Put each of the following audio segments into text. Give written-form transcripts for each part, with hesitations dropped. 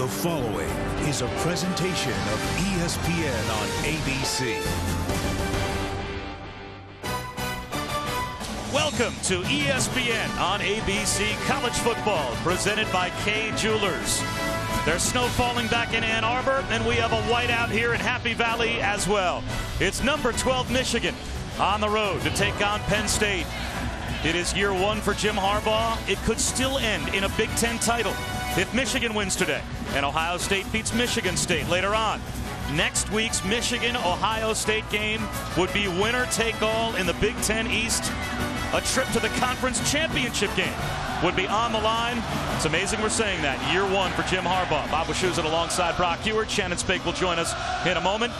The following is a presentation of ESPN on ABC. Welcome to ESPN on ABC College Football, presented by Kay Jewelers. There's snow falling back in Ann Arbor, and we have a whiteout here in Happy Valley as well. It's number 12 Michigan on the road to take on Penn State. It is year one for Jim Harbaugh. It could still end in a Big Ten title if Michigan wins today and Ohio State beats Michigan State later on. Next week's Michigan-Ohio State game would be winner-take-all in the Big Ten East. A trip to the conference championship game would be on the line. It's amazing we're saying that. Year one for Jim Harbaugh. Bob Wischusen alongside Brock Ewart. Shannon Spake will join us in a moment.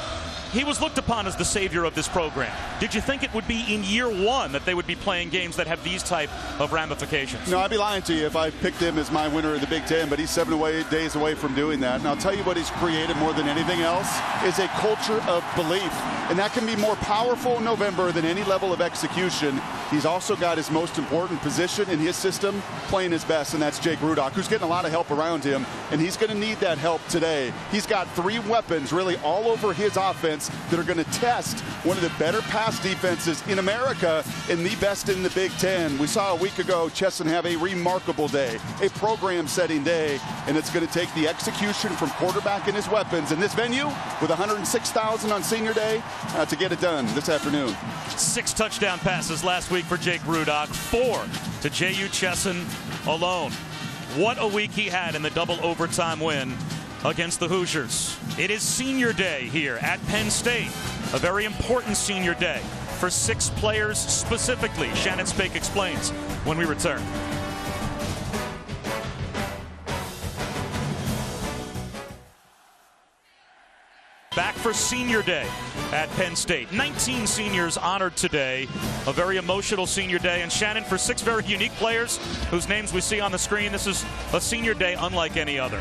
He was looked upon as the savior of this program. Did you think it would be in year one that they would be playing games that have these type of ramifications? No, I'd be lying to you if I picked him as my winner of the Big Ten, but he's 7 days away from doing that. And I'll tell you what he's created more than anything else is a culture of belief. And that can be more powerful in November than any level of execution. He's also got his most important position in his system playing his best, and that's Jake Rudock, who's getting a lot of help around him, and he's going to need that help today. He's got 3 weapons really all over his offense that are going to test one of the better pass defenses in America and the best in the Big Ten. We saw a week ago Chesson have a remarkable day, a program-setting day, and it's going to take the execution from quarterback and his weapons in this venue with 106,000 on senior day to get it done this afternoon. 6 touchdown passes last week for Jake Rudock, 4 to J.U. Chesson alone. What a week he had in the double overtime win against the Hoosiers. It is senior day here at Penn State, a very important senior day for 6 players specifically. Shannon Spake explains when we return. Back for senior day at Penn State. 19 seniors honored today. A very emotional senior day. And Shannon, for 6 very unique players whose names we see on the screen, this is a senior day unlike any other.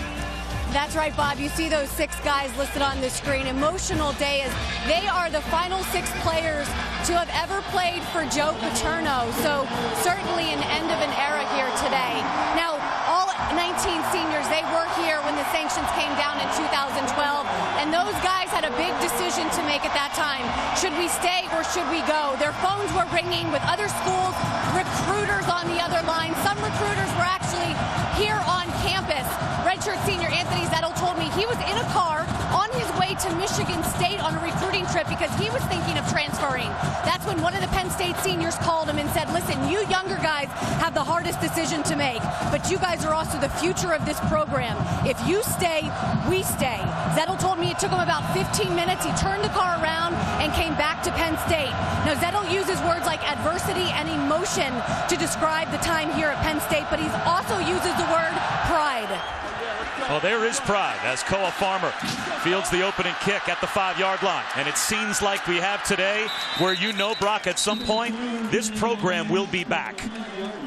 That's right, Bob. You see those 6 guys listed on the screen. Emotional day as they are the final 6 players to have ever played for Joe Paterno. So certainly an end of an era here today. Now, all 19 seniors, they were here when the sanctions came down in 2012. And those guys had a big decision to make at that time. Should we stay or should we go? Their phones were ringing with other schools, recruiters on the other line. Some recruiters were actually here on campus. Redshirt senior Anthony Zettel told me he was in a car on his way to Michigan State on a recruiting trip because he was thinking of transferring. That's when one of the Penn State seniors called him and said, listen, you younger guys have the hardest decision to make, but you guys are also the future of this program. If you stay, we stay. Zettel told me it took him about 15 minutes. He turned the car around and came back to Penn State. Now, Zettel uses words like adversity and emotion to describe the time here at Penn State, but he also uses the word pride. Well, there is pride as Koa Farmer fields the opening kick at the 5-yard line. And it seems like we have today where Brock, at some point, this program will be back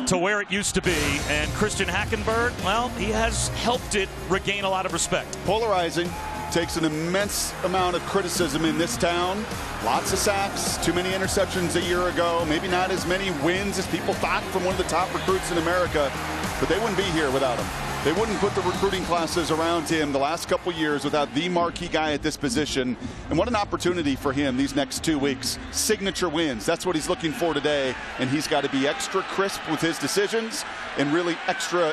to where it used to be. And Christian Hackenberg, well, he has helped it regain a lot of respect. Polarizing. Takes an immense amount of criticism in this town. Lots of sacks, too many interceptions a year ago, maybe not as many wins as people thought from one of the top recruits in America, but they wouldn't be here without him. They wouldn't put the recruiting classes around him the last couple years without the marquee guy at this position. And what an opportunity for him these next 2 weeks. Signature wins. That's what he's looking for today. And he's got to be extra crisp with his decisions and really extra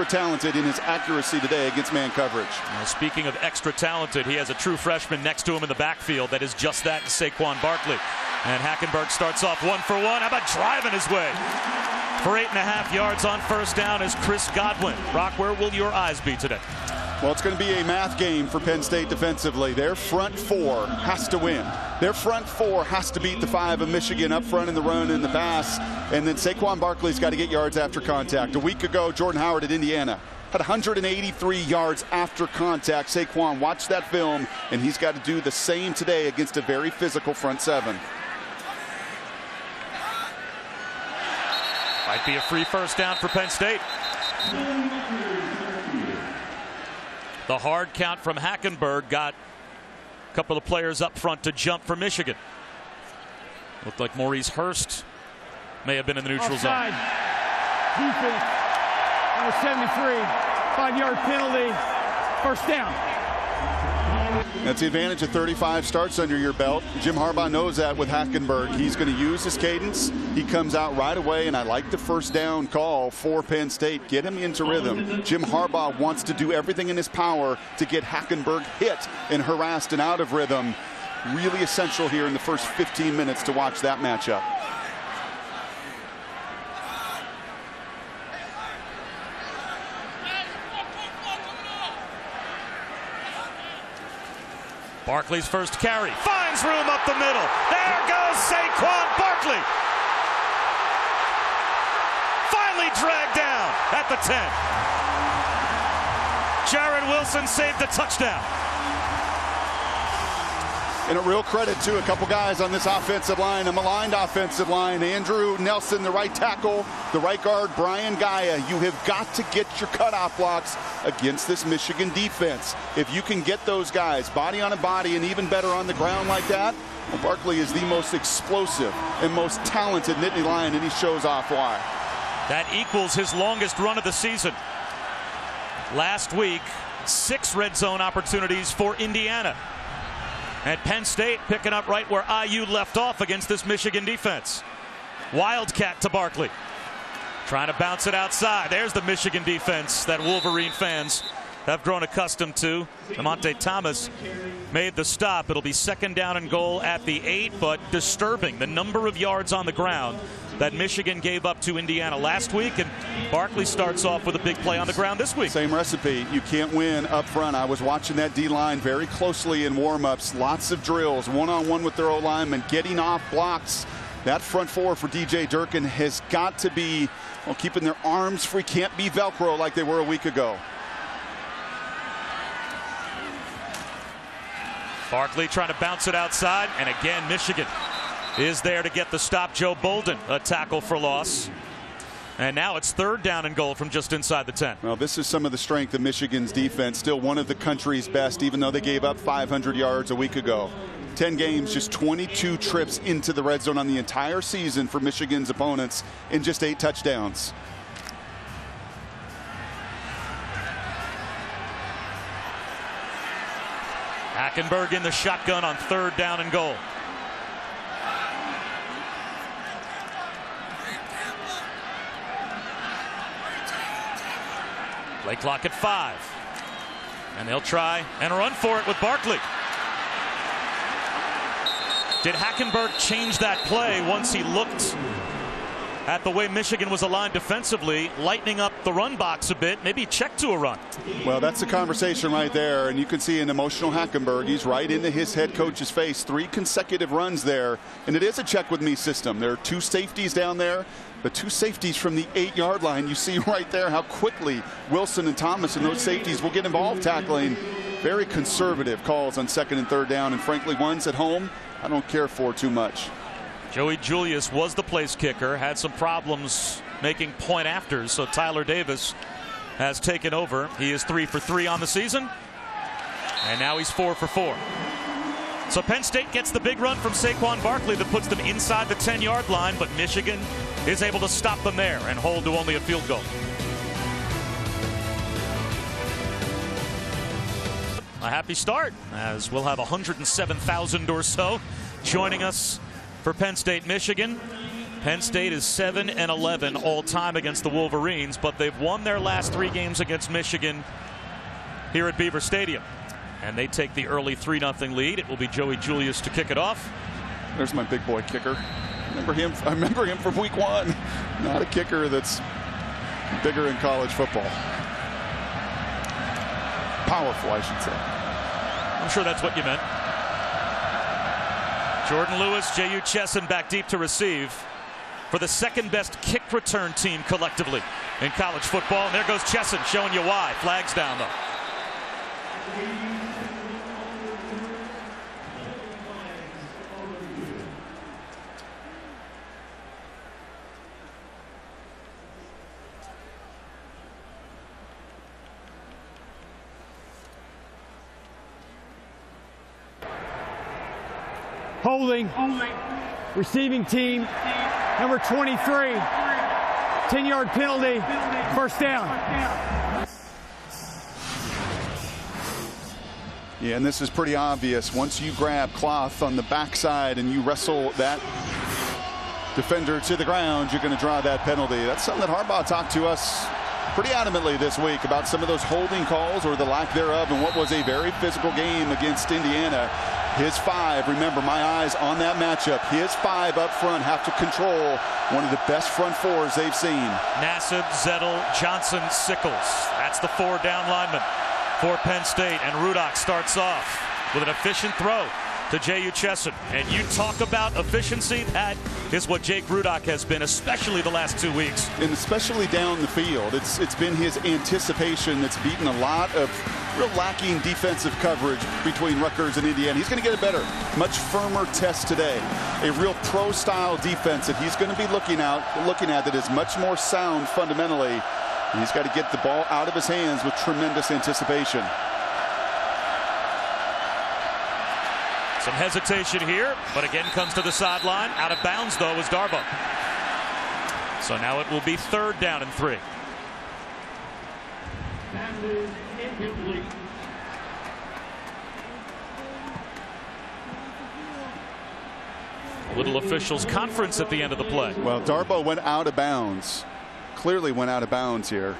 talented in his accuracy today against man coverage. Now, speaking of extra talented, he has a true freshman next to him in the backfield that is just that, Saquon Barkley. And Hackenberg starts off 1 for 1. How about driving his way for 8.5 yards on first down as Chris Godwin. Brock, where will your eyes be today? Well, it's going to be a math game for Penn State defensively. Their front 4 has to win. Their front 4 has to beat the 5 of Michigan up front in the run and the pass. And then Saquon Barkley's got to get yards after contact. A week ago, Jordan Howard at Indiana had 183 yards after contact. Saquon, watch that film, and he's got to do the same today against a very physical front 7. Might be a free first down for Penn State. The hard count from Hackenberg got a couple of players up front to jump for Michigan. Looked like Maurice Hurst may have been in the neutral zone. Defense, number 73, 5-yard penalty. First down. That's the advantage of 35 starts under your belt. Jim Harbaugh knows that with Hackenberg. He's going to use his cadence. He comes out right away, and I like the first down call for Penn State. Get him into rhythm. Jim Harbaugh wants to do everything in his power to get Hackenberg hit and harassed and out of rhythm. Really essential here in the first 15 minutes to watch that matchup. Barkley's first carry finds room up the middle. There goes Saquon Barkley. Finally dragged down at the 10. Jared Wilson saved a touchdown. And a real credit to a couple guys on this offensive line, a maligned offensive line. Andrew Nelson, the right tackle, the right guard, Brian Gaia. You have got to get your cutoff blocks against this Michigan defense. If you can get those guys body on a body and even better on the ground like that, well, Barkley is the most explosive and most talented Nittany Lion, and he shows off why. That equals his longest run of the season. Last week, 6 red zone opportunities for Indiana. And Penn State picking up right where IU left off against this Michigan defense. Wildcat to Barkley. Trying to bounce it outside. There's the Michigan defense that Wolverine fans have grown accustomed to. Lamonte Thomas made the stop. It'll be second down and goal at the 8, but disturbing the number of yards on the ground that Michigan gave up to Indiana last week, and Barkley starts off with a big play on the ground this week. Same recipe. You can't win up front. I was watching that D-line very closely in warm-ups. Lots of drills, one-on-one with their O-linemen, getting off blocks. That front four for DJ Durkin has got to be, well, keeping their arms free. Can't be Velcro like they were a week ago. Barkley trying to bounce it outside, and again Michigan is there to get the stop. Joe Bolden, a tackle for loss. And now it's third down and goal from just inside the 10. Well, this is some of the strength of Michigan's defense. Still one of the country's best, even though they gave up 500 yards a week ago. 10 games, just 22 trips into the red zone on the entire season for Michigan's opponents, in just 8 touchdowns. Hackenberg in the shotgun on third down and goal. Play clock at 5. And they'll try and run for it with Barkley. Did Hackenberg change that play once he looked at the way Michigan was aligned defensively, lightening up the run box a bit, maybe check to a run? Well, that's the conversation right there, and you can see an emotional Hackenberg. He's right into his head coach's face. 3 consecutive runs there, and it is a check with me system. There are 2 safeties down there, but 2 safeties from the 8-yard line. You see right there how quickly Wilson and Thomas and those safeties will get involved tackling. Very conservative calls on second and third down, and frankly, ones at home I don't care for too much. Joey Julius was the place kicker, had some problems making point afters, so Tyler Davis has taken over. He is 3 for 3 on the season, and now he's 4 for 4. So Penn State gets the big run from Saquon Barkley that puts them inside the 10-yard line, but Michigan is able to stop them there and hold to only a field goal. A happy start, as we'll have 107,000 or so joining us for Penn State, Michigan. Penn State is 7-11 all time against the Wolverines, but they've won their last 3 games against Michigan here at Beaver Stadium. And they take the early 3-0 lead. It will be Joey Julius to kick it off. There's my big boy kicker. I remember him from week 1. Not a kicker that's bigger in college football. Powerful, I should say. I'm sure that's what you meant. Jordan Lewis, J.U. Chesson back deep to receive for the second best kick return team collectively in college football. And there goes Chesson showing you why. Flags down though. Holding. Receiving team, number 23. 10-yard penalty. First down. Yeah, and this is pretty obvious. Once you grab cloth on the backside and you wrestle that defender to the ground, you're going to draw that penalty. That's something that Harbaugh talked to us pretty adamantly this week about some of those holding calls or the lack thereof in what was a very physical game against Indiana. His 5, remember my eyes on that matchup, his 5 up front have to control one of the best front 4s they've seen. Nassib, Zettel, Johnson, Sickles. That's the 4 down linemen for Penn State. And Rudock starts off with an efficient throw to J.U. Chesson. And you talk about efficiency, that is what Jake Rudock has been, especially the last 2 weeks. And especially down the field. It's been his anticipation that's beaten a lot of real lacking defensive coverage between Rutgers and Indiana. He's going to get a better, much firmer test today. A real pro-style defense that he's going to be looking at that is much more sound fundamentally. And he's got to get the ball out of his hands with tremendous anticipation. Some hesitation here, but again comes to the sideline. Out of bounds, though, is Darboh. So now it will be 3rd down and 3. A little officials conference at the end of the play. Well, Darboh went out of bounds. Clearly went out of bounds here.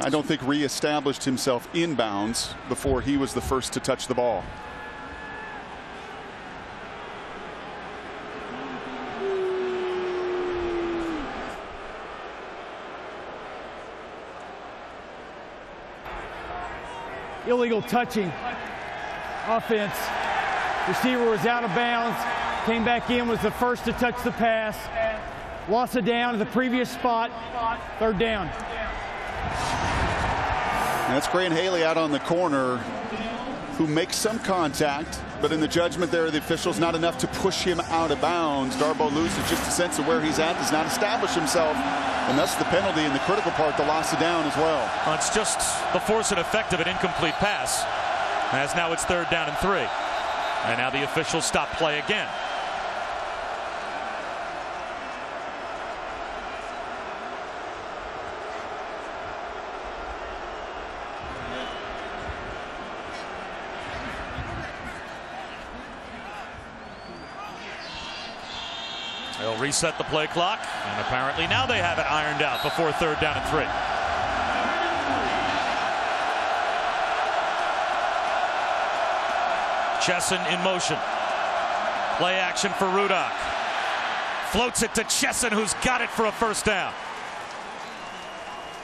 I don't think reestablished himself in bounds before he was the first to touch the ball. Illegal touching offense. Receiver was out of bounds, came back in, was the first to touch the pass. Loss of down to the previous spot. 3rd down. That's Grant Haley out on the corner, who makes some contact, but in the judgment there, the official's not enough to push him out of bounds. Darboh loses just a sense of where he's at, does not establish himself, and that's the penalty in the critical part, the loss of down as well. It's just the force and effect of an incomplete pass, as now it's 3rd down and 3. And now the officials stop play again. They'll reset the play clock, and apparently now they have it ironed out before 3rd down and 3. Chesson in motion. Play action for Rudock. Floats it to Chesson, who's got it for a 1st down.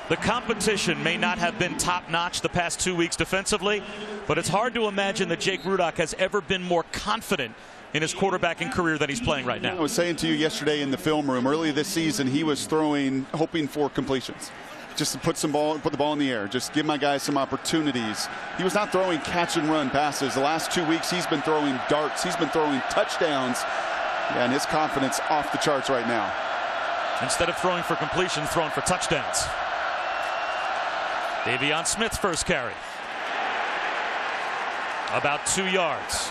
The competition may not have been top-notch the past 2 weeks defensively, but it's hard to imagine that Jake Rudock has ever been more confident in his quarterbacking career than he's playing right now. I was saying to you yesterday in the film room, early this season, he was throwing, hoping for completions. Just to put the ball in the air, just give my guys some opportunities. He was not throwing catch and run passes. The last 2 weeks, he's been throwing darts. He's been throwing touchdowns. Yeah, and his confidence off the charts right now. Instead of throwing for completions, throwing for touchdowns. Davion Smith's first carry. About 2 yards.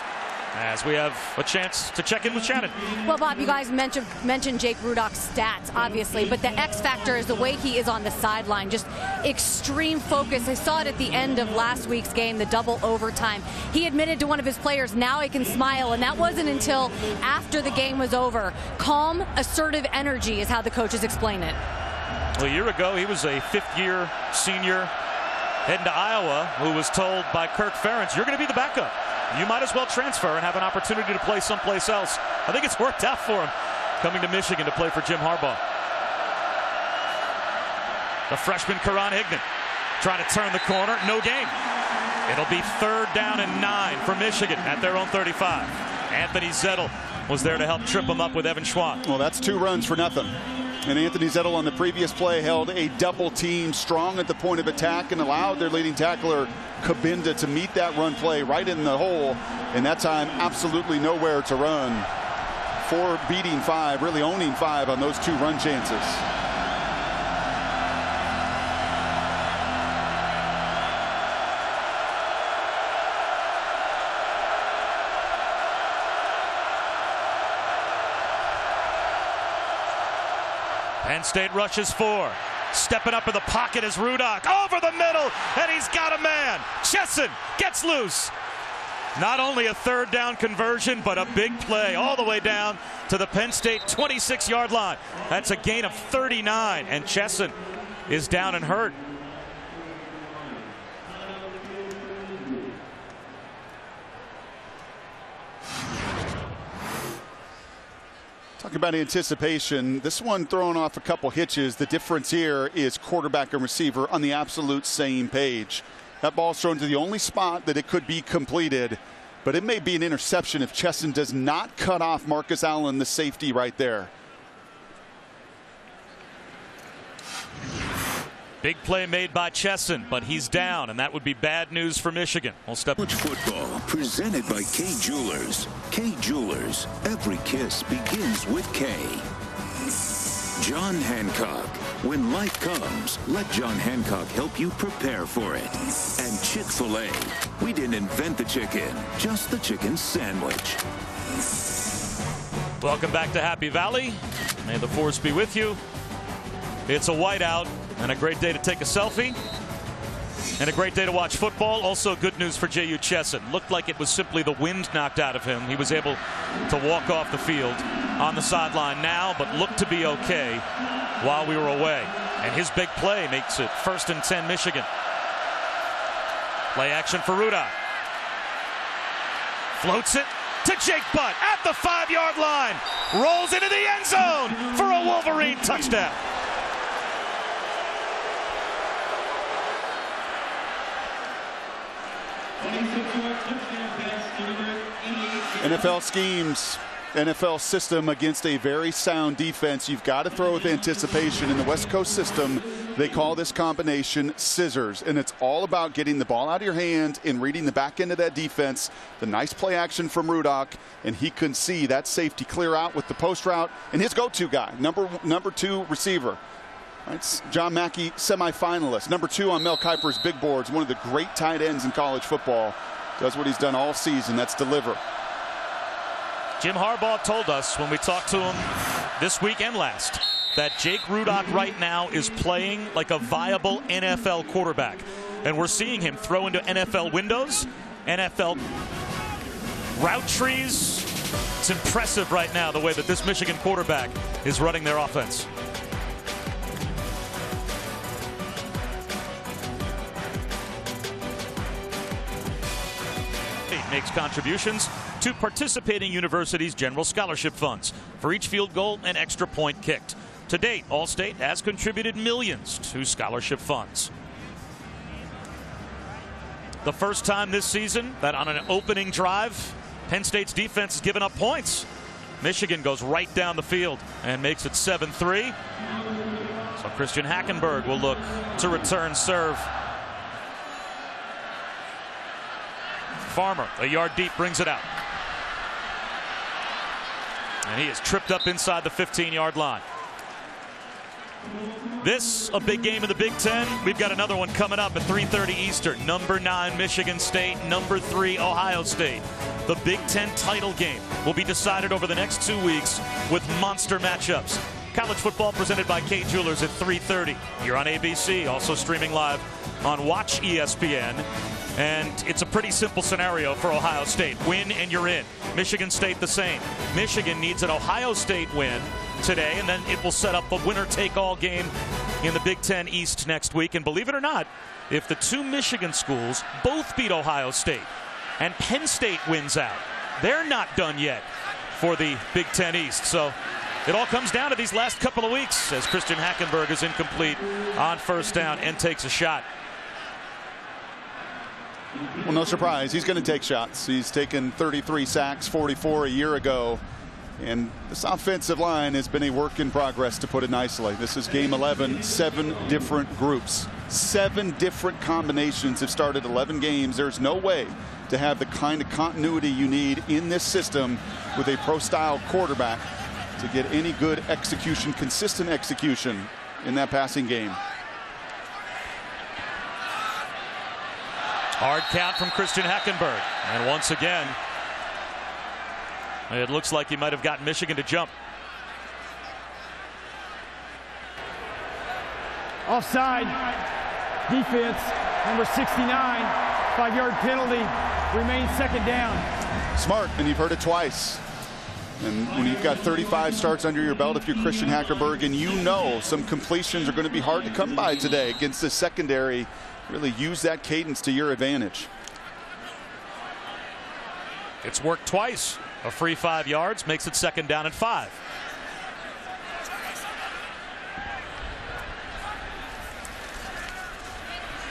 As we have a chance to check in with Shannon. Well, Bob, you guys mentioned Jake Rudock's stats, obviously, but the X factor is the way he is on the sideline. Just extreme focus. I saw it at the end of last week's game, the double overtime. He admitted to one of his players, now I can smile, and that wasn't until after the game was over. Calm, assertive energy is how the coaches explain it. Well, a year ago, he was a 5th-year senior heading to Iowa who was told by Kirk Ferentz, you're going to be the backup. You might as well transfer and have an opportunity to play someplace else. I think it's worked out for him coming to Michigan to play for Jim Harbaugh. The freshman Karan Higdon trying to turn the corner. No gain. It'll be 3rd down and 9 for Michigan at their own 35. Anthony Zettel was there to help trip him up with Evan Schwann. Well, that's 2 runs for nothing. And Anthony Zettel on the previous play held a double team strong at the point of attack and allowed their leading tackler Kabinda to meet that run play right in the hole. And that time, absolutely nowhere to run. 4 beating 5, really owning 5 on those 2 run chances. Penn State rushes 4. Stepping up in the pocket is Rudock. Over the middle, and he's got a man. one. Chesson gets loose. Not only a third down conversion, but a big play all the way down to the Penn State 26-yard line. That's a gain of 39, and Chesson is down and hurt. Talking about anticipation, this one throwing off a couple hitches. The difference here is quarterback and receiver on the absolute same page. That ball's thrown to the only spot that it could be completed, but it may be an interception if Chesson does not cut off Marcus Allen, the safety right there. Big play made by Chesson, but he's down, and that would be bad news for Michigan. We'll step. College football presented by K Jewelers. K Jewelers. Every kiss begins with K. John Hancock. When life comes, let John Hancock help you prepare for it. And Chick-fil-A. We didn't invent the chicken, just the chicken sandwich. Welcome back to Happy Valley. May the force be with you. It's a whiteout and a great day to take a selfie and a great day to watch football. Also good news for J.U. Chesson. Looked like it was simply the wind knocked out of him. He was able to walk off the field on the sideline now, but looked to be okay while we were away. And his big play makes it 1st and 10 Michigan. Play action for Ruda. Floats it to Jake Butt at the 5-yard line. Rolls into the end zone for a Wolverine touchdown. NFL schemes, NFL system against a very sound defense. You've got to throw with anticipation. In the West Coast system, they call this combination scissors, and it's all about getting the ball out of your hand and reading the back end of that defense. The nice play action from Rudock, and he couldn't see that safety clear out with the post route, and his go-to guy, number 2 receiver. It's John Mackey, semifinalist. Number 2 on Mel Kiper's big boards, one of the great tight ends in college football. Does what he's done all season, that's deliver. Jim Harbaugh told us when we talked to him this week and last that Jake Rudock right now is playing like a viable NFL quarterback. And we're seeing him throw into NFL windows, NFL route trees. It's impressive right now the way that this Michigan quarterback is running their offense. Makes contributions to participating universities' general scholarship funds for each field goal and extra point kicked. To date, Allstate has contributed millions to scholarship funds. The first time this season that on an opening drive, Penn State's defense has given up points. Michigan goes right down the field and makes it 7-3. So Christian Hackenberg will look to return serve. Farmer, a yard deep, brings it out. And he is tripped up inside the 15-yard line. This, a big game in the Big Ten. We've got another one coming up at 3:30 Eastern. Number 9, Michigan State. Number 3, Ohio State. The Big Ten title game will be decided over the next 2 weeks with monster matchups. College football presented by K Jewelers at 3:30. You're on ABC, also streaming live on Watch ESPN. And it's a pretty simple scenario for Ohio State. Win and you're in. Michigan State the same. Michigan needs an Ohio State win today, and then it will set up a winner-take-all game in the Big Ten East next week. And believe it or not, if the 2 Michigan schools both beat Ohio State and Penn State wins out, they're not done yet for the Big Ten East. So it all comes down to these last couple of weeks as Christian Hackenberg is incomplete on first down and takes a shot. Well, no surprise. He's going to take shots. He's taken 33 sacks, 44 a year ago. And this offensive line has been a work in progress, to put it nicely. This is game 11, 7 different groups. 7 different combinations have started 11 games. There's no way to have the kind of continuity you need in this system with a pro-style quarterback to get any good execution, consistent execution in that passing game. Hard count from Christian Hackenberg. And once again, it looks like he might have gotten Michigan to jump. Offside. Defense, number 69. 5-yard penalty. Remains second down. Smart, and you've heard it twice. And when you've got 35 starts under your belt, if you're Christian Hackenberg, and you know some completions are going to be hard to come by today against the secondary, really use that cadence to your advantage. It's worked twice. A free 5 yards makes it second down and 5.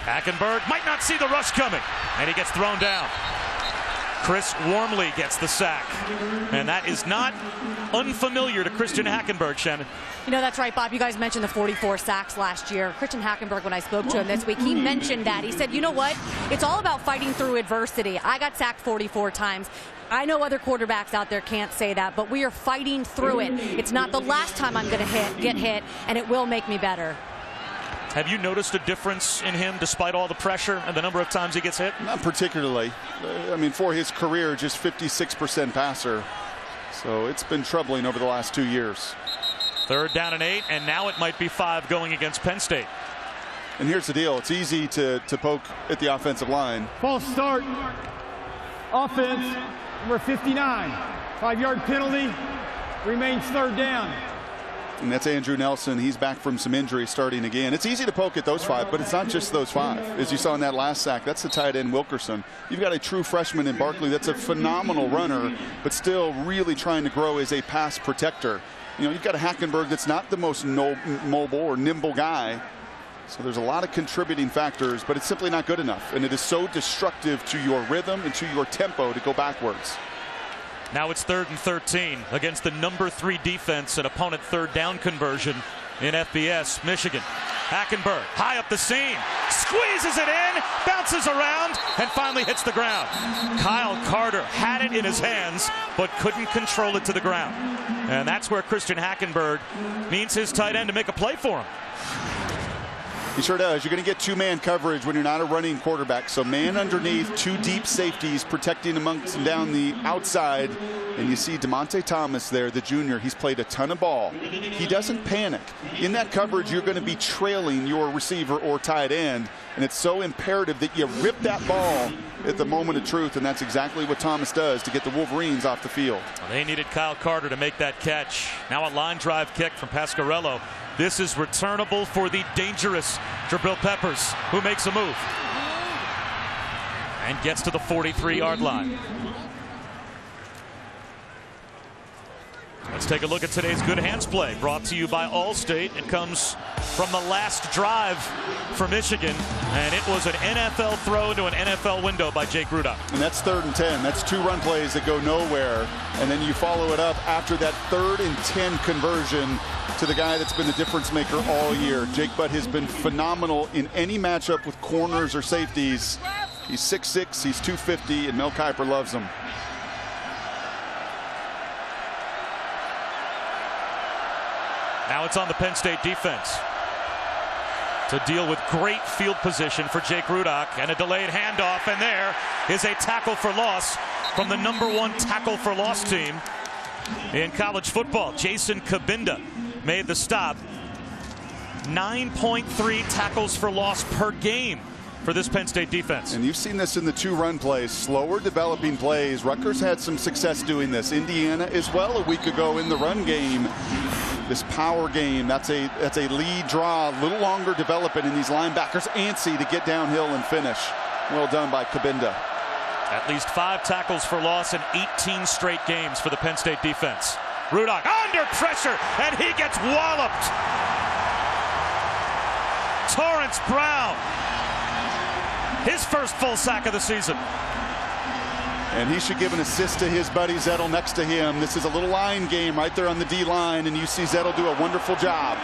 Hackenberg might not see the rush coming, and he gets thrown down. Chris Wormley gets the sack, and that is not unfamiliar to Christian Hackenberg, Shannon. You know, that's right, Bob. You guys mentioned the 44 sacks last year. Christian Hackenberg, when I spoke to him this week, he mentioned that. He said, you know what? It's all about fighting through adversity. I got sacked 44 times. I know other quarterbacks out there can't say that, but we are fighting through it. It's not the last time I'm going to get hit, and it will make me better. Have you noticed a difference in him despite all the pressure and the number of times he gets hit? Not particularly. I mean, for his career, just 56% passer. So it's been troubling over the last 2 years. 3rd down and 8, and now it might be 5 going against Penn State. And here's the deal. It's easy to poke at the offensive line. False start. Offense, number 59. 5-yard penalty. Remains 3rd down. And that's Andrew Nelson. He's back from some injury, starting again. It's easy to poke at those 5, but it's not just those 5. As you saw in that last sack, that's the tight end Wilkerson. You've got a true freshman in Barkley that's a phenomenal runner, but still really trying to grow as a pass protector. You know, you've got a Hackenberg that's not the most mobile or nimble guy. So there's a lot of contributing factors, but it's simply not good enough. And it is so destructive to your rhythm and to your tempo to go backwards. Now it's 3rd and 13 against the number 3 defense and opponent 3rd down conversion in FBS, Michigan. Hackenberg high up the seam, squeezes it in, bounces around, and finally hits the ground. Kyle Carter had it in his hands, but couldn't control it to the ground. And that's where Christian Hackenberg needs his tight end to make a play for him. He sure does. You're going to get 2-man coverage when you're not a running quarterback. So man underneath, 2 deep safeties protecting amongst and down the outside. And you see DeMonte Thomas there, the junior. He's played a ton of ball. He doesn't panic. In that coverage, you're going to be trailing your receiver or tight end. And it's so imperative that you rip that ball at the moment of truth. And that's exactly what Thomas does to get the Wolverines off the field. Well, they needed Kyle Carter to make that catch. Now a line drive kick from Pasquarello. This is returnable for the dangerous Jabril Peppers, who makes a move and gets to the 43-yard line. Let's take a look at today's good hands play, brought to you by Allstate. It comes from the last drive for Michigan, and it was an NFL throw into an NFL window by Jake Rudock. And that's 3rd and 10. That's 2 run plays that go nowhere, and then you follow it up after that 3rd and 10 conversion to the guy that's been the difference maker all year. Jake Butt has been phenomenal in any matchup with corners or safeties. He's 6'6", he's 250, and Mel Kiper loves him. Now it's on the Penn State defense to deal with great field position for Jake Rudock, and a delayed handoff, and there is a tackle for loss from the #1 tackle for loss team in college football. Jason Kabinda made the stop. 9.3 tackles for loss per game for this Penn State defense. And you've seen this in the 2 run plays, slower developing plays. Rutgers had some success doing this. Indiana as well a week ago in the run game. This power game, that's a lead draw, a little longer developing, and these linebackers antsy to get downhill and finish. Well done by Kabinda. At least 5 tackles for loss in 18 straight games for the Penn State defense. Rudock under pressure, and he gets walloped. Torrance Brown, his first full sack of the season. And he should give an assist to his buddy Zettel next to him. This is a little line game right there on the D-line, and you see Zettel do a wonderful job.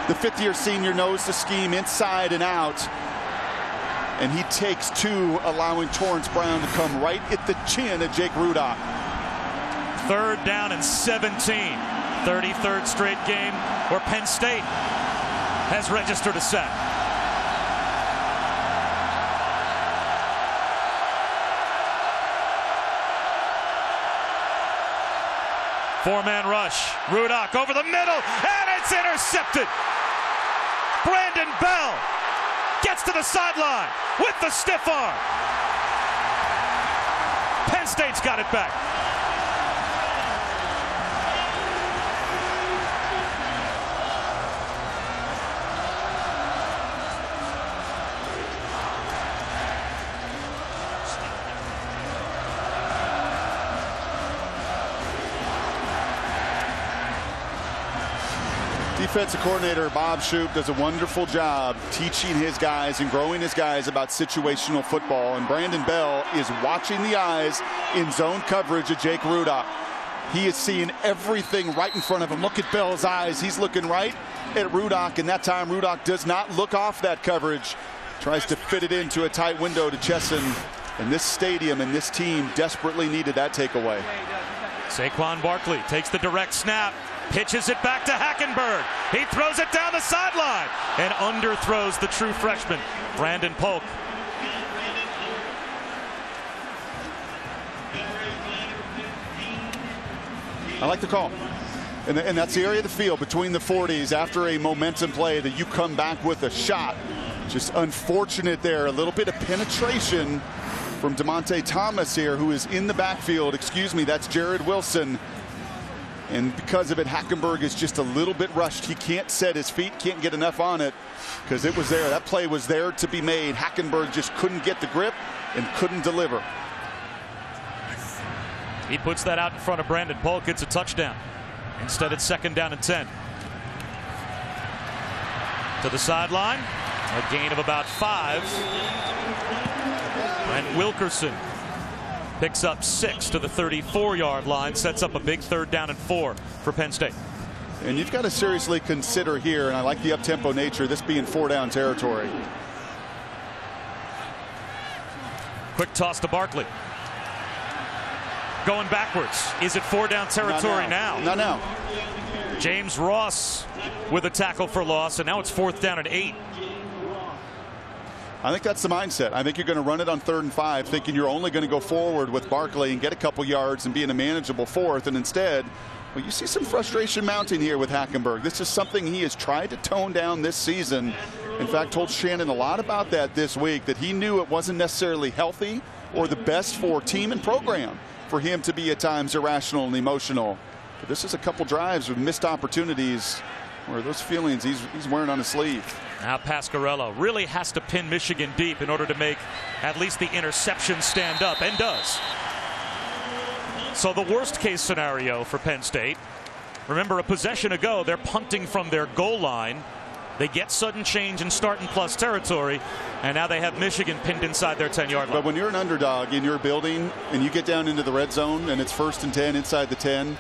The 5th-year senior knows the scheme inside and out. And he takes 2, allowing Torrance Brown to come right at the chin of Jake Rudock. 3rd down and 17. 33rd straight game where Penn State has registered a sack. Four-man rush. Rudock over the middle, and it's intercepted. Brandon Bell gets to the sideline with the stiff arm. Penn State's got it back. Defensive coordinator Bob Shoop does a wonderful job teaching his guys and growing his guys about situational football. And Brandon Bell is watching the eyes in zone coverage of Jake Rudock. He is seeing everything right in front of him. Look at Bell's eyes. He's looking right at Rudock, and that time Rudock does not look off that coverage. Tries to fit it into a tight window to Chesson. And this stadium and this team desperately needed that takeaway. Saquon Barkley takes the direct snap. Pitches it back to Hackenberg. He throws it down the sideline and underthrows the true freshman, Brandon Polk. I like the call. And that's the area of the field between the 40s after a momentum play that you come back with a shot. Just unfortunate there. A little bit of penetration from DeMonte Thomas here, who is in the backfield. Excuse me, that's Jared Wilson. And because of it, Hackenberg is just a little bit rushed. He can't set his feet, can't get enough on it because it was there. That play was there to be made. Hackenberg just couldn't get the grip and couldn't deliver. He puts that out in front of Brandon Polk. It's a touchdown. Instead, it's 2nd down and 10. To the sideline. A gain of about 5. And Wilkerson picks up 6 to the 34-yard line, sets up a big 3rd down and 4 for Penn State. And you've got to seriously consider here, and I like the up-tempo nature, this being 4-down territory. Quick toss to Barkley. Going backwards. Is it 4-down territory now? Not now. James Ross with a tackle for loss, and now it's 4th down and 8. I think that's the mindset. I think you're going to run it on 3rd and 5, thinking you're only going to go forward with Barkley and get a couple yards and be in a manageable 4th. And instead, well, you see some frustration mounting here with Hackenberg. This is something he has tried to tone down this season. In fact, told Shannon a lot about that this week, that he knew it wasn't necessarily healthy or the best for team and program for him to be at times irrational and emotional. But this is a couple drives with missed opportunities where those feelings he's wearing on his sleeve. Now Pasquarello really has to pin Michigan deep in order to make at least the interception stand up, and does. So the worst case scenario for Penn State, remember a possession ago, they're punting from their goal line. They get sudden change and start in plus territory, and now they have Michigan pinned inside their 10-yard line. But when you're an underdog in your building and you get down into the red zone and it's 1st and 10 inside the 10,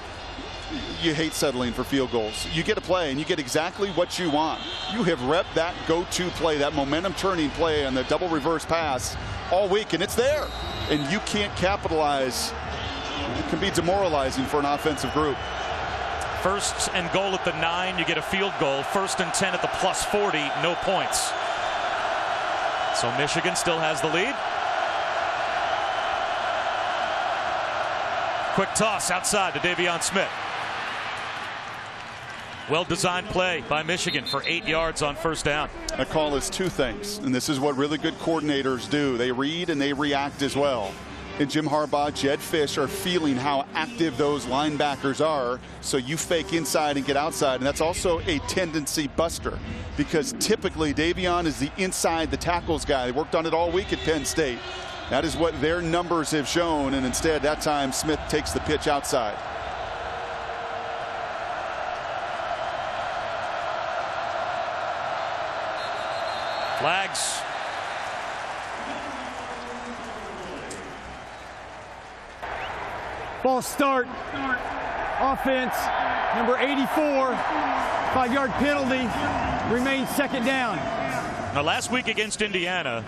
you hate settling for field goals. You get a play and you get exactly what you want. You have repped that go-to play, that momentum turning play on the double reverse pass all week, and it's there. And you can't capitalize. It can be demoralizing for an offensive group. 1st and goal at the 9, you get a field goal. 1st and 10 at the plus 40, no points. So Michigan still has the lead. Quick toss outside to Davion Smith. Well-designed play by Michigan for 8 yards on 1st down. That call is 2 things, and this is what really good coordinators do. They read and they react as well. And Jim Harbaugh, Jed Fish are feeling how active those linebackers are, so you fake inside and get outside. And that's also a tendency buster, because typically Davion is the inside the tackles guy. They worked on it all week at Penn State. That is what their numbers have shown, and instead that time Smith takes the pitch outside. Flags. False start. Offense, number 84. 5-yard penalty. Remains 2nd down. Now, last week against Indiana,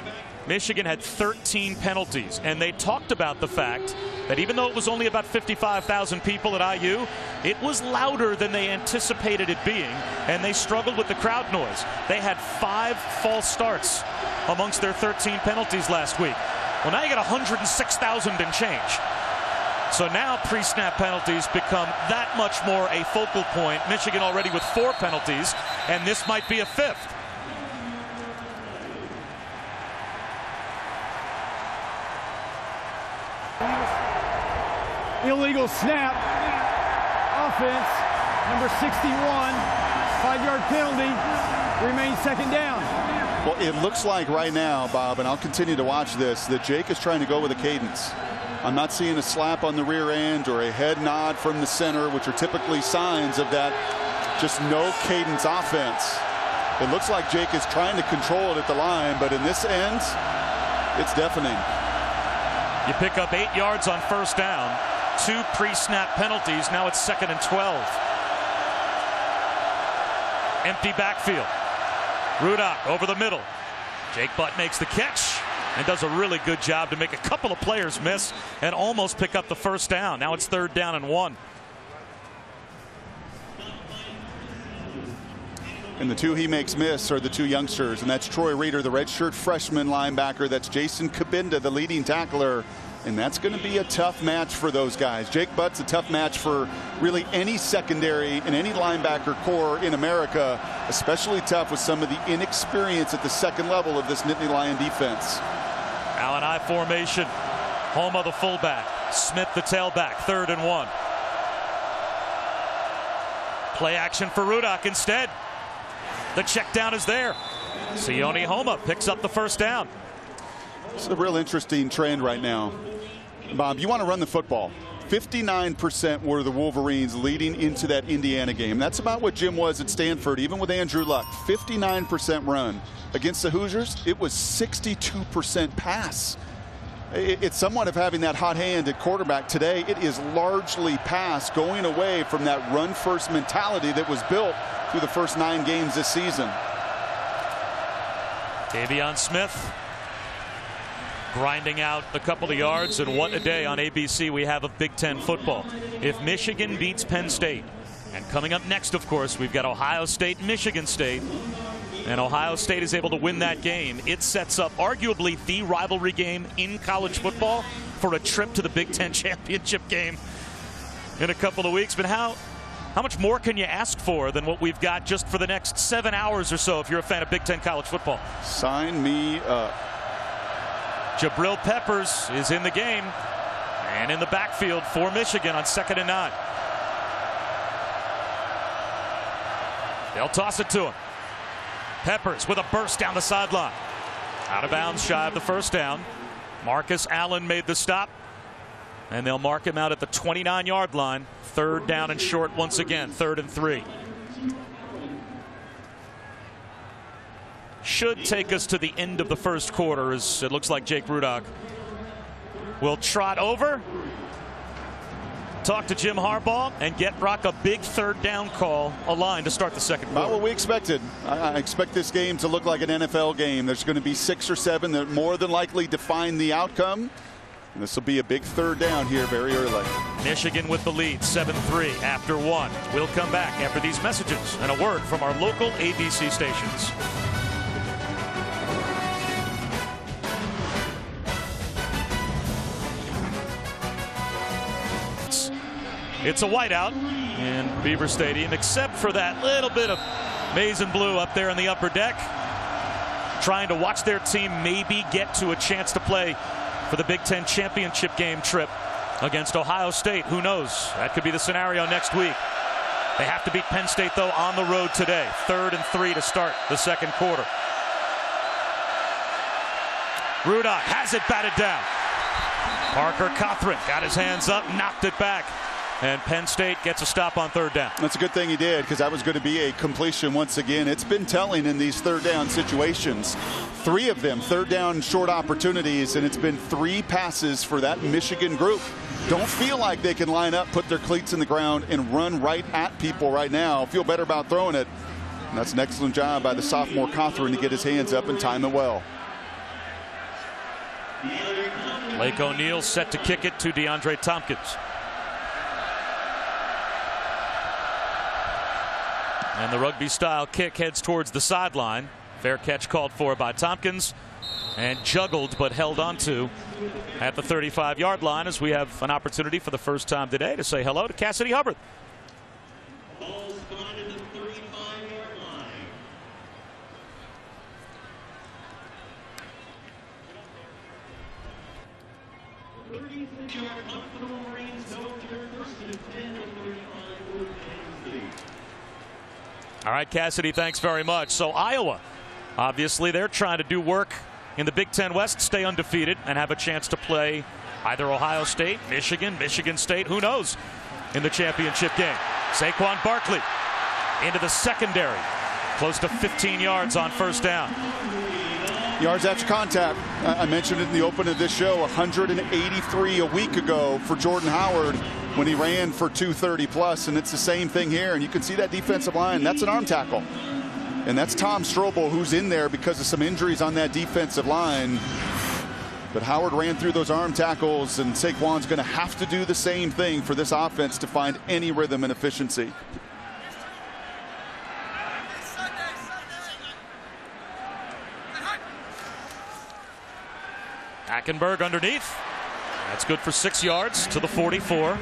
Michigan had 13 penalties, and they talked about the fact that even though it was only about 55,000 people at IU, it was louder than they anticipated it being, and they struggled with the crowd noise. They had 5 false starts amongst their 13 penalties last week. Well, now you got 106,000 and change. So now pre-snap penalties become that much more a focal point. Michigan already with 4 penalties, and this might be a 5th. illegal snap. Offense, number 61, 5-yard penalty, remains second down. Well, it looks like right now, Bob, and I'll continue to watch this, that Jake is trying to go with a cadence. I'm not seeing a slap on the rear end or a head nod from the center, which are typically signs of that just no cadence offense. It looks like Jake is trying to control it at the line, but in this end, it's deafening. You pick up 8 yards on first down, 2 pre-snap penalties. Now it's 2nd and 12. Empty backfield. Rudock over the middle. Jake Butt makes the catch and does a really good job to make a couple of players miss and almost pick up the first down. Now it's 3rd down and 1. And the 2 he makes miss are the 2 youngsters, and that's Troy Reeder, the redshirt freshman linebacker. That's Jason Kabinda, the leading tackler. And that's going to be a tough match for those guys. Jake Butt's a tough match for really any secondary and any linebacker core in America, especially tough with some of the inexperience at the second level of this Nittany Lion defense. Now an I formation. Homa the fullback. Smith the tailback. 3rd and 1. Play action for Rudock instead. The check down is there. Sione Homa picks up the first down. It's a real interesting trend right now. Bob, you want to run the football. 59% were the Wolverines leading into that Indiana game. That's about what Jim was at Stanford, even with Andrew Luck. 59% run. Against the Hoosiers, it was 62% pass. It's somewhat of having that hot hand at quarterback today. It is largely pass, going away from that run-first mentality that was built through the first 9 games this season. Davion Smith grinding out a couple of yards, and what a day on ABC we have of Big Ten football. If Michigan beats Penn State, and coming up next, of course, we've got Ohio State, Michigan State, and Ohio State is able to win that game, it sets up arguably the rivalry game in college football for a trip to the Big Ten championship game in a couple of weeks. But how much more can you ask for than what we've got just for the next 7 hours or so if you're a fan of Big Ten college football? Sign me up. Jabril Peppers is in the game and in the backfield for Michigan on 2nd and 9. They'll toss it to him. Peppers with a burst down the sideline. Out of bounds, shy of the first down. Marcus Allen made the stop, and they'll mark him out at the 29-yard line. 3rd down and short once again, 3rd and 3. Should take us to the end of the first quarter, as it looks like Jake Rudock will trot over, talk to Jim Harbaugh, and get Brock a big 3rd down call, a line to start the second quarter. Not what we expected. I expect this game to look like an NFL game. There's going to be 6 or 7 that more than likely define the outcome. And this will be a big 3rd down here very early. Michigan with the lead, 7-3 after 1. We'll come back after these messages and a word from our local ABC stations. It's a whiteout in Beaver Stadium, except for that little bit of maize and blue up there in the upper deck, trying to watch their team maybe get to a chance to play for the Big Ten championship game trip against Ohio State. Who knows? That could be the scenario next week. They have to beat Penn State, though, on the road today. 3rd and 3 to start the second quarter. Rudock has it batted down. Parker Cothran got his hands up, knocked it back. And Penn State gets a stop on 3rd down. That's a good thing he did, because that was going to be a completion once again. It's been telling in these 3rd down situations. 3 of them 3rd down short opportunities, and it's been 3 passes for that Michigan group. Don't feel like they can line up, put their cleats in the ground, and run right at people right now. Feel better about throwing it. And that's an excellent job by the sophomore Cothran to get his hands up and time it well. Blake O'Neal set to kick it to DeAndre Tompkins. And the rugby-style kick heads towards the sideline. Fair catch called for by Tompkins, and juggled but held onto at the 35-yard line, as we have an opportunity for the first time today to say hello to Cassidy Hubbard. All right, Cassidy, thanks very much. So Iowa, obviously, they're trying to do work in the Big Ten West, stay undefeated, and have a chance to play either Ohio State, Michigan, Michigan State, who knows, in the championship game. Saquon Barkley into the secondary, close to 15 yards on first down. Yards after contact. I mentioned it in the open of this show, 183 a week ago for Jordan Howard when he ran for 230 plus, and it's the same thing here. And you can see that defensive line. That's an arm tackle. And that's Tom Strobel, who's in there because of some injuries on that defensive line. But Howard ran through those arm tackles, and Saquon's going to have to do the same thing for this offense to find any rhythm and efficiency. Hackenberg underneath. That's good for 6 yards to the 44.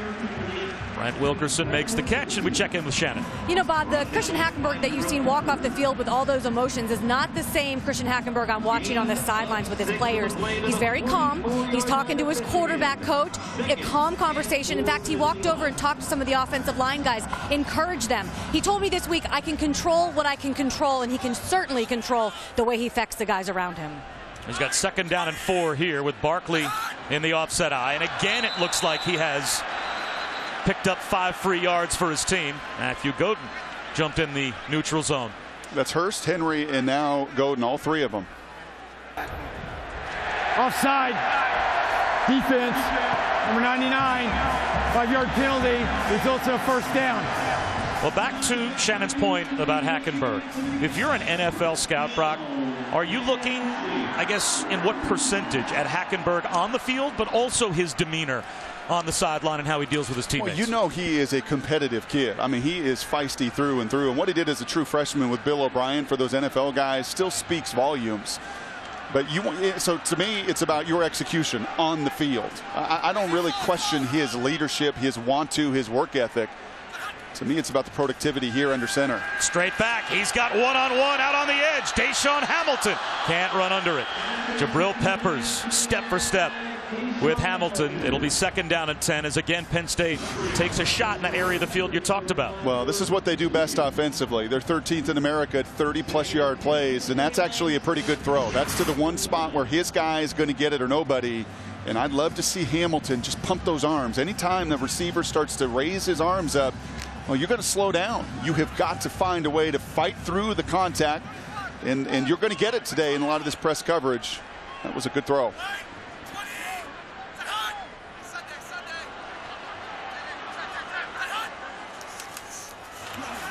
Brent Wilkerson makes the catch, and we check in with Shannon. You know, Bob, the Christian Hackenberg that you've seen walk off the field with all those emotions is not the same Christian Hackenberg I'm watching on the sidelines with his players. He's very calm. He's talking to his quarterback coach, a calm conversation. In fact, he walked over and talked to some of the offensive line guys, encouraged them. He told me this week, I can control what I can control, and he can certainly control the way he affects the guys around him. He's got 2nd down and 4 here with Barkley in the offset eye. And again, it looks like he has picked up 5 free yards for his team. Matthew Godin jumped in the neutral zone. That's Hurst, Henry, and now Godin, all 3 of them. Offside. Defense. Number 99. 5-yard penalty. Results in a first down. Well, back to Shannon's point about Hackenberg. If you're an NFL scout, Brock, are you looking, I guess, in what percentage at Hackenberg on the field, but also his demeanor on the sideline and how he deals with his teammates? Well, you know he is a competitive kid. I mean, he is feisty through and through. And what he did as a true freshman with Bill O'Brien for those NFL guys still speaks volumes. But so to me, it's about your execution on the field. I don't really question his leadership, his want to, his work ethic. To me, it's about the productivity here under center. Straight back. He's got one-on-one out on the edge. Deshaun Hamilton can't run under it. Jabril Peppers, step for step with Hamilton. It'll be 2nd down and 10 as, again, Penn State takes a shot in that area of the field you talked about. Well, this is what they do best offensively. They're 13th in America at 30-plus yard plays, and that's actually a pretty good throw. That's to the one spot where his guy is going to get it or nobody. And I'd love to see Hamilton just pump those arms. Anytime the receiver starts to raise his arms up, well, you're going to slow down. You have got to find a way to fight through the contact, and you're going to get it today in a lot of this press coverage. That was a good throw.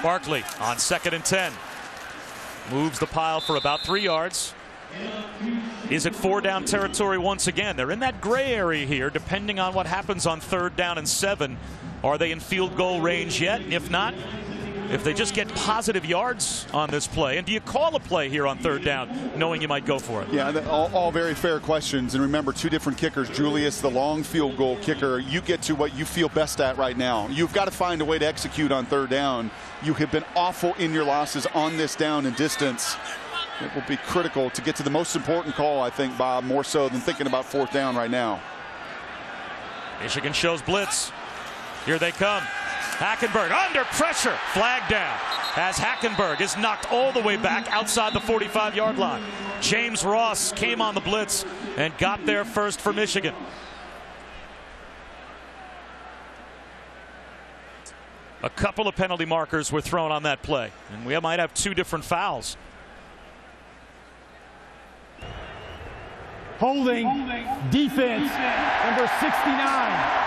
Barkley on 2nd and 10. Moves the pile for about 3 yards. Is it 4-down territory once again? They're in that gray area here, depending on what happens on 3rd down and 7. Are they in field goal range yet? If not, if they just get positive yards on this play, and do you call a play here on 3rd down knowing you might go for it? Yeah, all very fair questions. And remember, 2 different kickers. Julius, the long field goal kicker. You get to what you feel best at right now. You've got to find a way to execute on 3rd down. You have been awful in your losses on this down and distance. It will be critical to get to the most important call, I think, Bob, more so than thinking about 4th down right now. Michigan shows blitz. Here they come. Hackenberg under pressure. Flag down as Hackenberg is knocked all the way back outside the 45-yard line. James Ross came on the blitz and got there first for Michigan. A couple of penalty markers were thrown on that play, and we might have 2 different fouls. Holding. Defense. Number 69.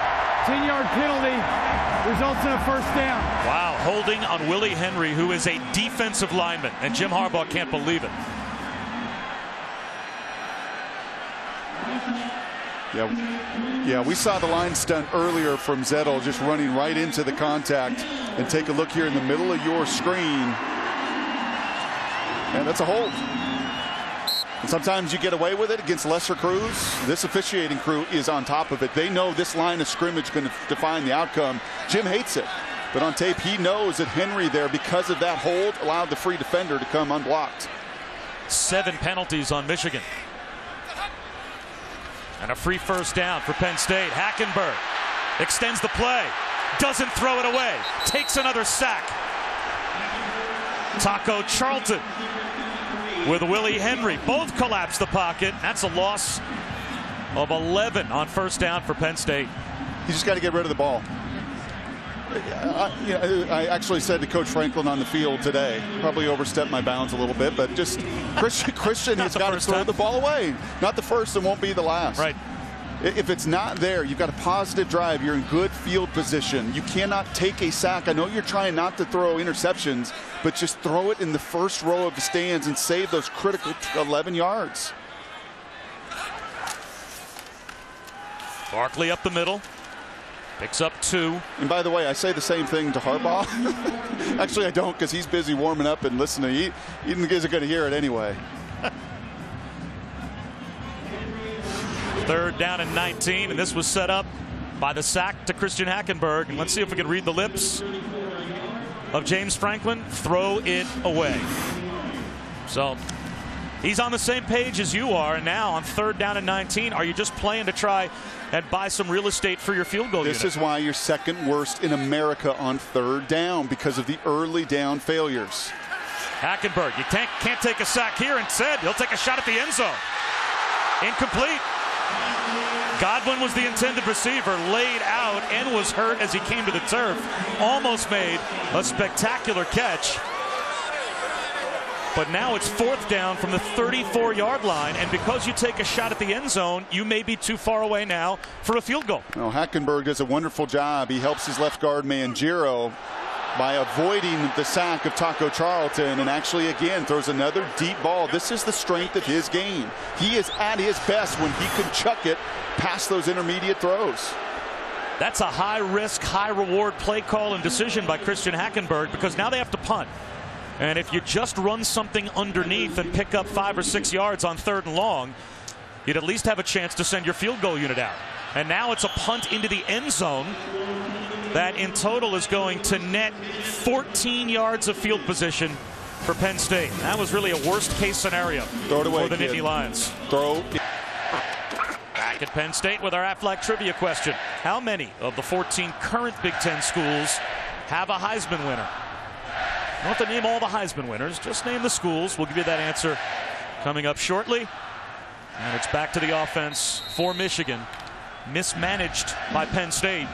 10-yard penalty results in a first down. Wow, holding on Willie Henry, who is a defensive lineman, and Jim Harbaugh can't believe it. Yeah, we saw the line stunt earlier from Zettel just running right into the contact. And take a look here in the middle of your screen. And that's a hold. And sometimes you get away with it against lesser crews. This officiating crew is on top of it. They know this line of scrimmage is going to define the outcome. Jim hates it. But on tape, he knows that Henry there, because of that hold, allowed the free defender to come unblocked. 7 penalties on Michigan. And a free first down for Penn State. Hackenberg extends the play, doesn't throw it away, takes another sack. Taco Charlton with Willie Henry. Both collapse the pocket. That's a loss of 11 on first down for Penn State. You just got to get rid of the ball. I actually said to Coach Franklin on the field today, probably overstepped my bounds a little bit, but just Christian has got to throw the ball away. Not the first and won't be the last. Right. If it's not there, you've got a positive drive. You're in good field position. You cannot take a sack. I know you're trying not to throw interceptions, but just throw it in the first row of the stands and save those critical 11 yards. Barkley up the middle. Picks up 2. And by the way, I say the same thing to Harbaugh. Actually, I don't, because he's busy warming up and listening. He isn't going to hear it anyway. 3rd down and 19, and this was set up by the sack to Christian Hackenberg. And let's see if we can read the lips of James Franklin. Throw it away. So he's on the same page as you are. And now on 3rd down and 19, are you just playing to try and buy some real estate for your field goal unit? This is why you're second worst in America on 3rd down, because of the early down failures. Hackenberg, you can't take a sack here. Instead, he'll take a shot at the end zone. Incomplete. Godwin was the intended receiver, laid out and was hurt as he came to the turf. Almost made a spectacular catch. But now it's 4th down from the 34-yard line, and because you take a shot at the end zone, you may be too far away now for a field goal. Well, Hackenberg does a wonderful job. He helps his left guard man, Giro, by avoiding the sack of Taco Charlton, and actually again throws another deep ball. This is the strength of his game. He is at his best when he can chuck it past those intermediate throws. That's a high-risk, high-reward play call and decision by Christian Hackenberg, because now they have to punt. And if you just run something underneath and pick up 5 or 6 yards on 3rd and long, you'd at least have a chance to send your field goal unit out. And now it's a punt into the end zone that in total is going to net 14 yards of field position for Penn State. That was really a worst-case scenario Throw it away, for the kid. Nittany Lions. Throw. Back at Penn State with our Aflac trivia question. How many of the 14 current Big Ten schools have a Heisman winner? You don't have to name all the Heisman winners. Just name the schools. We'll give you that answer coming up shortly. And it's back to the offense for Michigan. Mismanaged by Penn State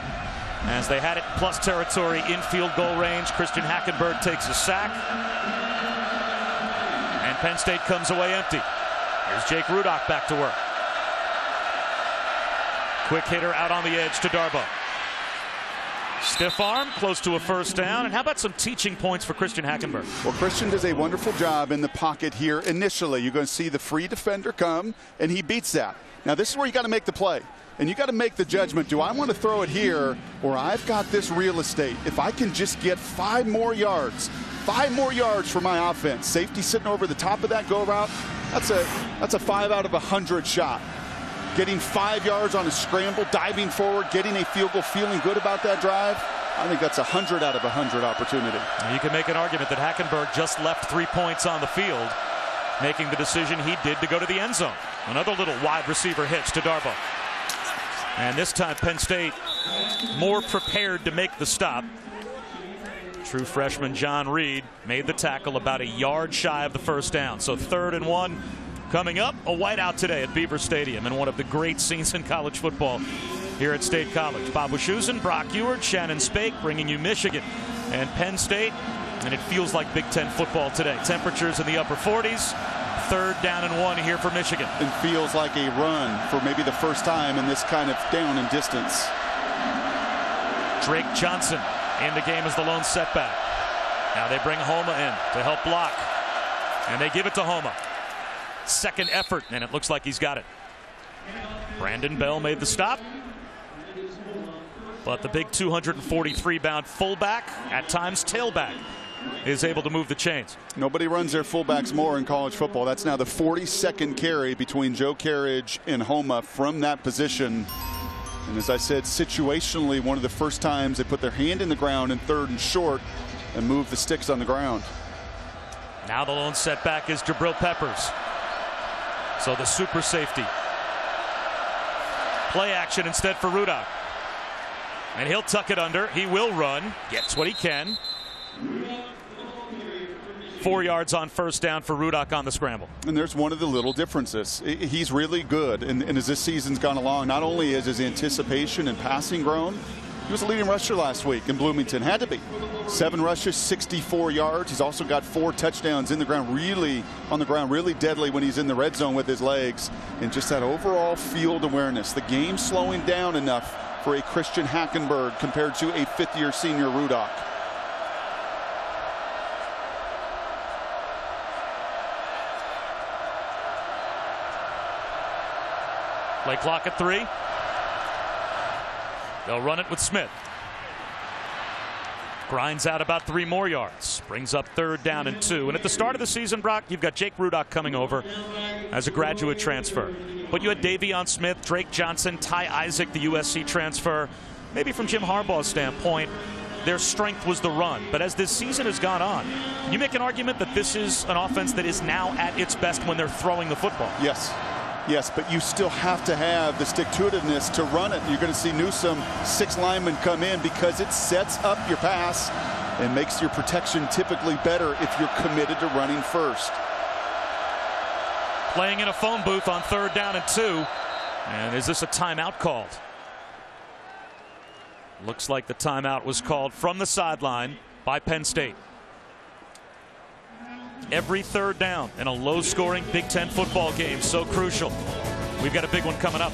as they had it plus territory in field goal range. Christian Hackenberg takes a sack. And Penn State comes away empty. Here's Jake Rudock back to work. Quick hitter out on the edge to Darboh. Stiff arm, close to a first down. And how about some teaching points for Christian Hackenberg? Well, Christian does a wonderful job in the pocket here initially. You're going to see the free defender come, and he beats that. Now, this is where you got to make the play. And you got to make the judgment. Do I want to throw it here, or I've got this real estate? If I can just get 5 more yards for my offense. Safety sitting over the top of that go route. That's a 5 out of 100 shot. Getting 5 yards on a scramble, diving forward, getting a field goal, feeling good about that drive. I think that's a 100 out of 100 opportunity. You can make an argument that Hackenberg just left 3 points on the field, making the decision he did to go to the end zone. Another little wide receiver hitch to Darboh. And this time Penn State more prepared to make the stop. True freshman John Reed made the tackle about a yard shy of the first down. So 3rd and 1 coming up. A whiteout today at Beaver Stadium, and one of the great scenes in college football here at State College. Bob Wischusen, Brock Ewart, Shannon Spake bringing you Michigan and Penn State. And it feels like Big Ten football today. Temperatures in the upper 40s. 3rd down and 1 here for Michigan. It feels like a run for maybe the first time in this kind of down and distance. Drake Johnson in the game as the lone setback. Now they bring Homa in to help block. And they give it to Homa. Second effort, and it looks like he's got it. Brandon Bell made the stop. But the big 243-pound fullback, at times tailback, is able to move the chains. Nobody runs their fullbacks more in college football. That's now the 42nd carry between Joe Carriage and Homa from that position. And as I said, situationally, one of the first times they put their hand in the ground in 3rd and short and move the sticks on the ground. Now the lone setback is Jabril Peppers. So the super safety Play action instead for Rudock. And he'll tuck it under. He will run. Gets what he can. 4 yards on first down for Rudock on the scramble. And there's one of the little differences. He's really good. And as this season's gone along, not only has his anticipation and passing grown, he was a leading rusher last week in Bloomington. Had to be. 7 rushes, 64 yards. He's also got 4 touchdowns in the ground, really on the ground, really deadly when he's in the red zone with his legs. And just that overall field awareness. The game slowing down enough for a Christian Hackenberg compared to a 5th-year senior Rudock. Play clock at 3. They'll run it with Smith. Grinds out about 3 more yards. Brings up 3rd down and 2. And at the start of the season, Brock, you've got Jake Rudock coming over as a graduate transfer. But you had Davion Smith, Drake Johnson, Ty Isaac, the USC transfer. Maybe from Jim Harbaugh's standpoint, their strength was the run. But as this season has gone on, can you make an argument that this is an offense that is now at its best when they're throwing the football? Yes. Yes, but you still have to have the stick-to-itiveness to run it. You're going to see Newsome, 6 linemen come in because it sets up your pass and makes your protection typically better if you're committed to running first. Playing in a phone booth on 3rd down and 2. And is this a timeout called? Looks like the timeout was called from the sideline by Penn State. Every 3rd down in a low-scoring Big Ten football game, so crucial. We've got a big one coming up.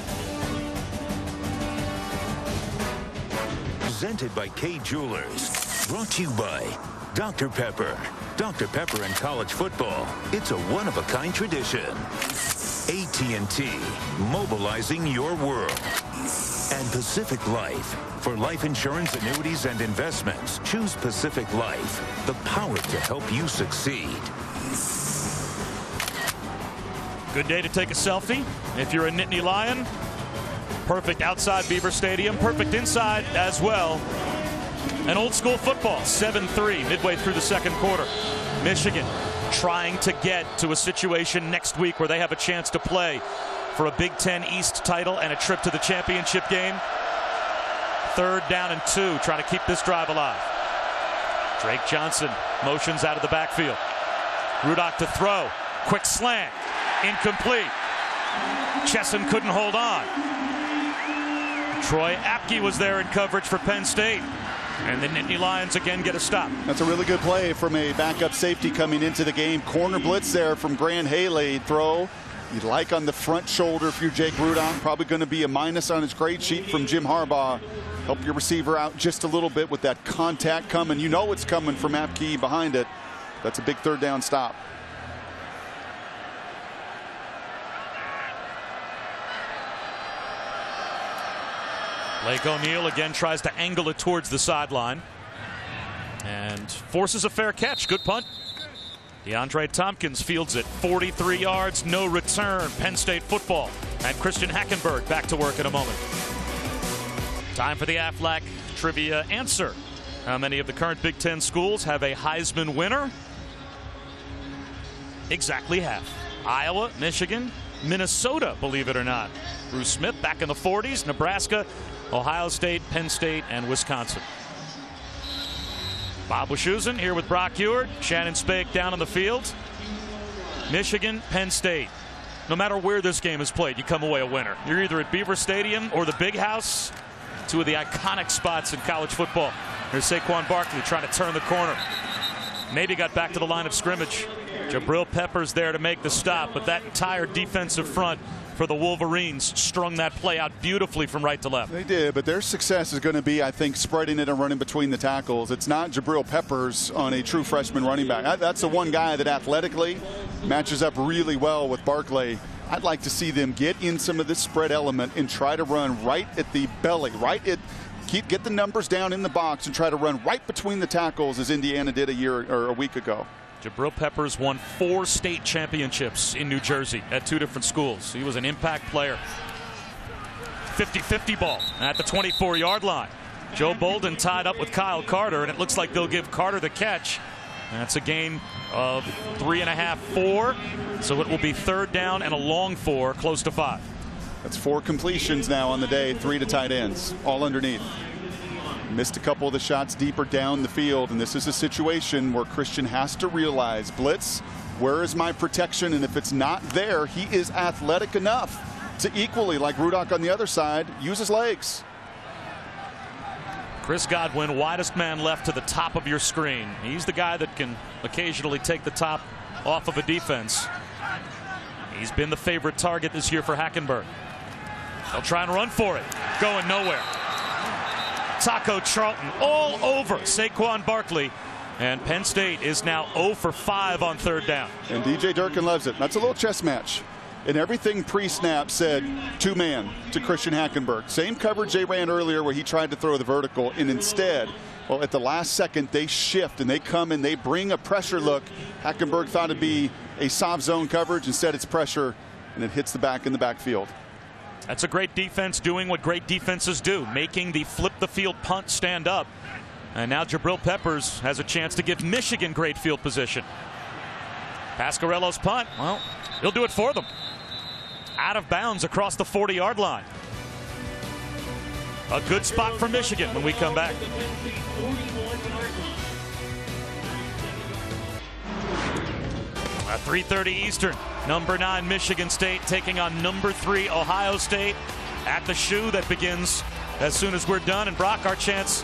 Presented by K Jewelers. Brought to you by Dr. Pepper. Dr. Pepper in college football. It's a one-of-a-kind tradition. AT&T, mobilizing your world. And Pacific Life. For life insurance, annuities, and investments, choose Pacific Life. The power to help you succeed. Good day to take a selfie. If you're a Nittany Lion, perfect outside Beaver Stadium, perfect inside as well. And old school football, 7-3 midway through the 2nd quarter. Michigan trying to get to a situation next week where they have a chance to play for a Big Ten East title and a trip to the championship game. 3rd down and 2, trying to keep this drive alive. Drake Johnson motions out of the backfield. Rudock to throw. Quick slant. Incomplete. Chesson couldn't hold on. Troy Apke was there in coverage for Penn State. And the Nittany Lions again get a stop. That's a really good play from a backup safety coming into the game. Corner blitz there from Grant Haley. Throw you'd like on the front shoulder if you're Jake Rudock. Probably going to be a minus on his grade sheet from Jim Harbaugh. Help your receiver out just a little bit with that contact coming. You know it's coming from Apke behind it. That's a big 3rd down stop. Blake O'Neal again tries to angle it towards the sideline and forces a fair catch. Good punt. DeAndre Tompkins fields it. 43 yards, no return. Penn State football. And Christian Hackenberg back to work in a moment. Time for the Aflac trivia answer. How many of the current Big Ten schools have a Heisman winner? Exactly half. Iowa, Michigan, Minnesota, believe it or not. Bruce Smith back in the 40s. Nebraska, Ohio State, Penn State, and Wisconsin. Bob Wischusen here with Brock Ewart. Shannon Spake down on the field. Michigan, Penn State. No matter where this game is played, you come away a winner. You're either at Beaver Stadium or the Big House, 2 of the iconic spots in college football. Here's Saquon Barkley trying to turn the corner. Maybe got back to the line of scrimmage. Jabril Peppers there to make the stop, but that entire defensive front for the Wolverines strung that play out beautifully from right to left. They did, but their success is going to be, I think, spreading it and running between the tackles. It's not Jabril Peppers on a true freshman running back. That's the one guy that athletically matches up really well with Barkley. I'd like to see them get in some of this spread element and try to run right at the belly, get the numbers down in the box and try to run right between the tackles as Indiana did a week ago. Jabril Peppers won 4 state championships in New Jersey at 2 different schools. He was an impact player. 50-50 ball at the 24-yard line. Joe Bolden tied up with Kyle Carter, and it looks like they'll give Carter the catch. That's a gain of 3.5, 4. So it will be 3rd down and a long 4, close to 5. That's 4 completions now on the day, 3 to tight ends, all underneath. Missed a couple of the shots deeper down the field, and this is a situation where Christian has to realize, blitz, where is my protection? And if it's not there, he is athletic enough to equally, like Rudock on the other side, use his legs. Chris Godwin, widest man left to the top of your screen. He's the guy that can occasionally take the top off of a defense. He's been the favorite target this year for Hackenberg. They'll try and run for it. Going nowhere. Taco Charlton all over Saquon Barkley. And Penn State is now 0 for 5 on 3rd down. And DJ Durkin loves it. That's a little chess match. And everything pre-snap said 2-man to Christian Hackenberg. Same coverage they ran earlier where he tried to throw the vertical. And instead, well, at the last second, they shift and they come and they bring a pressure look. Hackenberg thought it'd be a soft zone coverage. Instead, it's pressure, and it hits the back in the backfield. That's a great defense doing what great defenses do, making the flip the field punt stand up. And now Jabril Peppers has a chance to give Michigan great field position. Pasquarello's punt, well, he'll do it for them. Out of bounds across the 40-yard line. A good spot for Michigan when we come back. At 3:30 Eastern, number 9 Michigan State taking on number 3 Ohio State at the shoe that begins as soon as we're done. And Brock, our chance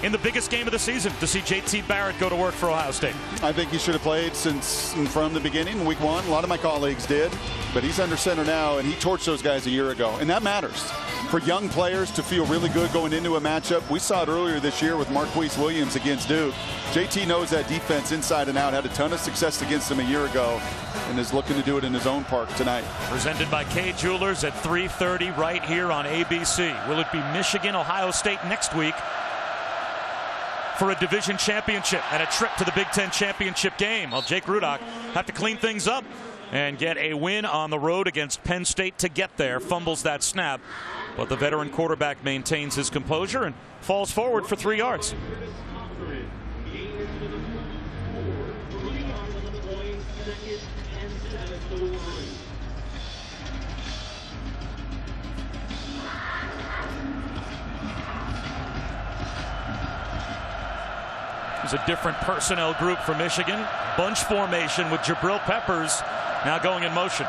in the biggest game of the season to see JT Barrett go to work for Ohio State. I think he should have played from the beginning, week 1. A lot of my colleagues did, but he's under center now, and he torched those guys a year ago, and that matters. For young players to feel really good going into a matchup. We saw it earlier this year with Marquise Williams against Duke. JT knows that defense inside and out, had a ton of success against them a year ago, and is looking to do it in his own park tonight. Presented by Kay Jewelers at 3:30 right here on ABC. Will it be Michigan, Ohio State next week for a division championship and a trip to the Big Ten championship game? Well, Jake Rudock have to clean things up and get a win on the road against Penn State to get there. Fumbles that snap, but the veteran quarterback maintains his composure and falls forward for 3 yards. It's a different personnel group for Michigan. Bunch formation with Jabril Peppers now going in motion.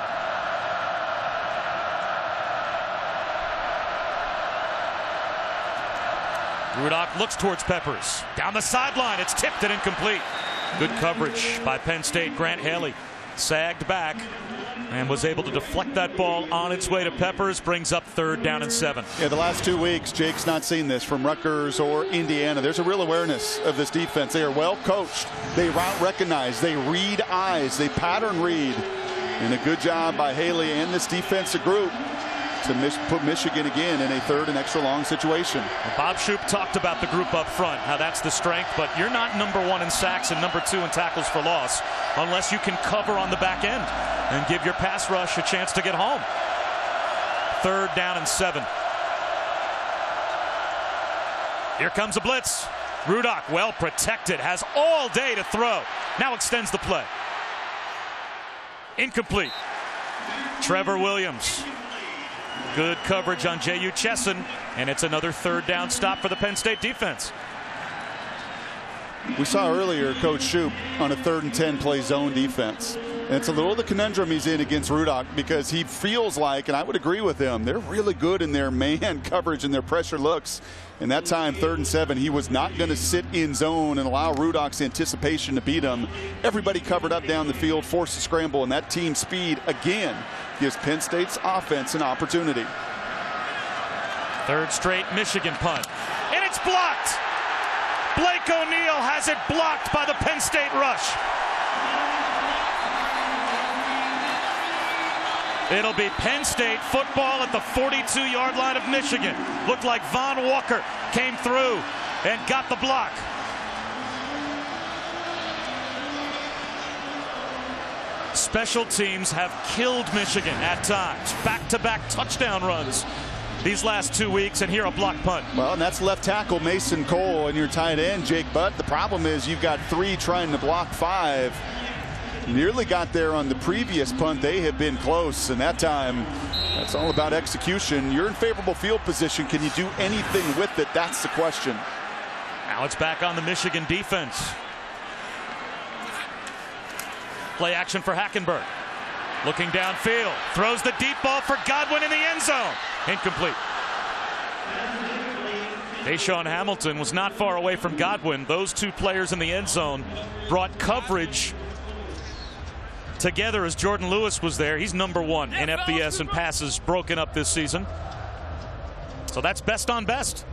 Rudock looks towards Peppers. Down the sideline, it's tipped and incomplete. Good coverage by Penn State. Grant Haley sagged back and was able to deflect that ball on its way to Peppers. Brings up 3rd down and 7. Yeah, the last 2 weeks, Jake's not seen this from Rutgers or Indiana. There's a real awareness of this defense. They are well coached. They route recognize. They read eyes. They pattern read. And a good job by Haley and this defensive group to put Michigan again in a 3rd and extra long situation. Bob Shoop talked about the group up front, how that's the strength, but you're not number 1 in sacks and number 2 in tackles for loss unless you can cover on the back end and give your pass rush a chance to get home. 3rd down and 7. Here comes a blitz. Rudock, well protected, has all day to throw. Now extends the play. Incomplete. Trevor Williams. Good coverage on J.U. Chesson, and it's another 3rd down stop for the Penn State defense. We saw earlier Coach Shoop on a 3rd and 10 play zone defense. And it's a little the conundrum he's in against Rudock, because he feels like, and I would agree with him, they're really good in their man coverage and their pressure looks. And that time, 3rd and 7, he was not going to sit in zone and allow Rudock's anticipation to beat him. Everybody covered up down the field, forced to scramble, and that team speed again gives Penn State's offense an opportunity. 3rd straight Michigan punt, and it's blocked. Blake O'Neal has it blocked by the Penn State rush. It'll be Penn State football at the 42-yard line of Michigan. Looked like Von Walker came through and got the block. Special teams have killed Michigan at times. Back-to-back touchdown runs these last 2 weeks, and here a block punt. Well, and that's left tackle Mason Cole and your tight end Jake Butt. The problem is you've got 3 trying to block 5. Nearly got there on the previous punt. They have been close, and that time It's all about execution. You're in favorable field position. Can you do anything with it? That's the question. Now it's back on the Michigan defense. Play action for Hackenberg. Looking downfield. Throws the deep ball for Godwin in the end zone. Incomplete. Deshaun Hamilton was not far away from Godwin. Those two players in the end zone brought coverage together as Jordan Lewis was there. He's #1 in FBS and passes broken up this season. So that's best on best.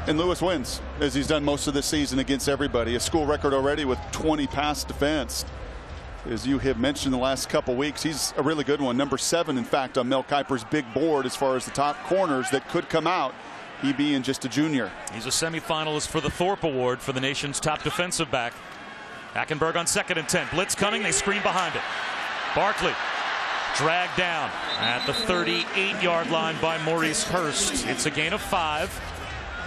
And Lewis wins, as he's done most of this season against everybody. A school record already with 20 pass defense. As you have mentioned the last couple weeks, he's a really good one. #7, in fact, on Mel Kiper's big board as far as the top corners that could come out. He being just a junior. He's a semifinalist for the Thorpe Award for the nation's top defensive back. Hackenberg on 2nd and 10. Blitz coming. They screen behind it. Barkley dragged down at the 38-yard line by Maurice Hurst. It's a gain of 5.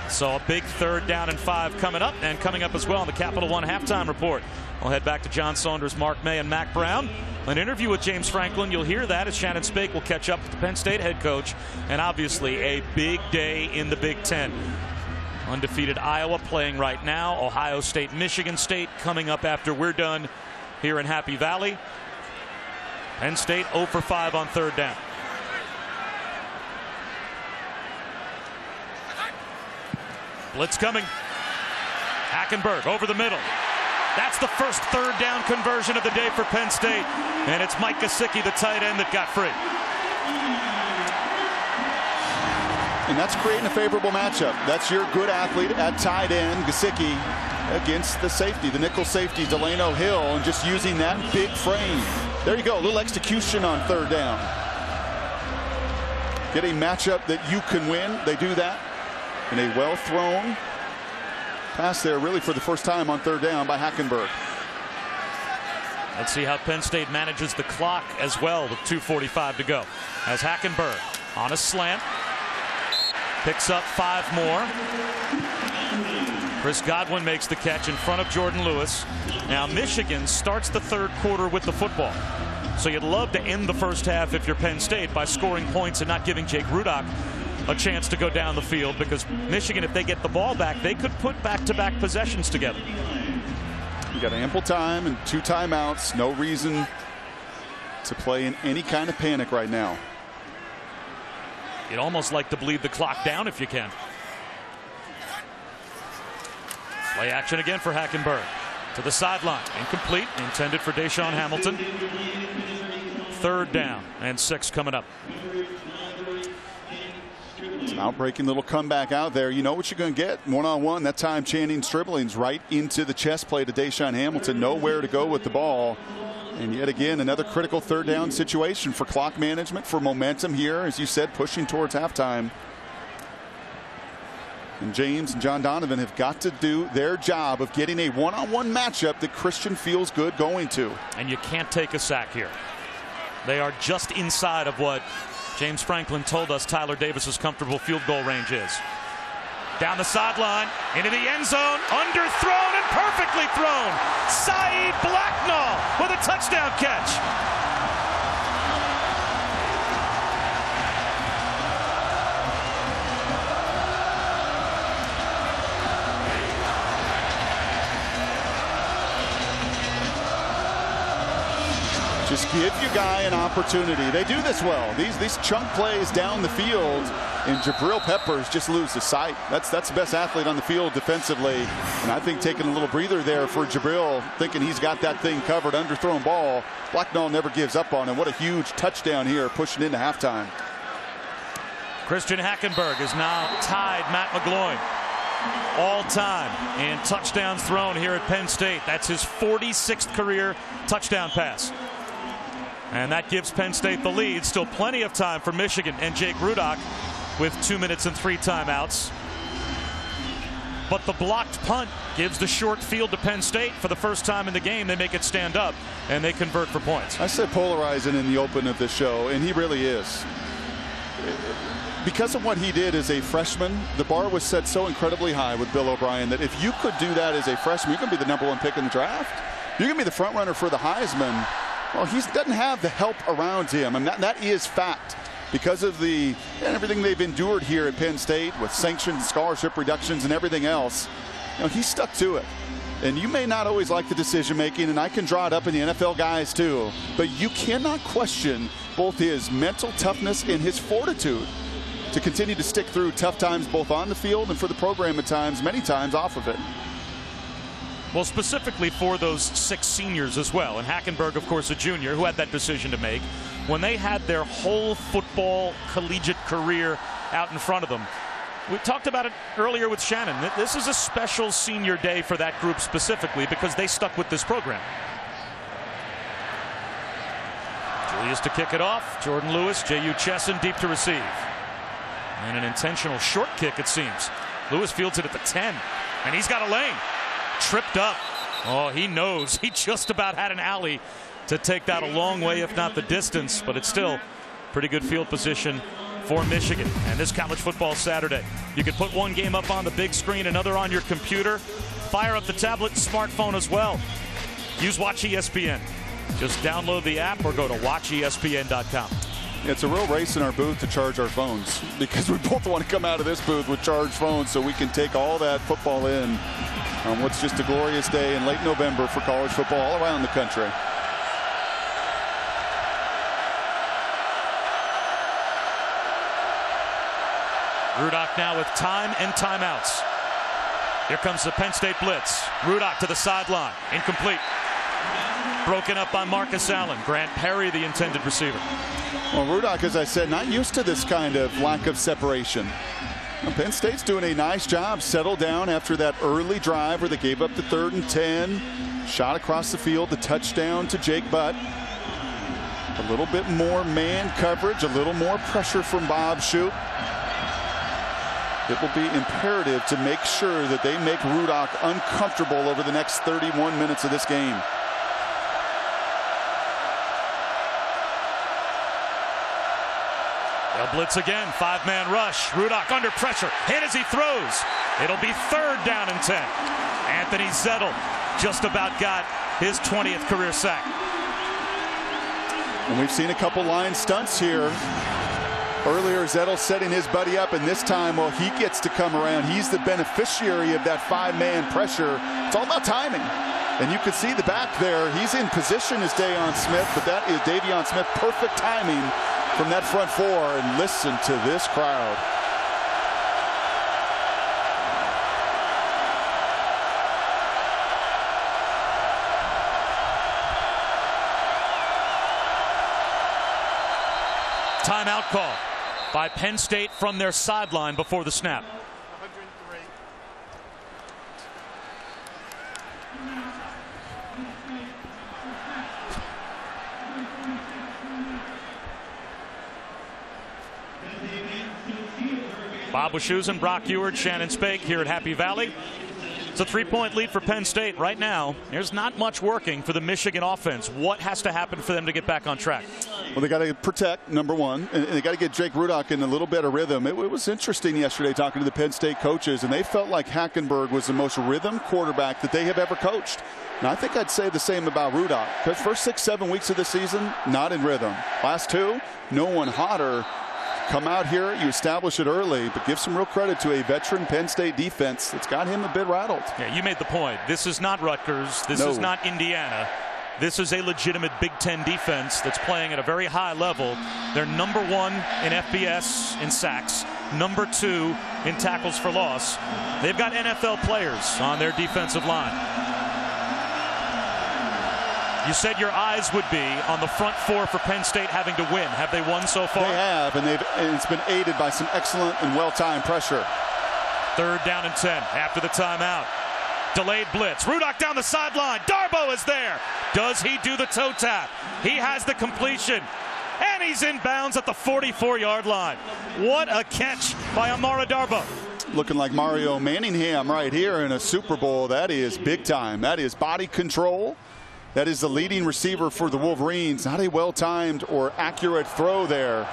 So a big 3rd down and 5 coming up, and coming up as well on the Capital One halftime report. We'll head back to John Saunders, Mark May, and Mac Brown. An interview with James Franklin. You'll hear that as Shannon Spake will catch up with the Penn State head coach. And obviously a big day in the Big Ten. Undefeated Iowa playing right now. Ohio State, Michigan State coming up after we're done here in Happy Valley. Penn State 0 for 5 on 3rd down. Blitz coming. Hackenberg over the middle. That's the first 3rd down conversion of the day for Penn State. And it's Mike Gesicki, the tight end, that got free. And that's creating a favorable matchup. That's your good athlete at tight end, Gesicki, against the safety, the nickel safety, Delano Hill, and just using that big frame. There you go, a little execution on 3rd down. Get a matchup that you can win. They do that. And a well-thrown pass there, really for the first time on 3rd down by Hackenberg. Let's see how Penn State manages the clock as well with 2:45 to go. As Hackenberg on a slant. Picks up 5 more. Chris Godwin makes the catch in front of Jordan Lewis. Now Michigan starts the 3rd quarter with the football. So you'd love to end the first half if you're Penn State by scoring points and not giving Jake Rudock a chance to go down the field, because Michigan, if they get the ball back, they could put back-to-back possessions together. You got ample time and 2 timeouts. No reason to play in any kind of panic right now. You'd almost like to bleed the clock down if you can. Play action again for Hackenberg. To the sideline. Incomplete. Intended for Deshaun Hamilton. 3rd down and 6 coming up. Outbreaking little comeback out there. You know what you're going to get. One-on-one. That time Channing Stribling's right into the chest play to Deshaun Hamilton. Nowhere to go with the ball. And yet again, another critical 3rd down situation for clock management, for momentum here, as you said, pushing towards halftime. And James and John Donovan have got to do their job of getting a one-on-one matchup that Christian feels good going to. And you can't take a sack here. They are just inside of what James Franklin told us Tyler Davis's comfortable field goal range is. Down the sideline, into the end zone, underthrown and perfectly thrown. Saeed Blacknall with a touchdown catch. Just give your guy an opportunity. They do this well. These chunk plays down the field, and Jabril Peppers just loses sight. That's the best athlete on the field defensively. And I think taking a little breather there for Jabril, thinking he's got that thing covered. Underthrown ball. Blacknall never gives up on him. What a huge touchdown here, pushing into halftime. Christian Hackenberg is now tied Matt McGloin all time in touchdowns thrown here at Penn State. That's his 46th career touchdown pass. And that gives Penn State the lead. Still plenty of time for Michigan and Jake Rudock with 2 minutes and 3 timeouts. But the blocked punt gives the short field to Penn State. For the first time in the game, they make it stand up, and they convert for points. I said polarizing in the open of this show, and he really is. Because of what he did as a freshman, the bar was set so incredibly high with Bill O'Brien that if you could do that as a freshman, you can be the #1 pick in the draft. You can be the front runner for the Heisman. Well, he doesn't have the help around him, and that is fact. Because of everything they've endured here at Penn State with sanctions, scholarship reductions, and everything else, he's stuck to it. And you may not always like the decision making, and I can draw it up in the NFL guys too, but you cannot question both his mental toughness and his fortitude to continue to stick through tough times both on the field and for the program at times, many times off of it. Well, specifically for those 6 seniors as well, and Hackenberg, of course, a junior who had that decision to make when they had their whole football collegiate career out in front of them. We talked about it earlier with Shannon. This is a special senior day for that group specifically because they stuck with this program. Julius to kick it off. Jordan Lewis, J.U. Chesson deep to receive. And an intentional short kick, it seems. Lewis fields it at the 10, and he's got a lane. Tripped up. Oh, he knows. He just about had an alley to take that a long way, if not the distance, but it's still pretty good field position for Michigan. And this college football Saturday, you can put one game up on the big screen, another on your computer. Fire up the tablet and smartphone as well. Use Watch ESPN. Just download the app or go to watchespn.com. It's a real race in our booth to charge our phones because we both want to come out of this booth with charged phones so we can take all that football in on what's just a glorious day in late November for college football all around the country. Rudock now with time and timeouts. Here comes the Penn State blitz. Rudock to the sideline. Incomplete. Broken up by Marcus Allen. Grant Perry, the intended receiver. Well, Rudock, as I said, not used to this kind of lack of separation. Penn State's doing a nice job. Settled down after that early drive where they gave up the 3rd and 10. Shot across the field, the touchdown to Jake Butt. A little bit more man coverage, a little more pressure from Bob Shoop. It will be imperative to make sure that they make Rudock uncomfortable over the next 31 minutes of this game. They'll blitz again. 5-man rush. Rudock under pressure. Hit as he throws. It'll be 3rd down and 10. Anthony Zettel just about got his 20th career sack. And we've seen a couple line stunts here. Earlier, Zettel setting his buddy up, and this time, well, he gets to come around. He's the beneficiary of that 5-man pressure. It's all about timing. And you can see the back there. He's in position as Davion Smith, but that is Davion Smith. Perfect timing from that front 4, and listen to this crowd. Timeout call by Penn State from their sideline before the snap. 103. Bob Wischusen, Brock Eward, Shannon Spake here at Happy Valley. It's a 3-point lead for Penn State right now. There's not much working for the Michigan offense. What has to happen for them to get back on track? Well, they got to protect, number one, and they got to get Jake Rudock in a little better rhythm. It was interesting yesterday talking to the Penn State coaches, and they felt like Hackenberg was the most rhythm quarterback that they have ever coached. And I think I'd say the same about Rudock. The first 6-7 weeks of the season, not in rhythm. Last 2, no one hotter. Come out here, you establish it early, but give some real credit to a veteran Penn State defense that's got him a bit rattled. Yeah, you made the point. This is not Rutgers. This is not Indiana. This is a legitimate Big Ten defense that's playing at a very high level. They're number 1 in FBS in sacks, number 2 in tackles for loss. They've got NFL players on their defensive line. You said your eyes would be on the front 4 for Penn State having to win. Have they won so far? They have, and it's been aided by some excellent and well-timed pressure. 3rd down and 10 after the timeout. Delayed blitz. Rudock down the sideline. Darboh is there. Does he do the toe tap? He has the completion. And he's in bounds at the 44-yard line. What a catch by Amara Darboh. Looking like Mario Manningham right here in a Super Bowl. That is big time. That is body control. That is the leading receiver for the Wolverines. Not a well-timed or accurate throw there.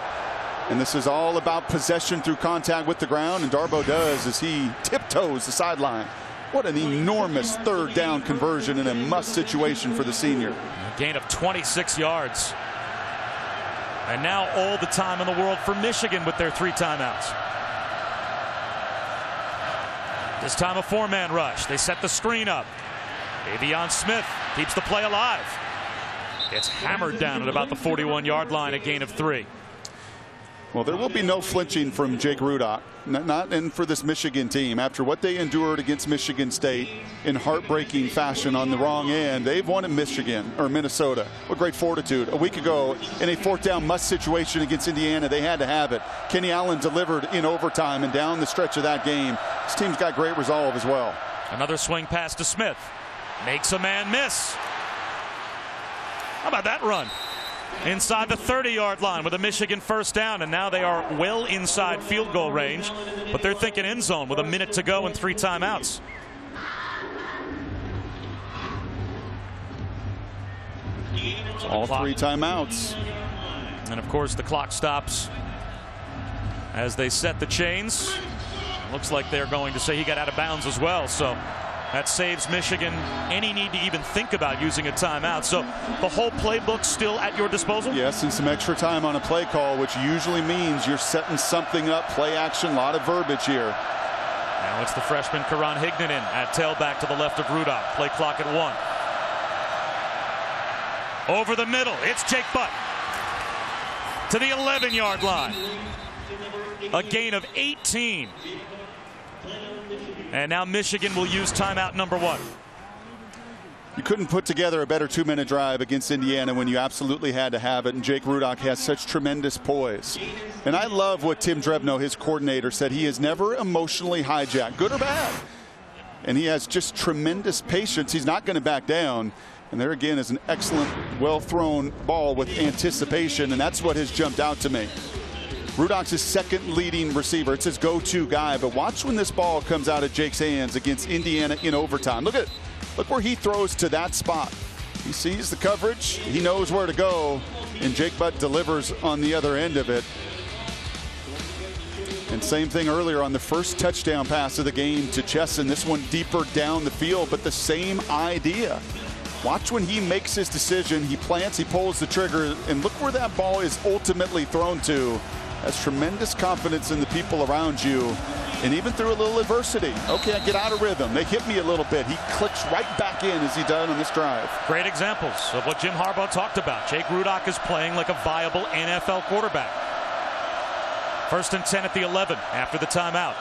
And this is all about possession through contact with the ground. And Darboh does as he tiptoes the sideline. What an enormous third down conversion in a must situation for the senior. A gain of 26 yards. And now all the time in the world for Michigan with their 3 timeouts. This time a 4-man rush. They set the screen up. Avion Smith keeps the play alive. Gets hammered down at about the 41-yard line, a gain of 3. Well, there will be no flinching from Jake Rudock, not in for this Michigan team. After what they endured against Michigan State in heartbreaking fashion on the wrong end, they've won in Michigan or Minnesota. What great fortitude. A week ago, in a 4th down must situation against Indiana, they had to have it. Kenny Allen delivered in overtime, and down the stretch of that game, this team's got great resolve as well. Another swing pass to Smith. Makes a man miss. How about that run? Inside the 30-yard line with a Michigan first down, and now they are well inside field goal range, but they're thinking end zone with a minute to go and 3 timeouts. All 3 timeouts. And of course the clock stops as they set the chains. Looks like they're going to say he got out of bounds as well, so that saves Michigan any need to even think about using a timeout. So the whole playbook still at your disposal? Yes, and some extra time on a play call, which usually means you're setting something up. Play action, a lot of verbiage here. Now it's the freshman Karan Higdon at tailback to the left of Rudock. Play clock at 1. Over the middle, it's Jake Butt to the 11-yard line. A gain of 18. And now Michigan will use timeout number 1. You couldn't put together a better 2-minute drive against Indiana when you absolutely had to have it, and Jake Rudock has such tremendous poise. And I love what Tim Drebno, his coordinator, said. He is never emotionally hijacked, good or bad. And he has just tremendous patience. He's not going to back down. And there again is an excellent, well-thrown ball with anticipation, and that's what has jumped out to me. Rudock's his second leading receiver. It's his go-to guy. But watch when this ball comes out of Jake's hands against Indiana in overtime. Look where he throws to that spot. He sees the coverage. He knows where to go. And Jake Butt delivers on the other end of it. And same thing earlier on the first touchdown pass of the game to Chesson. This one deeper down the field, but the same idea. Watch when he makes his decision. He plants, he pulls the trigger, and look where that ball is ultimately thrown to. Has tremendous confidence in the people around you, and even through a little adversity. Okay, I get out of rhythm. They hit me a little bit. He clicks right back in as he done on this drive. Great examples of what Jim Harbaugh talked about. Jake Rudock is playing like a viable NFL quarterback. 1st and 10 at the 11 after the timeout.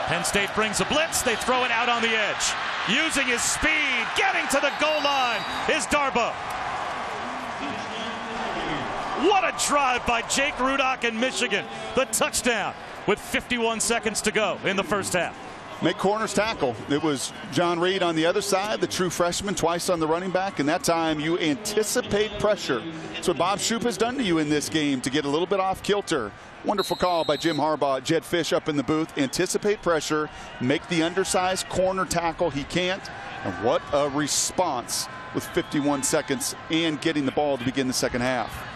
Penn State brings a blitz. They throw it out on the edge. Using his speed, getting to the goal line is Darboh. What a drive by Jake Rudock and Michigan. The touchdown with 51 seconds to go in the first half. Make corners tackle. It was John Reed on the other side, the true freshman, twice on the running back, and that time you anticipate pressure. That's what Bob Shoop has done to you in this game to get a little bit off kilter. Wonderful call by Jim Harbaugh. Jed Fish up in the booth. Anticipate pressure, make the undersized corner tackle. He can't. And what a response with 51 seconds and getting the ball to begin the second half.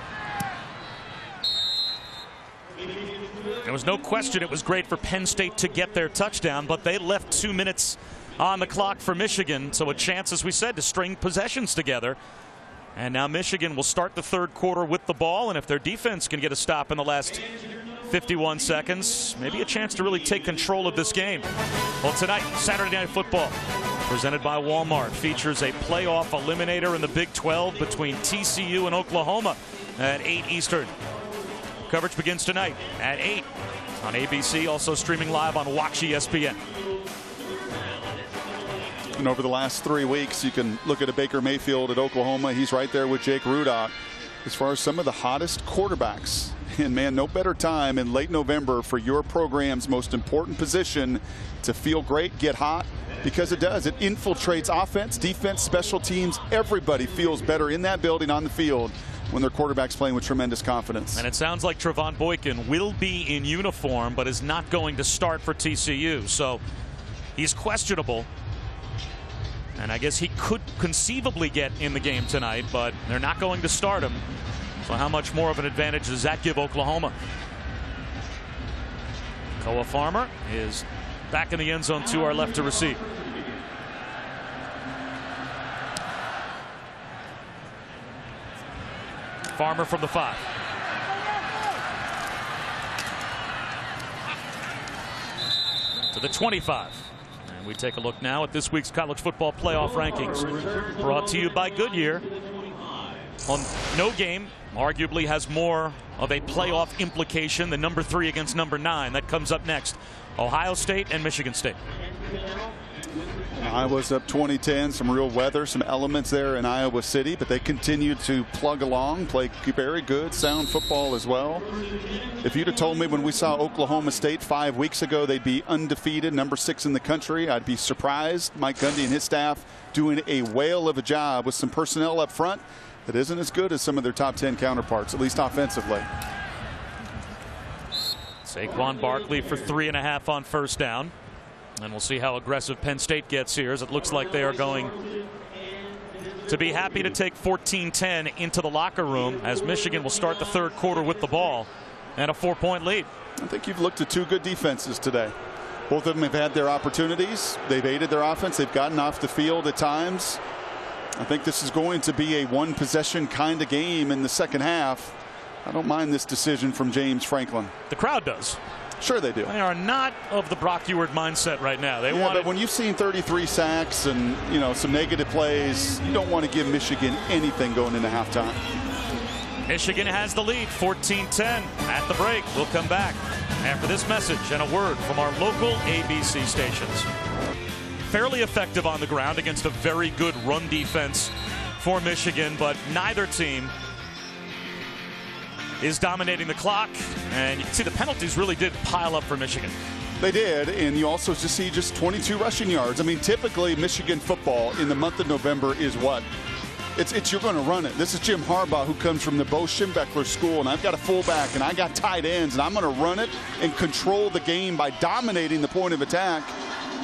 There was no question it was great for Penn State to get their touchdown, but they left 2 minutes on the clock for Michigan, so a chance, as we said, to string possessions together. And now Michigan will start the third quarter with the ball, and if their defense can get a stop in the last 51 seconds, maybe a chance to really take control of this game. Well, tonight, Saturday Night Football, presented by Walmart, features a playoff eliminator in the Big 12 between TCU and Oklahoma at 8 Eastern. Coverage begins tonight at 8 on ABC, also streaming live on Watch ESPN. And over the last 3 weeks, you can look at a Baker Mayfield at Oklahoma. He's right there with Jake Rudock as far as some of the hottest quarterbacks. And man, no better time in late November for your program's most important position to feel great, get hot, because it does. It infiltrates offense, defense, special teams. Everybody feels better in that building on the field when their quarterback's playing with tremendous confidence. And it sounds like Trevon Boykin will be in uniform, but is not going to start for TCU. So he's questionable. And I guess he could conceivably get in the game tonight, but they're not going to start him. So how much more of an advantage does that give Oklahoma? Koa Farmer is back in the end zone to our left to receive. Farmer from the 5. To the 25. And we take a look now at this week's college football playoff rankings. Brought to you by Goodyear. On no game arguably has more of a playoff implication than number 3 against number 9. That comes up next. Ohio State and Michigan State. Iowa's up 20-10. Some real weather, some elements there in Iowa City, but they continue to plug along, play very good, sound football as well. If you'd have told me when we saw Oklahoma State 5 weeks ago they'd be undefeated, number 6 in the country, I'd be surprised. Mike Gundy and his staff doing a whale of a job with some personnel up front that isn't as good as some of their top 10 counterparts, at least offensively. Saquon Barkley for 3.5 on first down. And we'll see how aggressive Penn State gets here, as it looks like they are going to be happy to take 14-10 into the locker room, as Michigan will start the third quarter with the ball and a 4-point lead. I think you've looked at 2 good defenses today. Both of them have had their opportunities. They've aided their offense. They've gotten off the field at times. I think this is going to be a one-possession kind of game in the second half. I don't mind this decision from James Franklin. The crowd does. Sure they do. They are not of the Brock Eward mindset right now. They want. But when you've seen 33 sacks and some negative plays, you don't want to give Michigan anything going into halftime. Michigan has the lead, 14-10 at the break. We'll come back after this message and a word from our local ABC stations. Fairly effective on the ground against a very good run defense for Michigan, but neither team is dominating the clock, and you can see the penalties really did pile up for Michigan. They did, and you also just see 22 rushing yards. I mean, typically Michigan football in the month of November is what? It's you're going to run it. This is Jim Harbaugh, who comes from the Bo Schembechler school, and I've got a fullback and I got tight ends, and I'm going to run it and control the game by dominating the point of attack.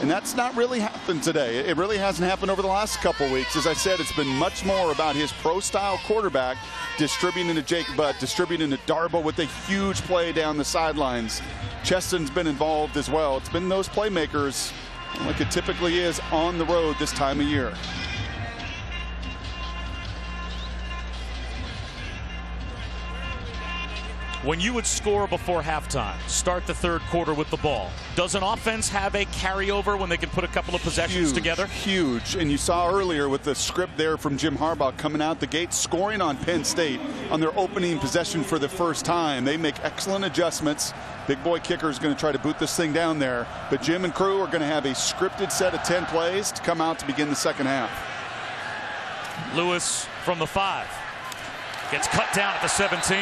And that's not really happened today. It really hasn't happened over the last couple weeks. As I said, it's been much more about his pro-style quarterback distributing to Jake Butt, distributing to Darboh with a huge play down the sidelines. Cheston's been involved as well. It's been those playmakers, like it typically is on the road this time of year. When you would score before halftime, start the third quarter with the ball, does an offense have a carryover when they can put a couple of possessions together? Huge. And you saw earlier with the script there from Jim Harbaugh coming out the gate, scoring on Penn State on their opening possession for the first time. They make excellent adjustments. Big boy kicker is going to try to boot this thing down there. But Jim and crew are going to have a scripted set of 10 plays to come out to begin the second half. Lewis from the 5 gets cut down at the 17.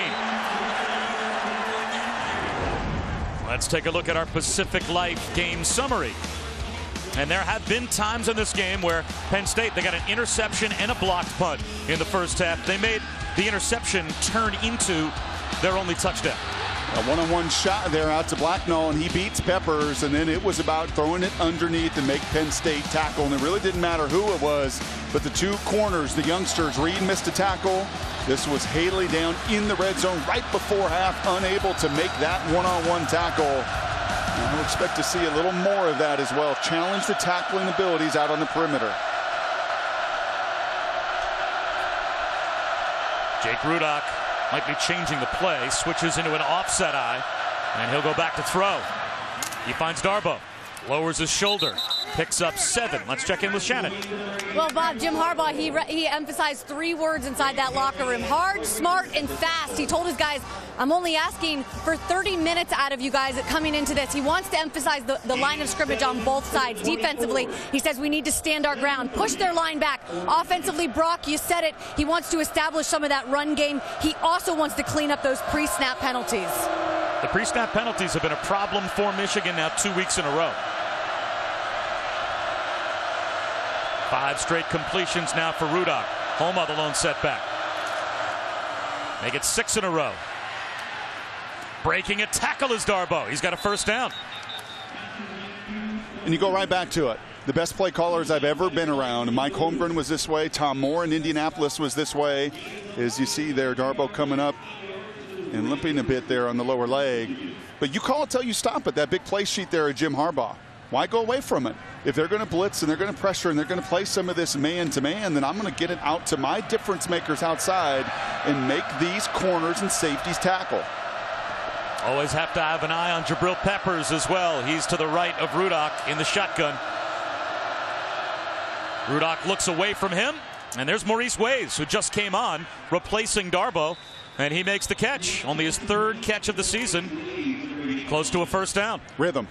Let's take a look at our Pacific Life game summary. And there have been times in this game where Penn State, they got an interception and a blocked punt in the first half. They made the interception turn into their only touchdown. A one-on-one shot there out to Blacknall, and he beats Peppers, and then it was about throwing it underneath and make Penn State tackle, and it really didn't matter who it was, but the 2 corners, the youngsters, Reed missed a tackle. This was Haley down in the red zone right before half, unable to make that one-on-one tackle. And we'll expect to see a little more of that as well. Challenge the tackling abilities out on the perimeter. Jake Rudock might be changing the play, switches into an offset eye, and he'll go back to throw. He finds Darboh, lowers his shoulder, picks up 7. Let's check in with Shannon. Well, Bob, Jim Harbaugh, he emphasized 3 words inside that locker room: hard, smart, and fast. He told his guys, I'm only asking for 30 minutes out of you guys coming into this. He wants to emphasize the line of scrimmage on both sides. Defensively, he says we need to stand our ground, push their line back. Offensively, Brock, you said it, he wants to establish some of that run game. He also wants to clean up those pre-snap penalties. The pre-snap penalties have been a problem for Michigan now 2 weeks in a row. 5 straight completions now for Rudock. Homa the lone setback. Make it 6 in a row. Breaking a tackle is Darboh. He's got a first down. And you go right back to it. The best play callers I've ever been around. Mike Holmgren was this way. Tom Moore in Indianapolis was this way. As you see there, Darboh coming up and limping a bit there on the lower leg. But you call it till you stop it. That big play sheet there at Jim Harbaugh. Why go away from it? If they're going to blitz and they're going to pressure and they're going to play some of this man-to-man, then I'm going to get it out to my difference makers outside and make these corners and safeties tackle. Always have to have an eye on Jabril Peppers as well. He's to the right of Rudock in the shotgun. Rudock looks away from him, and there's Maurice Ways, who just came on, replacing Darboh, and he makes the catch. Only his 3rd catch of the season. Close to a first down. Rhythm.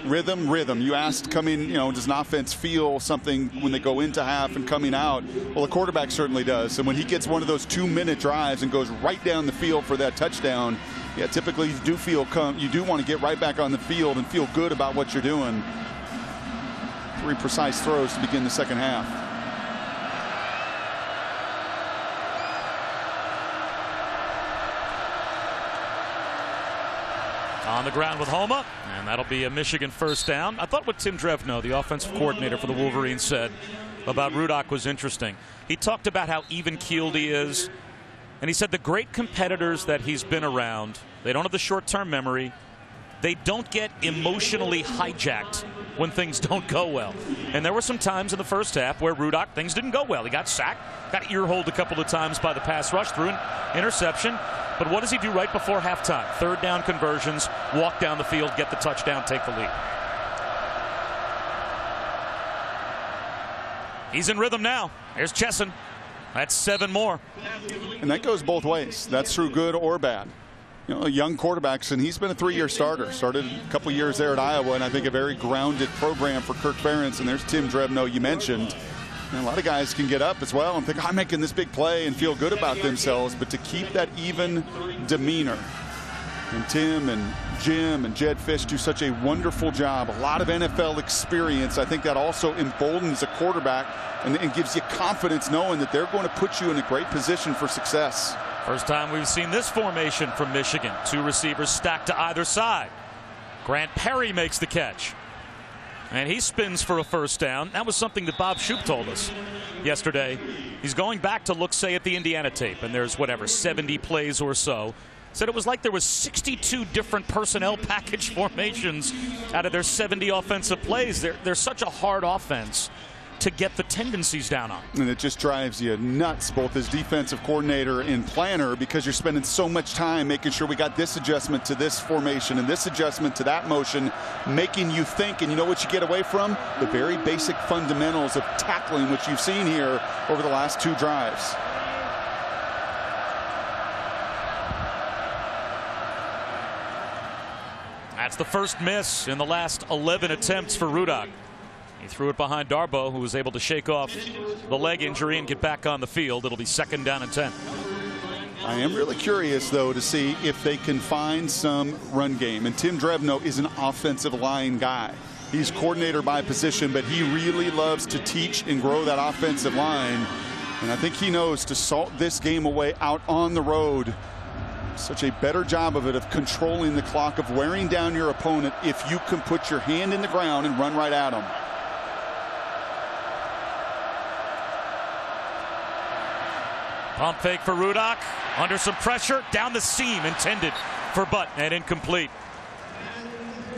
You asked coming, does an offense feel something when they go into half and coming out? Well, the quarterback certainly does. And when he gets one of those 2-minute drives and goes right down the field for that touchdown, yeah, typically you do want to get right back on the field and feel good about what you're doing. 3 precise throws to begin the second half. On the ground with Homa, and that'll be a Michigan first down. I thought what Tim Drevno, the offensive coordinator for the Wolverines, said about Rudock was interesting. He talked about how even-keeled he is, and he said the great competitors that he's been around, they don't have the short-term memory. They don't get emotionally hijacked when things don't go well. And there were some times in the first half where Rudock, things didn't go well. He got sacked, got ear-holed a couple of times by the pass rush, threw an interception. But what does he do right before halftime? 3rd down conversions, walk down the field, get the touchdown, take the lead. He's in rhythm now. There's Chesson. That's 7 more. And that goes both ways. That's through good or bad. Young quarterbacks, and he's been a 3-year starter. Started a couple years there at Iowa, and I think a very grounded program for Kirk Ferentz. And there's Tim Drevno you mentioned. And a lot of guys can get up as well and think, I'm making this big play and feel good about themselves. But to keep that even demeanor, and Tim and Jim and Jed Fish do such a wonderful job. A lot of NFL experience. I think that also emboldens a quarterback and gives you confidence knowing that they're going to put you in a great position for success. First time we've seen this formation from Michigan. 2 receivers stacked to either side. Grant Perry makes the catch. And he spins for a first down. That was something that Bob Shoop told us yesterday. He's going back to look, say, at the Indiana tape, and there's, 70 plays or so. Said it was like there was 62 different personnel package formations out of their 70 offensive plays. They're such a hard offense to get the tendencies down on. And it just drives you nuts, both as defensive coordinator and planner, because you're spending so much time making sure we got this adjustment to this formation and this adjustment to that motion, making you think. And you know what you get away from? The very basic fundamentals of tackling, which you've seen here over the last 2 drives. That's the first miss in the last 11 attempts for Rudock. He threw it behind Darboh, who was able to shake off the leg injury and get back on the field. It'll be 2nd down and 10. I am really curious, though, to see if they can find some run game. And Tim Drevno is an offensive line guy. He's coordinator by position, but he really loves to teach and grow that offensive line. And I think he knows to salt this game away out on the road. Such a better job of it, of controlling the clock, of wearing down your opponent if you can put your hand in the ground and run right at him. Pump fake for Rudock. Under some pressure. Down the seam. Intended for Butt and incomplete.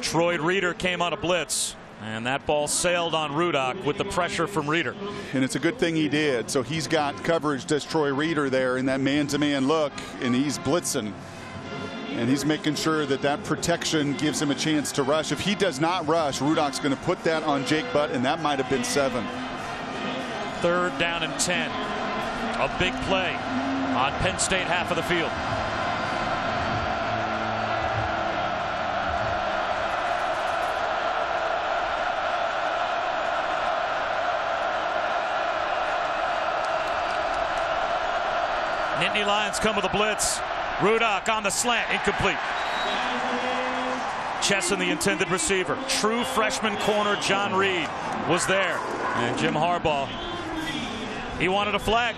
Troy Reeder came on a blitz. And that ball sailed on Rudock with the pressure from Reeder. And it's a good thing he did. So he's got coverage, does Troy Reeder there in that man-to-man look. And he's blitzing. And he's making sure that that protection gives him a chance to rush. If he does not rush, Rudock's going to put that on Jake Butt. And that might have been 7. 3rd down and 10. A big play on Penn State half of the field. Nittany Lions come with a blitz. Rudock on the slant, incomplete. Chesson, the intended receiver. True freshman corner John Reed was there. And Jim Harbaugh, he wanted a flag.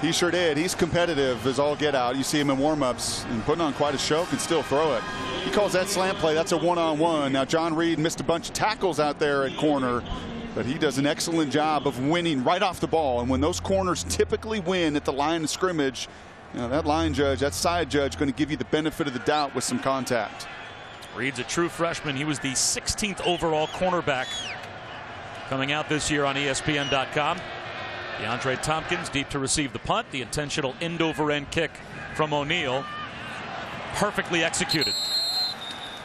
He sure did. He's competitive as all get out. You see him in warm-ups and putting on quite a show, can still throw it. He calls that slant play. That's a one-on-one. Now, John Reed missed a bunch of tackles out there at corner, but he does an excellent job of winning right off the ball. And when those corners typically win at the line of scrimmage, that line judge, that side judge, going to give you the benefit of the doubt with some contact. Reed's a true freshman. He was the 16th overall cornerback coming out this year on ESPN.com. DeAndre Tompkins deep to receive the punt. The intentional end-over-end kick from O'Neal. Perfectly executed.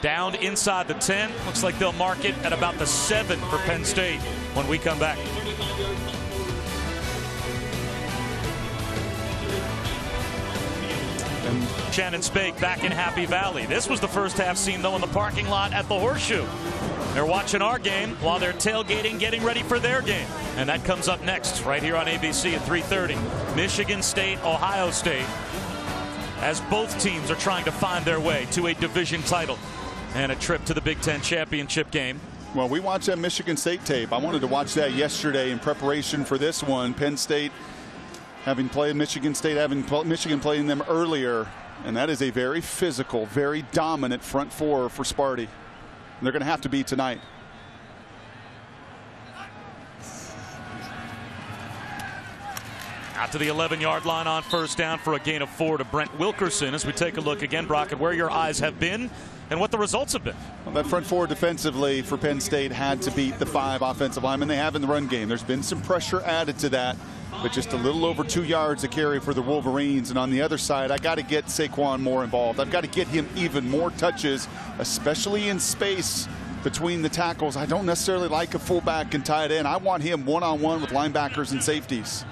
Down inside the 10. Looks like they'll mark it at about the 7 for Penn State when we come back. Shannon Spake back in Happy Valley. This was the first half scene, though, in the parking lot at the Horseshoe. They're watching our game while they're tailgating, getting ready for their game. And that comes up next, right here on ABC at 3:30. Michigan State, Ohio State, as both teams are trying to find their way to a division title and a trip to the Big Ten championship game. Well, we watched that Michigan State tape. I wanted to watch that yesterday in preparation for this one. Penn State having played Michigan State, having Michigan playing them earlier. And that is a very physical, very dominant front four for Sparty. And they're going to have to be tonight. Out to the 11-yard line on first down for a gain of 4 to Brent Wilkerson as we take a look again, Brock, at where your eyes have been and what the results have been. Well, that front four defensively for Penn State had to beat the 5 offensive linemen they have in the run game. There's been some pressure added to that, but just a little over 2 yards a carry for the Wolverines. And on the other side, I got to get Saquon more involved. I've got to get him even more touches, especially in space between the tackles. I don't necessarily like a fullback and tight end. I want him one-on-one with linebackers and safeties.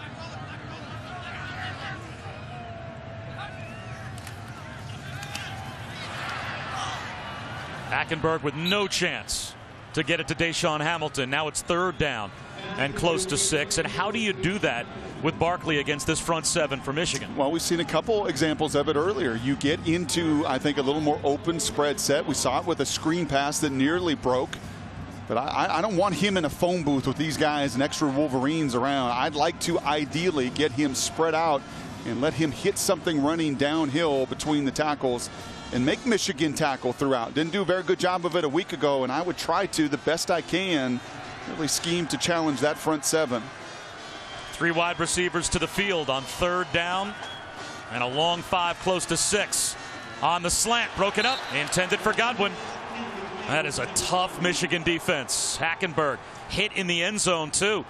Hackenberg with no chance to get it to Deshaun Hamilton. Now it's 3rd down and close to 6. And how do you do that with Barkley against this front 7 for Michigan? Well, we've seen a couple examples of it earlier. You get into, I think, a little more open spread set. We saw it with a screen pass that nearly broke. But I don't want him in a phone booth with these guys and extra Wolverines around. I'd like to ideally get him spread out and let him hit something running downhill between the tackles and make Michigan tackle throughout. Didn't do a very good job of it a week ago, and I would try to, the best I can, really scheme to challenge that front 7. 3 wide receivers to the field on 3rd down, and a long 5 close to 6 on the slant, broken up, intended for Godwin. That is a tough Michigan defense. Hackenberg hit in the end zone too,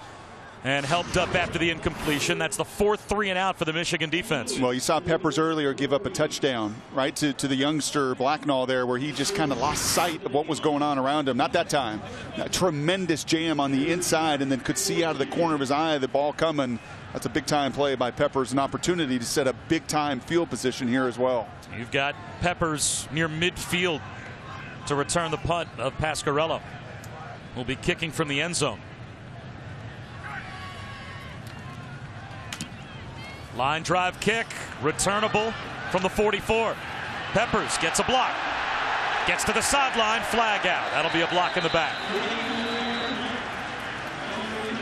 and helped up after the incompletion. That's the 4th 3 and out for the Michigan defense. Well, you saw Peppers earlier give up a touchdown, right, to the youngster Blacknall there, where he just kind of lost sight of what was going on around him. Not that time. A tremendous jam on the inside, and then could see out of the corner of his eye the ball coming. That's a big-time play by Peppers, an opportunity to set a big-time field position here as well. You've got Peppers near midfield to return the punt of Pasquarello. Will be kicking from the end zone. Line drive kick, returnable from the 44. Peppers gets a block. Gets to the sideline, flag out. That'll be a block in the back.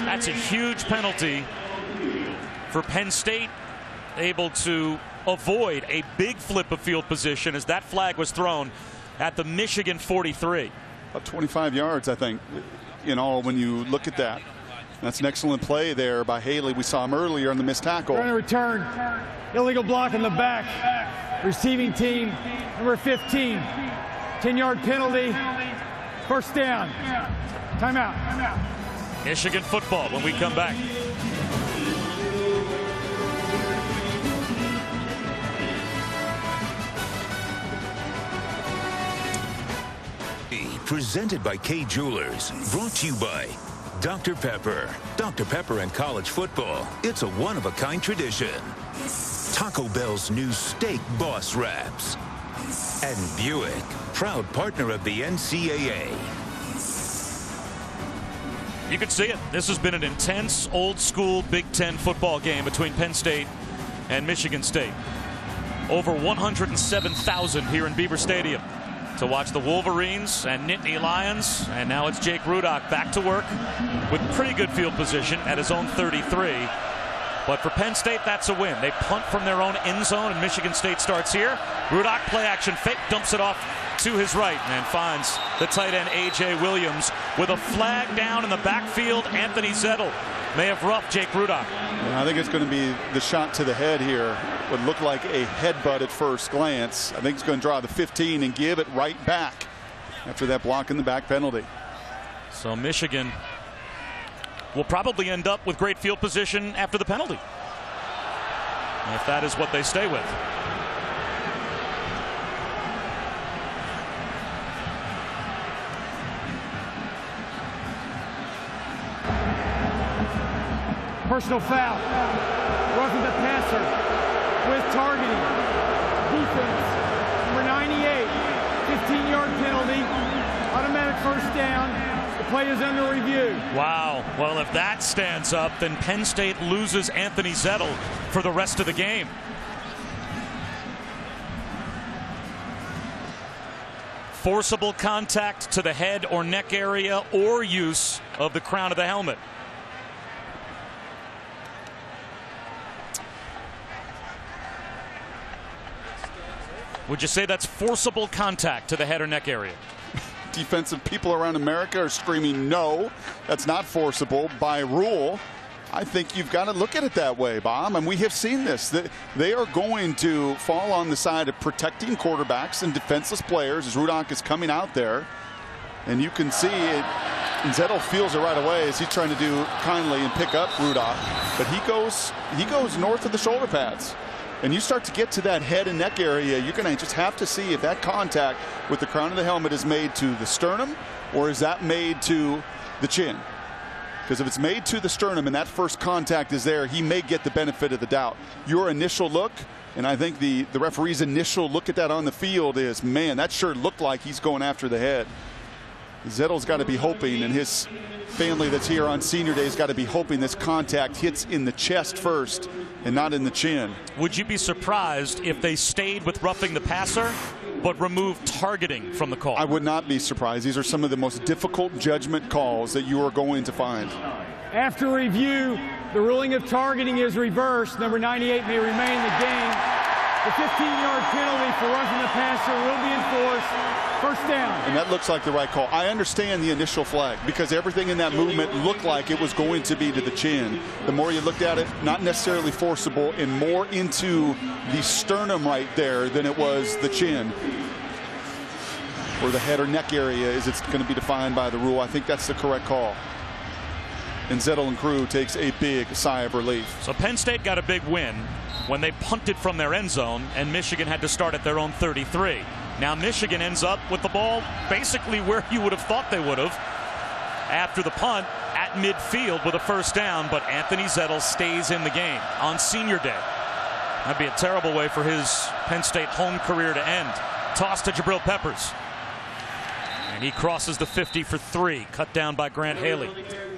That's a huge penalty for Penn State, able to avoid a big flip of field position as that flag was thrown at the Michigan 43. About 25 yards, I think, in all, when you look at that. That's an excellent play there by Haley. We saw him earlier on the missed tackle. Trying to return. Illegal block in the back. Receiving team, number 15. 10-yard penalty. First down. Timeout. Michigan football when we come back. Presented by K Jewelers. Brought to you by Dr. Pepper. Dr. Pepper and college football. It's a one-of-a-kind tradition. Taco Bell's new Steak Boss Wraps. And Buick, proud partner of the NCAA. You can see it. This has been an intense, old-school Big Ten football game between Penn State and Michigan State. Over 107,000 here in Beaver Stadium to watch the Wolverines and Nittany Lions. And now it's Jake Rudock back to work with pretty good field position at his own 33. But for Penn State, that's a win. They punt from their own end zone, and Michigan State starts here. Rudock play action fake, dumps it off to his right and finds the tight end A.J. Williams with a flag down in the backfield. Anthony Zettel may have roughed Jake Rudock. I think it's going to be the shot to the head here. Would look like a headbutt at first glance. I think he's going to draw the 15 and give it right back after that block in the back penalty. So Michigan will probably end up with great field position after the penalty, if that is what they stay with. Personal foul. Roughing the passer with targeting. Defense. Number 98. 15-yard penalty. Automatic first down. The play is under review. Wow. Well, if that stands up, then Penn State loses Anthony Zettel for the rest of the game. Forcible contact to the head or neck area or use of the crown of the helmet. Would you say that's forcible contact to the head or neck area? Defensive people around America are screaming, no, that's not forcible by rule. I think you've got to look at it that way, Bob. And we have seen this. They are going to fall on the side of protecting quarterbacks and defenseless players as Rudock is coming out there. And you can see it. And Zettel feels it right away as he's trying to do kindly and pick up Rudock. But he goes north of the shoulder pads. And you start to get to that head and neck area, you're going to just have to see if that contact with the crown of the helmet is made to the sternum or is that made to the chin. Because if it's made to the sternum and that first contact is there, he may get the benefit of the doubt. Your initial look, and I think the referee's initial look at that on the field is, man, that sure looked like he's going after the head. Zettel's got to be hoping, and his family that's here on senior day has got to be hoping this contact hits in the chest first and not in the chin. Would you be surprised if they stayed with roughing the passer but removed targeting from the call? I would not be surprised. These are some of the most difficult judgment calls that you are going to find. After review, the ruling of targeting is reversed. Number 98 may remain in the game. The 15-yard penalty for roughing the passer will be enforced. First down. And that looks like the right call. I understand the initial flag because everything in that movement looked like it was going to be to the chin. The more you looked at it, not necessarily forcible and more into the sternum right there than it was the chin. Or the head or neck area as it's going to be defined by the rule. I think that's the correct call. And Zettel and crew takes a big sigh of relief. So Penn State got a big win when they punted from their end zone and Michigan had to start at their own 33. Now Michigan ends up with the ball basically where you would have thought they would have after the punt at midfield with a first down, but Anthony Zettel stays in the game on senior day. That'd be a terrible way for his Penn State home career to end. Toss to Jabril Peppers. And he crosses the 50 for 3, cut down by Grant Haley.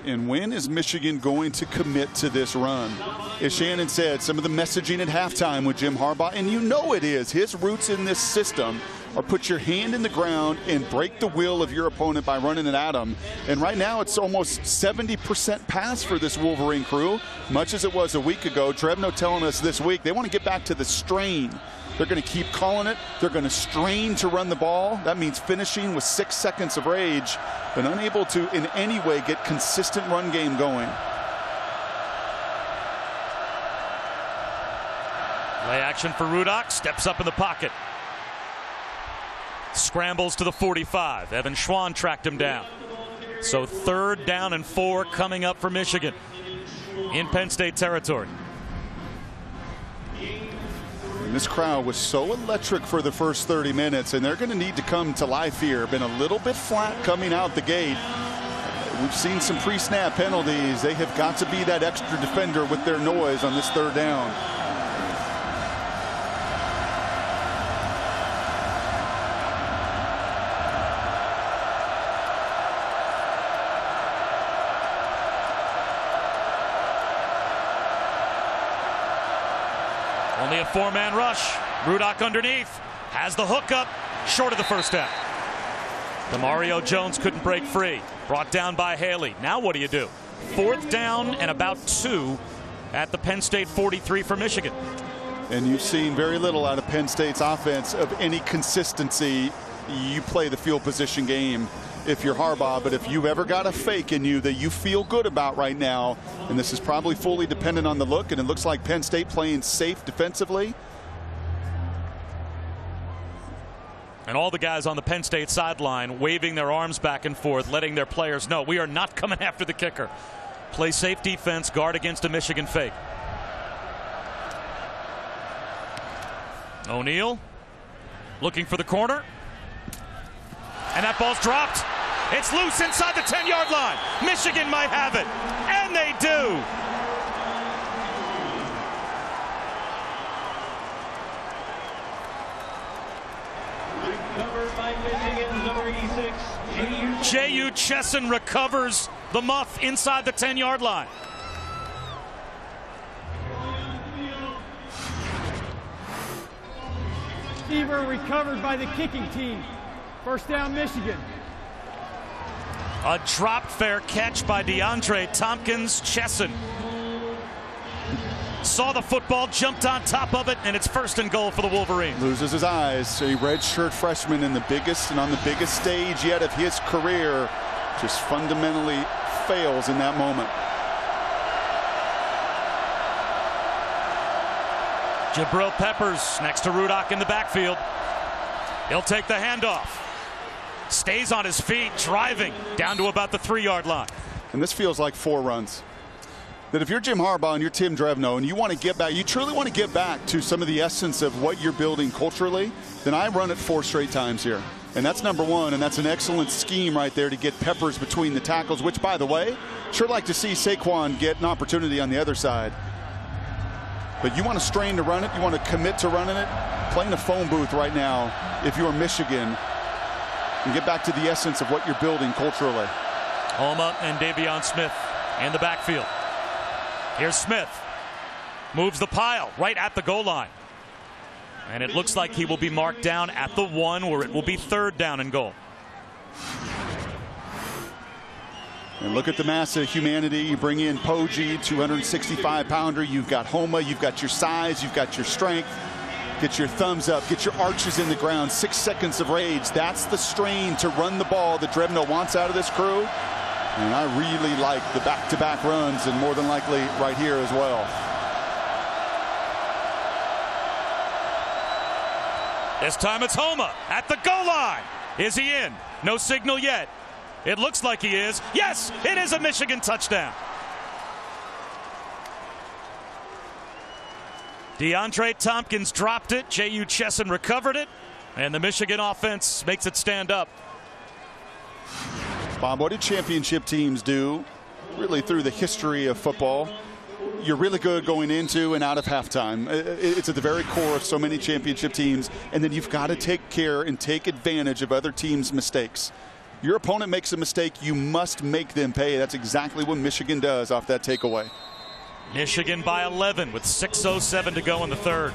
And when is Michigan going to commit to this run? As Shannon said, some of the messaging at halftime with Jim Harbaugh, and you know it is, his roots in this system are put your hand in the ground and break the will of your opponent by running it at them. And right now it's almost 70% pass for this Wolverine crew, much as it was a week ago. Drebno telling us this week they want to get back to the strain. They're going to keep calling it. They're going to strain to run the ball. That means finishing with 6 seconds of rage, but unable to in any way get consistent run game going. Play action for Rudock, steps up in the pocket. Scrambles to the 45. Evan Schwan tracked him down. So 3rd down and 4 coming up for Michigan in Penn State territory. And this crowd was so electric for the first 30 minutes, and they're going to need to come to life here. Been a little bit flat coming out the gate. We've seen some pre-snap penalties. They have got to be that extra defender with their noise on this 3rd down. Only a 4-man rush. Rudock underneath. Has the hookup. Short of the first down. Demario Jones couldn't break free. Brought down by Haley. Now what do you do? 4th down and about 2 at the Penn State 43 for Michigan. And you've seen very little out of Penn State's offense of any consistency. You play the field position game if you're Harbaugh, but if you've ever got a fake in you that you feel good about right now, and this is probably fully dependent on the look, and it looks like Penn State playing safe defensively. And all the guys on the Penn State sideline waving their arms back and forth, letting their players know we are not coming after the kicker. Play safe defense, guard against a Michigan fake. O'Neal looking for the corner. And that ball's dropped. It's loose inside the 10-yard line. Michigan might have it. And they do. Recovered by Michigan's number 86, J.U. Chesson recovers the muff inside the 10-yard line. Receiver recovered by the kicking team. First down, Michigan. A dropped fair catch by DeAndre Tompkins. Chesson saw the football, jumped on top of it, and it's first and goal for the Wolverines. Loses his eyes. A redshirt freshman in the biggest and on the biggest stage yet of his career just fundamentally fails in that moment. Jabril Peppers next to Rudock in the backfield. He'll take the handoff. Stays on his feet, driving down to about the 3-yard line. And this feels like 4 runs. That if you're Jim Harbaugh and you're Tim Drevno and you want to get back, you truly want to get back to some of the essence of what you're building culturally, then I run it 4 straight times here. And that's number 1, and that's an excellent scheme right there to get Peppers between the tackles, which, by the way, sure like to see Saquon get an opportunity on the other side. But you want to strain to run it, you want to commit to running it, play in a phone booth right now if you're Michigan and get back to the essence of what you're building culturally. Homa and Davion Smith in the backfield. Here's Smith. Moves the pile right at the goal line. And it looks like he will be marked down at the 1 where it will be 3rd down and goal. And look at the mass of humanity. You bring in Poggi, 265-pounder. You've got Homa. You've got your size. You've got your strength. Get your thumbs up. Get your arches in the ground. 6 seconds of rage. That's the strain to run the ball that Drevno wants out of this crew. And I really like the back-to-back runs, and more than likely right here as well. This time it's Homa at the goal line. Is he in? No signal yet. It looks like he is. Yes, it is a Michigan touchdown. DeAndre Tompkins dropped it. J.U. Chesson recovered it. And the Michigan offense makes it stand up. Bob, what did championship teams do really through the history of football? You're really good going into and out of halftime. It's at the very core of so many championship teams. And then you've got to take care and take advantage of other teams' mistakes. Your opponent makes a mistake, you must make them pay. That's exactly what Michigan does off that takeaway. Michigan by 11 with 6:07 to go in the 3rd.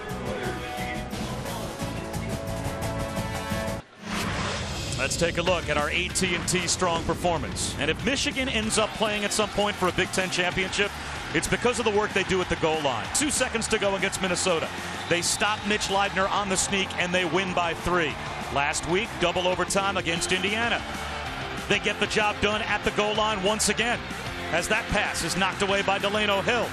Let's take a look at our AT&T strong performance. And if Michigan ends up playing at some point for a Big Ten championship, it's because of the work they do at the goal line. 2 seconds to go against Minnesota. They stop Mitch Leidner on the sneak, and they win by 3. Last week, double overtime against Indiana. They get the job done at the goal line once again, as that pass is knocked away by Delano Hill.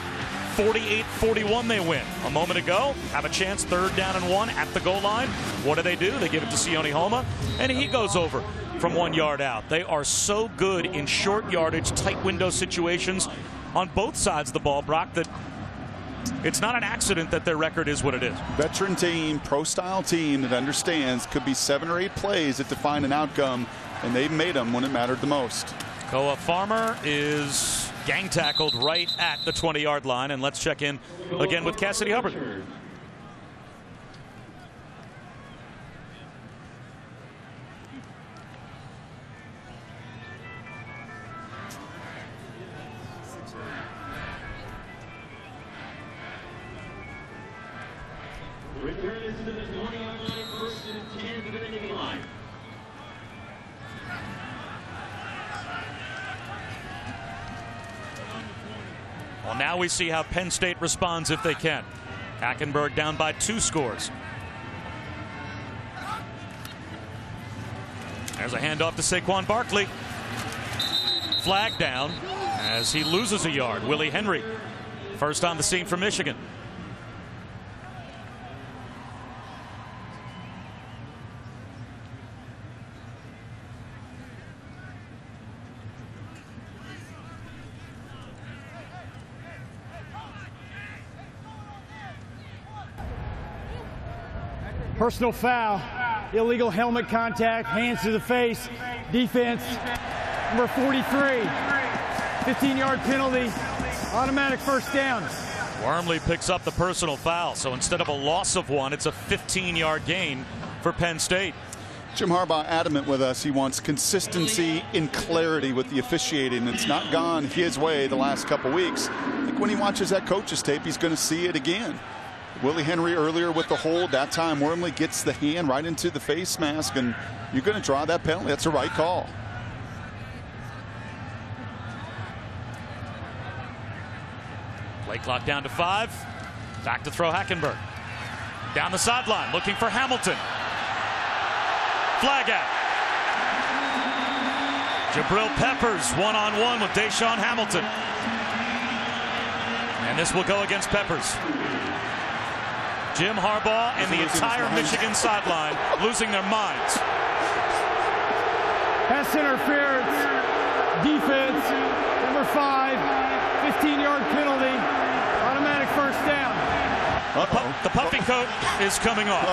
48-41 they win. A moment ago, have a chance, 3rd down and 1 at the goal line. What do? They give it to Sione Homa, and he goes over from 1 yard out. They are so good in short yardage, tight window situations on both sides of the ball, Brock, that it's not an accident that their record is what it is. Veteran team, pro-style team that understands could be 7 or 8 plays that define an outcome, and they've made them when it mattered the most. Koa Farmer is gang tackled right at the 20-yard line, and let's check in again with Cassidy Hubbard. return is to the 20-yard line, 1st and 10 to the Nittany line. Well, now we see how Penn State responds if they can. Hackenberg down by 2 scores. There's a handoff to Saquon Barkley. Flag down as he loses a yard. Willie Henry, first on the scene for Michigan. Personal foul, illegal helmet contact, hands to the face, defense, number 43, 15-yard penalty, automatic first down. Wormley picks up the personal foul, so instead of a loss of 1, it's a 15-yard gain for Penn State. Jim Harbaugh adamant with us. He wants consistency and clarity with the officiating. It's not gone his way the last couple weeks. I think when he watches that coach's tape, he's going to see it again. Willie Henry earlier with the hold. That time Wormley gets the hand right into the face mask, and you're going to draw that penalty. That's a right call. Play clock down to 5. Back to throw Hackenberg. Down the sideline, looking for Hamilton. Flag out. Jabril Peppers one-on-one with Deshaun Hamilton. And this will go against Peppers. Jim Harbaugh and the entire Michigan sideline losing their minds. Pass interference, defense, number 5, 15-yard penalty, automatic first down. The puffy coat is coming off.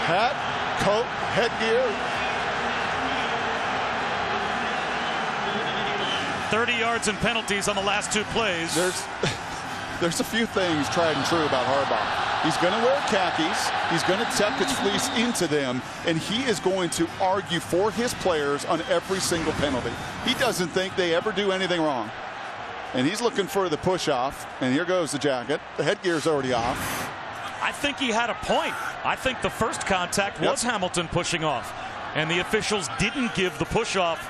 Hat, coat, headgear. 30 yards and penalties on the last 2 plays. There's a few things tried and true about Harbaugh. He's going to wear khakis. He's going to tuck his fleece into them, and he is going to argue for his players on every single penalty. He doesn't think they ever do anything wrong. And he's looking for the push off, and here goes the jacket. The headgear's already off. I think he had a point. I think the first contact was Hamilton pushing off, and the officials didn't give the push off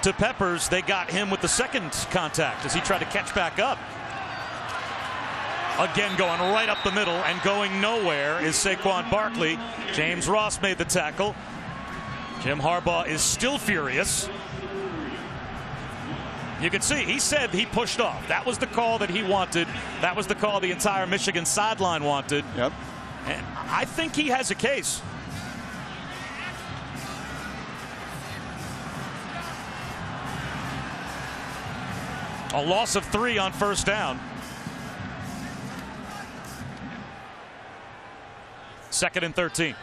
to Peppers. They got him with the second contact as he tried to catch back up. Again, going right up the middle and going nowhere is Saquon Barkley. James Ross made the tackle. Jim Harbaugh is still furious. You can see he said he pushed off. That was the call that he wanted. That was the call the entire Michigan sideline wanted. Yep. And I think he has a case. A loss of 3 on first down. Second and 13.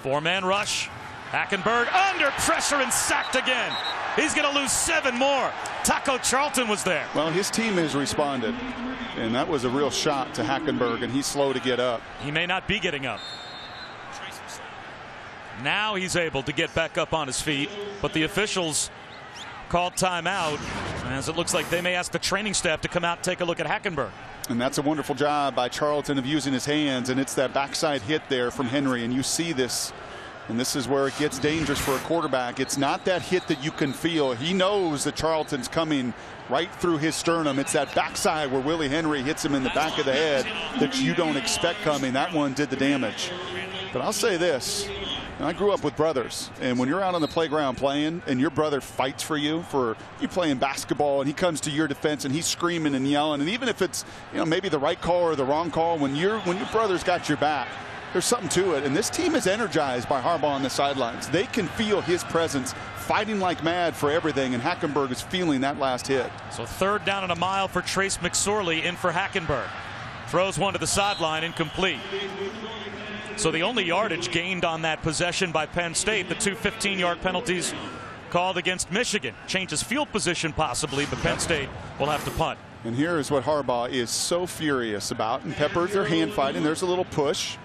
4-man rush. Hackenberg under pressure and sacked again. He's going to lose 7 more. Taco Charlton was there. Well, his team has responded, and that was a real shot to Hackenberg, and he's slow to get up. He may not be getting up. Now he's able to get back up on his feet, but the officials called timeout, as it looks like they may ask the training staff to come out and take a look at Hackenberg. And that's a wonderful job by Charlton of using his hands, and it's that backside hit there from Henry, and you see this, and this is where it gets dangerous for a quarterback. It's not that hit that you can feel. He knows that Charlton's coming right through his sternum. It's that backside where Willie Henry hits him in the back of the head that you don't expect coming. That one did the damage. But I'll say this. I grew up with brothers, and when you're out on the playground playing and your brother fights for you playing basketball, and he comes to your defense and he's screaming and yelling, and even if it's maybe the right call or the wrong call, when your brother's got your back, there's something to it. And this team is energized by Harbaugh on the sidelines. They can feel his presence, fighting like mad for everything, and Hackenberg is feeling that last hit. So third down and a mile for Trace McSorley, in for Hackenberg. Throws one to the sideline, incomplete. So the only yardage gained on that possession by Penn State, the 2 15-yard penalties called against Michigan. Changes field position possibly, but Penn State will have to punt. And here is what Harbaugh is so furious about. And Peppers, they're hand fighting. There's a little push.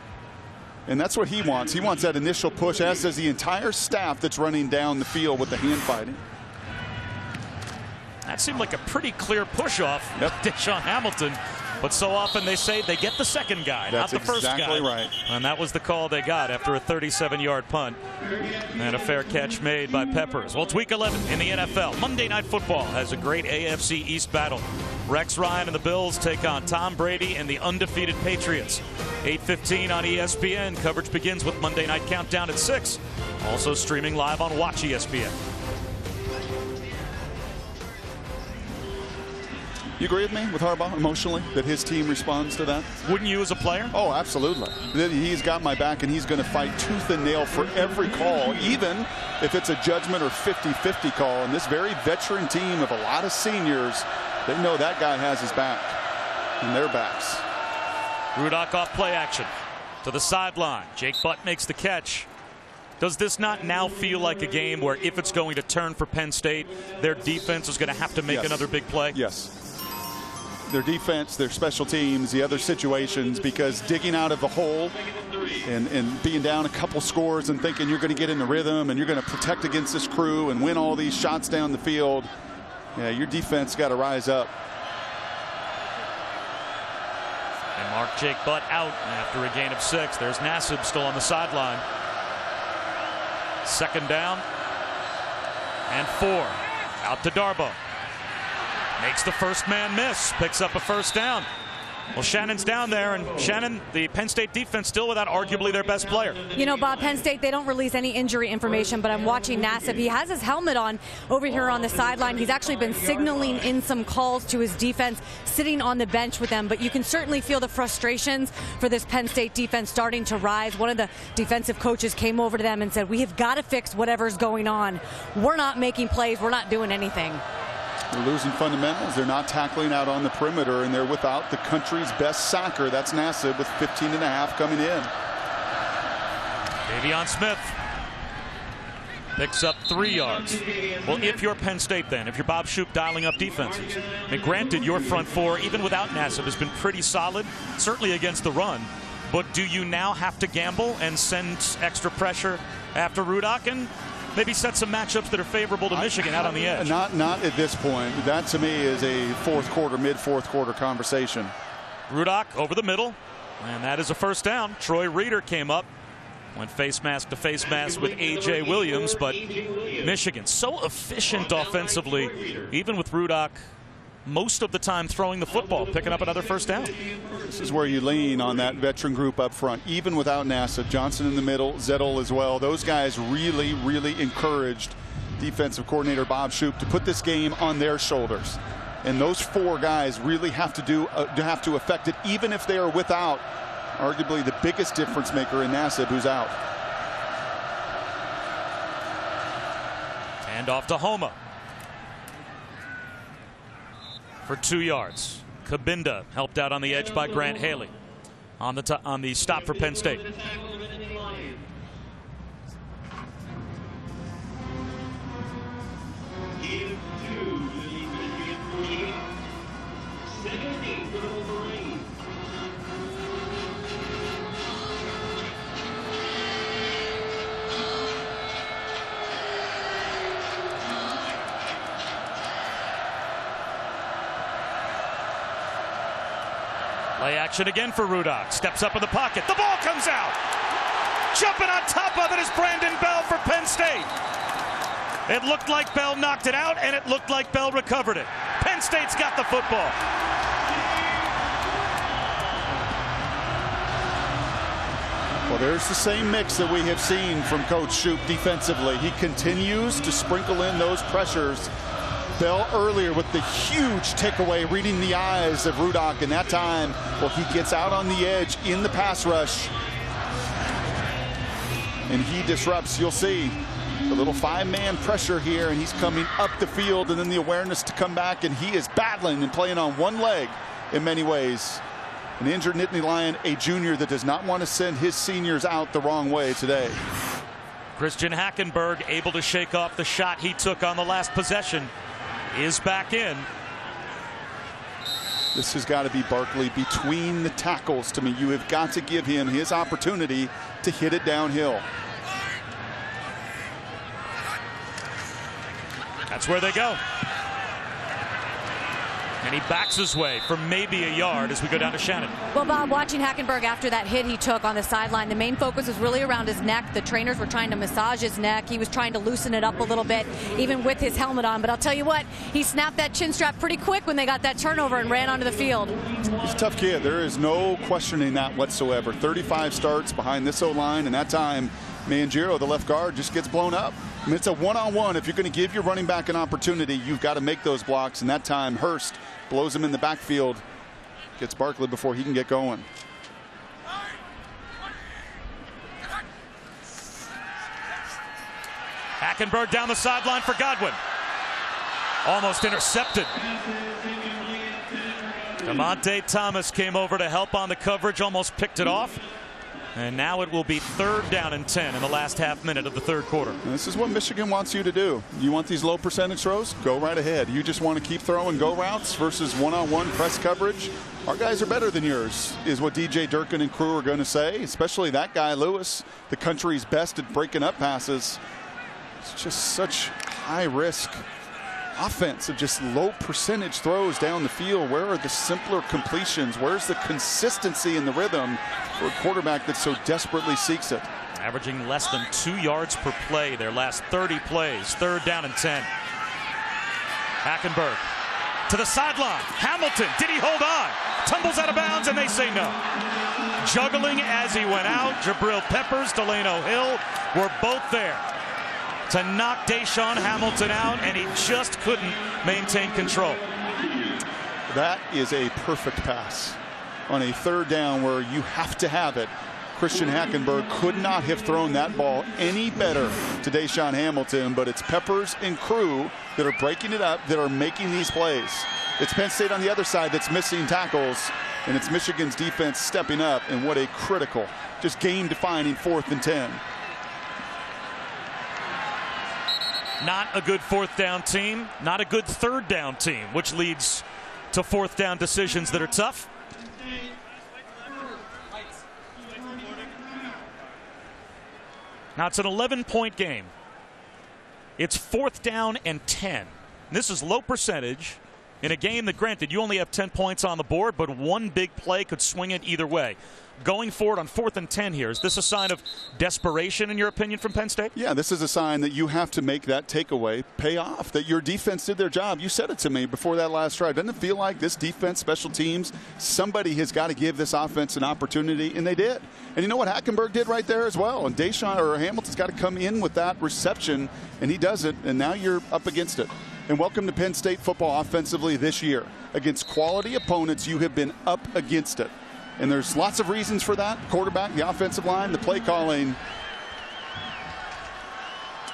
And that's what he wants. He wants that initial push, as does the entire staff that's running down the field with the hand fighting. That seemed like a pretty clear push off. Deshaun Hamilton. But so often they say they get the second guy, not the first guy. That's exactly right. And that was the call they got after a 37-yard punt. And a fair catch made by Peppers. Well, it's week 11 in the NFL. Monday Night Football has a great AFC East battle. Rex Ryan and the Bills take on Tom Brady and the undefeated Patriots. 8:15 on ESPN. Coverage begins with Monday Night Countdown at 6. Also streaming live on Watch ESPN. You agree with me with Harbaugh emotionally that his team responds to that? Wouldn't you as a player? Oh, absolutely. He's got my back, and he's going to fight tooth and nail for every call, even if it's a judgment or 50-50 call. And this very veteran team of a lot of seniors, they know that guy has his back and their backs. Rudock off play action to the sideline. Jake Butt makes the catch. Does this not now feel like a game where if it's going to turn for Penn State, their defense is going to have to make another big play? Yes. Their defense, their special teams, the other situations, because digging out of the hole and being down a couple scores and thinking you're going to get in the rhythm and you're going to protect against this crew and win all these shots down the field, yeah, your defense got to rise up. And mark Jake Butt out after a gain of 6. There's Nassib still on the sideline. 2nd down and 4. Out to Darboh. Makes the first man miss. Picks up a 1st down. Well, Shannon's down there, and Shannon, the Penn State defense still without arguably their best player. You know, Bob, Penn State, they don't release any injury information, but I'm watching Nassib. He has his helmet on over here on the sideline. He's actually been signaling in some calls to his defense, sitting on the bench with them, but you can certainly feel the frustrations for this Penn State defense starting to rise. One of the defensive coaches came over to them and said, we have got to fix whatever's going on. We're not making plays. We're not doing anything. They're losing fundamentals. They're not tackling out on the perimeter, and they're without the country's best sacker. That's Nassib with 15.5 coming in. Davion Smith picks up 3 yards. Well, if you're Penn State then, if you're Bob Shoop dialing up defenses, I mean, granted, your front 4, even without Nassib, has been pretty solid, certainly against the run. But do you now have to gamble and send extra pressure after Rudock and maybe set some matchups that are favorable to Michigan out on the edge? Not at this point. That to me is a mid-fourth quarter conversation. Rudock over the middle, and that is a 1st down. Troy Reeder came up, went face mask to face mask with A.J. Williams, but Michigan so efficient offensively, even with Rudock most of the time throwing the football, picking up another 1st down. This is where you lean on that veteran group up front, even without Nassib. Johnson in the middle, Zettel as well. Those guys really, really encouraged defensive coordinator Bob Shoop to put this game on their shoulders. And those 4 guys really have to affect it, even if they are without arguably the biggest difference maker in Nassib, who's out. And off to Homa for 2 yards. Kabinda helped out on the edge by Grant Haley on the stop for Penn State. Play action again for Rudock. Steps up in the pocket. The ball comes out. Jumping on top of it is Brandon Bell for Penn State. It looked like Bell knocked it out, and it looked like Bell recovered it. Penn State's got the football. Well, there's the same mix that we have seen from Coach Shoop defensively. He continues to sprinkle in those pressures. Bell earlier with the huge takeaway, reading the eyes of Rudock, and that time, well, he gets out on the edge in the pass rush, and he disrupts. You'll see a little 5-man pressure here, and he's coming up the field, and then the awareness to come back, and he is battling and playing on one leg in many ways. An injured Nittany Lion, a junior that does not want to send his seniors out the wrong way today. Christian Hackenberg able to shake off the shot he took on the last possession. Is back in. This has got to be Barkley between the tackles. To me, you have got to give him his opportunity to hit it downhill. That's where they go. And he backs his way for maybe a yard as we go down to Shannon. Well, Bob, watching Hackenberg after that hit he took on the sideline, the main focus was really around his neck. The trainers were trying to massage his neck. He was trying to loosen it up a little bit, even with his helmet on. But I'll tell you what, he snapped that chin strap pretty quick when they got that turnover and ran onto the field. He's a tough kid. There is no questioning that whatsoever. 35 starts behind this O-line, and that time, Mangiero, the left guard, just gets blown up. I mean, it's a one-on-one. If you're going to give your running back an opportunity, you've got to make those blocks. And that time, Hurst blows him in the backfield, gets Barkley before he can get going. Hackenberg down the sideline for Godwin. Almost intercepted. Demonte Thomas came over to help on the coverage, almost picked it off. And now it will be 3rd down and 10 in the last half minute of the 3rd quarter. And this is what Michigan wants you to do. You want these low percentage throws? Go right ahead. You just want to keep throwing go routes versus one-on-one press coverage. Our guys are better than yours, is what DJ Durkin and crew are going to say, especially that guy, Lewis, the country's best at breaking up passes. It's just such high risk offense of just low percentage throws down the field. Where are the simpler completions? Where's the consistency in the rhythm for a quarterback that so desperately seeks it? Averaging less than 2 yards per play their last 30 plays. 3rd down and 10. Hackenberg to the sideline. Hamilton, did he hold on? Tumbles out of bounds and they say no. Juggling as he went out. Jabril Peppers, Delano Hill were both there to knock Deshaun Hamilton out, and he just couldn't maintain control. That is a perfect pass on a 3rd down where you have to have it. Christian Hackenberg could not have thrown that ball any better to Deshaun Hamilton, but it's Peppers and crew that are breaking it up, that are making these plays. It's Penn State on the other side that's missing tackles, and it's Michigan's defense stepping up, and what a critical, just game-defining 4th and 10. Not a good 4th down team, not a good 3rd down team, which leads to 4th down decisions that are tough. Now it's an 11-point game. It's 4th down and 10. This is low percentage in a game that, granted, you only have 10 points on the board, but one big play could swing it either way. Going forward on 4th and 10 here, is this a sign of desperation in your opinion from Penn State? Yeah, this is a sign that you have to make that takeaway pay off, that your defense did their job. You said it to me before that last drive. Doesn't it feel like this defense, special teams, somebody has got to give this offense an opportunity, and they did. And you know what Hackenberg did right there as well, and Deshaun or Hamilton's got to come in with that reception, and he does it, and now you're up against it. And welcome to Penn State football offensively this year. Against quality opponents, you have been up against it. And there's lots of reasons for that. Quarterback, the offensive line, the play calling.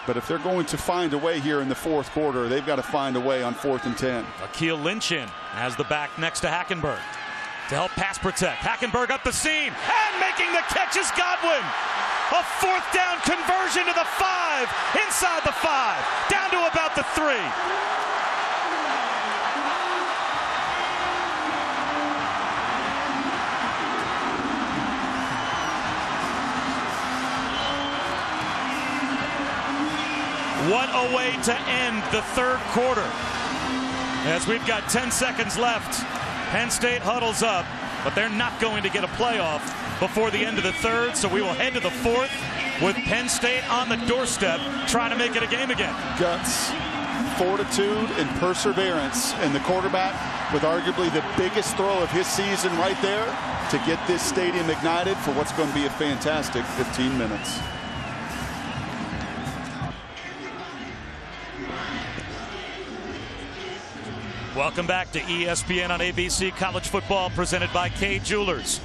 But if they're going to find a way here in the 4th quarter, they've got to find a way on 4th and 10. Akeel Lynch in as the back next to Hackenberg to help pass protect. Hackenberg up the seam and making the catch is Godwin. A 4th down conversion to the 5, inside the 5, down to about the 3. What a way to end the 3rd quarter. As we've got 10 seconds left, Penn State huddles up, but they're not going to get a playoff before the end of the 3rd, so we will head to the 4th with Penn State on the doorstep trying to make it a game again. Guts, fortitude, and perseverance, and the quarterback with arguably the biggest throw of his season right there to get this stadium ignited for what's going to be a fantastic 15 minutes. Welcome back to ESPN on ABC College Football, presented by Kay Jewelers.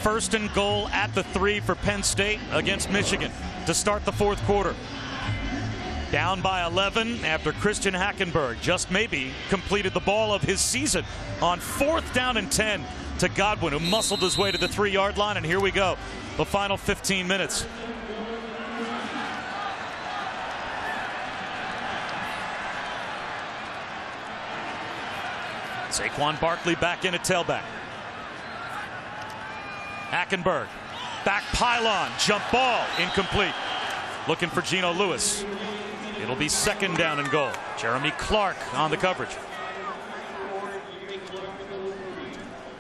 1st and goal at the 3 for Penn State against Michigan to start the 4th quarter. Down by 11 after Christian Hackenberg just maybe completed the ball of his season on 4th down and 10 to Godwin, who muscled his way to the 3-yard line. And here we go, the final 15 minutes. Saquon Barkley back in at tailback. Hackenberg, back pylon, jump ball, incomplete. Looking for Geno Lewis. It'll be 2nd down and goal. Jeremy Clark on the coverage.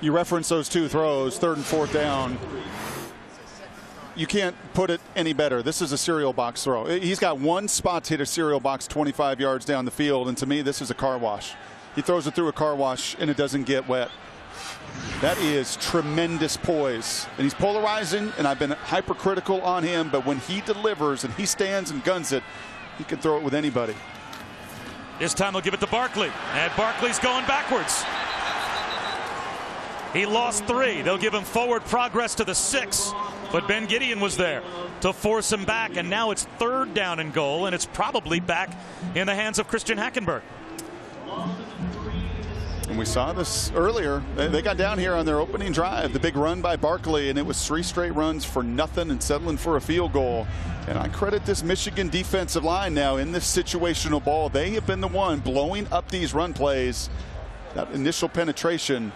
You reference those 2 throws, 3rd and 4th down. You can't put it any better. This is a cereal box throw. He's got one spot to hit a cereal box 25 yards down the field, and to me, this is a car wash. He throws it through a car wash, and it doesn't get wet. That is tremendous poise. And he's polarizing, and I've been hypercritical on him, but when he delivers and he stands and guns it, he can throw it with anybody. This time they'll give it to Barkley, and Barkley's going backwards. He lost 3. They'll give him forward progress to the 6, but Ben Gideon was there to force him back, and now it's 3rd down and goal, and it's probably back in the hands of Christian Hackenberg. And we saw this earlier. They got down here on their opening drive, the big run by Barkley, and it was 3 straight runs for nothing and settling for a field goal. And I credit this Michigan defensive line now in this situational ball. They have been the one blowing up these run plays. That initial penetration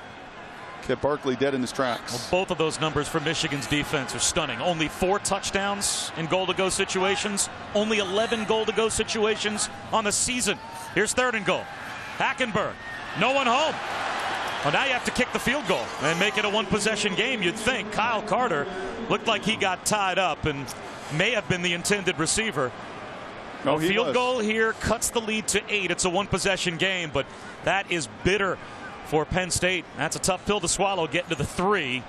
kept Barkley dead in his tracks. Well, both of those numbers for Michigan's defense are stunning. Only 4 touchdowns in goal-to-go situations. Only 11 goal-to-go situations on the season. Here's 3rd and goal. Hackenberg. No one home. Well, now you have to kick the field goal and make it a 1-possession game, you'd think. Kyle Carter looked like he got tied up and may have been the intended receiver. No, he field was. goal here cuts the lead to 8. It's a 1-possession game, but that is bitter for Penn State. That's a tough pill to swallow, getting to the 3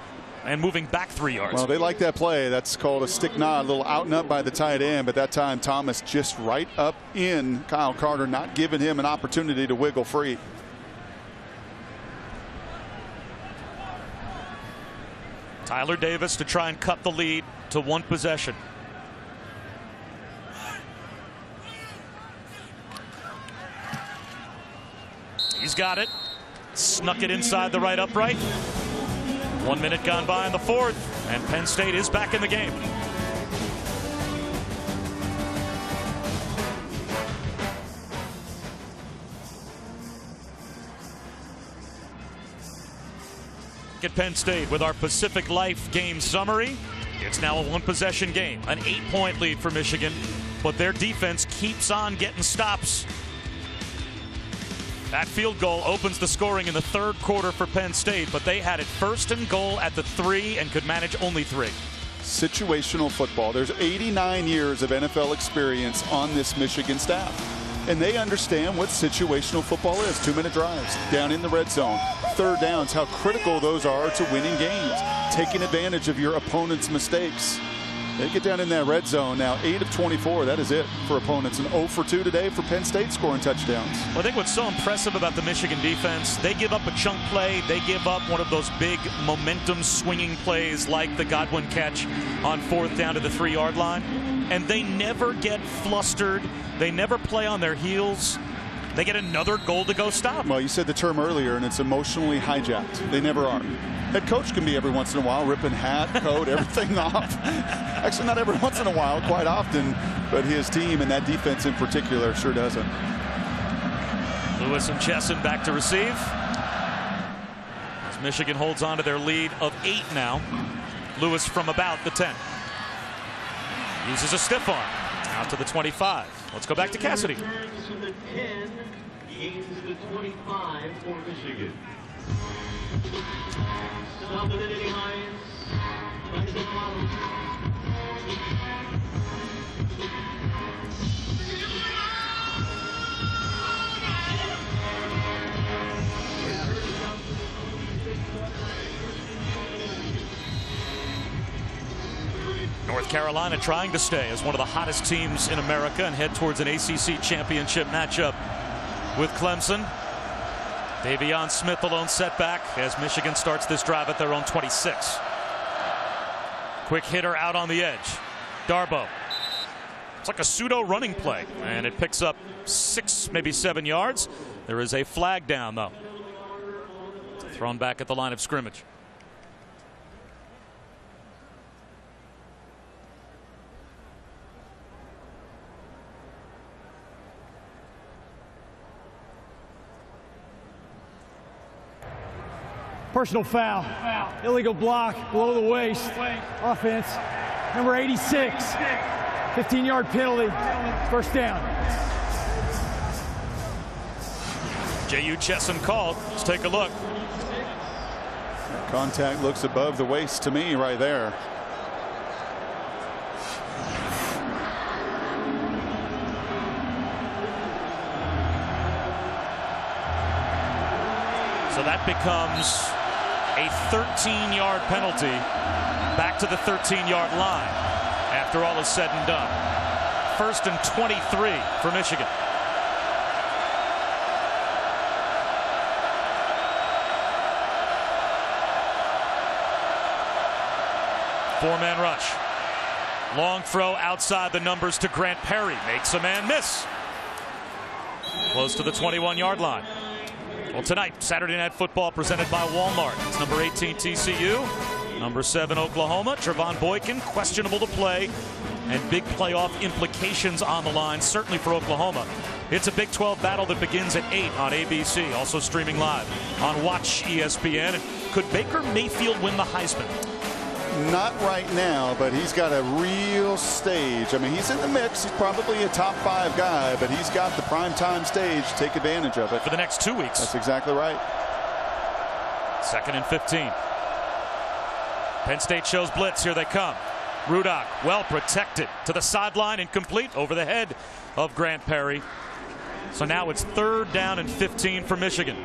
and moving back 3 yards. Well, they like that play. That's called a stick nod, a little out and up by the tight end. But that time, Thomas just right up in Kyle Carter, not giving him an opportunity to wiggle free. Tyler Davis to try and cut the lead to 1 possession. He's got it. Snuck it inside the right upright. 1 minute gone by in the 4th, and Penn State is back in the game. At Penn State with our Pacific Life game summary. It's now a 1-possession game, an 8-point lead for Michigan, but their defense keeps on getting stops. That field goal opens the scoring in the 3rd quarter for Penn State, but they had it 1st and goal at the 3 and could manage only 3. Situational football. There's 89 years of NFL experience on this Michigan staff, and they understand what situational football is. 2-minute drives down in the red zone, 3rd downs, how critical those are to winning games, taking advantage of your opponent's mistakes. They get down in that red zone now. 8 of 24. That is it for opponents. And 0 for 2 today for Penn State scoring touchdowns. Well, I think what's so impressive about the Michigan defense, they give up a chunk play. They give up one of those big momentum swinging plays like the Godwin catch on 4th down to the 3-yard line. And they never get flustered. They never play on their heels. They get another goal-to-go stop. Well, you said the term earlier, and it's emotionally hijacked. They never are. Head coach can be every once in a while ripping hat, coat, everything off. Actually, not every once in a while, quite often, but his team and that defense in particular sure doesn't. Lewis and Chesson back to receive. As Michigan holds on to their lead of 8 now. Lewis from about the 10. Uses a stiff arm. Out to the 25. Let's go back to Cassidy. Returns to the 10, gains the 25 for Michigan. Stop the Nittany Lions. Back to the bottom. North Carolina trying to stay as one of the hottest teams in America and head towards an ACC championship matchup with Clemson. Davion Smith the lone setback as Michigan starts this drive at their own 26. Quick hitter out on the edge. Darboh. It's like a pseudo running play, and it picks up 6, maybe 7 yards. There is a flag down, though. Thrown back at the line of scrimmage. Personal foul. Illegal block below the waist. Offense. Number 86. 15-yard penalty. 1st down. J.U. Chesson called. Let's take a look. Contact looks above the waist to me right there. So that becomes a 13-yard penalty back to the 13-yard line after all is said and done. 1st and 23 for Michigan. Four-man rush. Long throw outside the numbers to Grant Perry. Makes a man miss. Close to the 21-yard line. Well, tonight, Saturday Night Football presented by Walmart. It's number 18 TCU, number 7 Oklahoma. Trevon Boykin questionable to play, and big playoff implications on the line, certainly for Oklahoma. It's a Big 12 battle that begins at 8 on ABC, also streaming live on Watch ESPN. And could Baker Mayfield win the Heisman? Not right now, but he's got a real stage. I mean, he's in the mix. He's probably a top 5 guy, but he's got the primetime stage. Take advantage of it. For the next 2 weeks. That's exactly right. 2nd and 15. Penn State shows blitz. Here they come. Rudock, well protected to the sideline, incomplete over the head of Grant Perry. So now it's 3rd down and 15 for Michigan.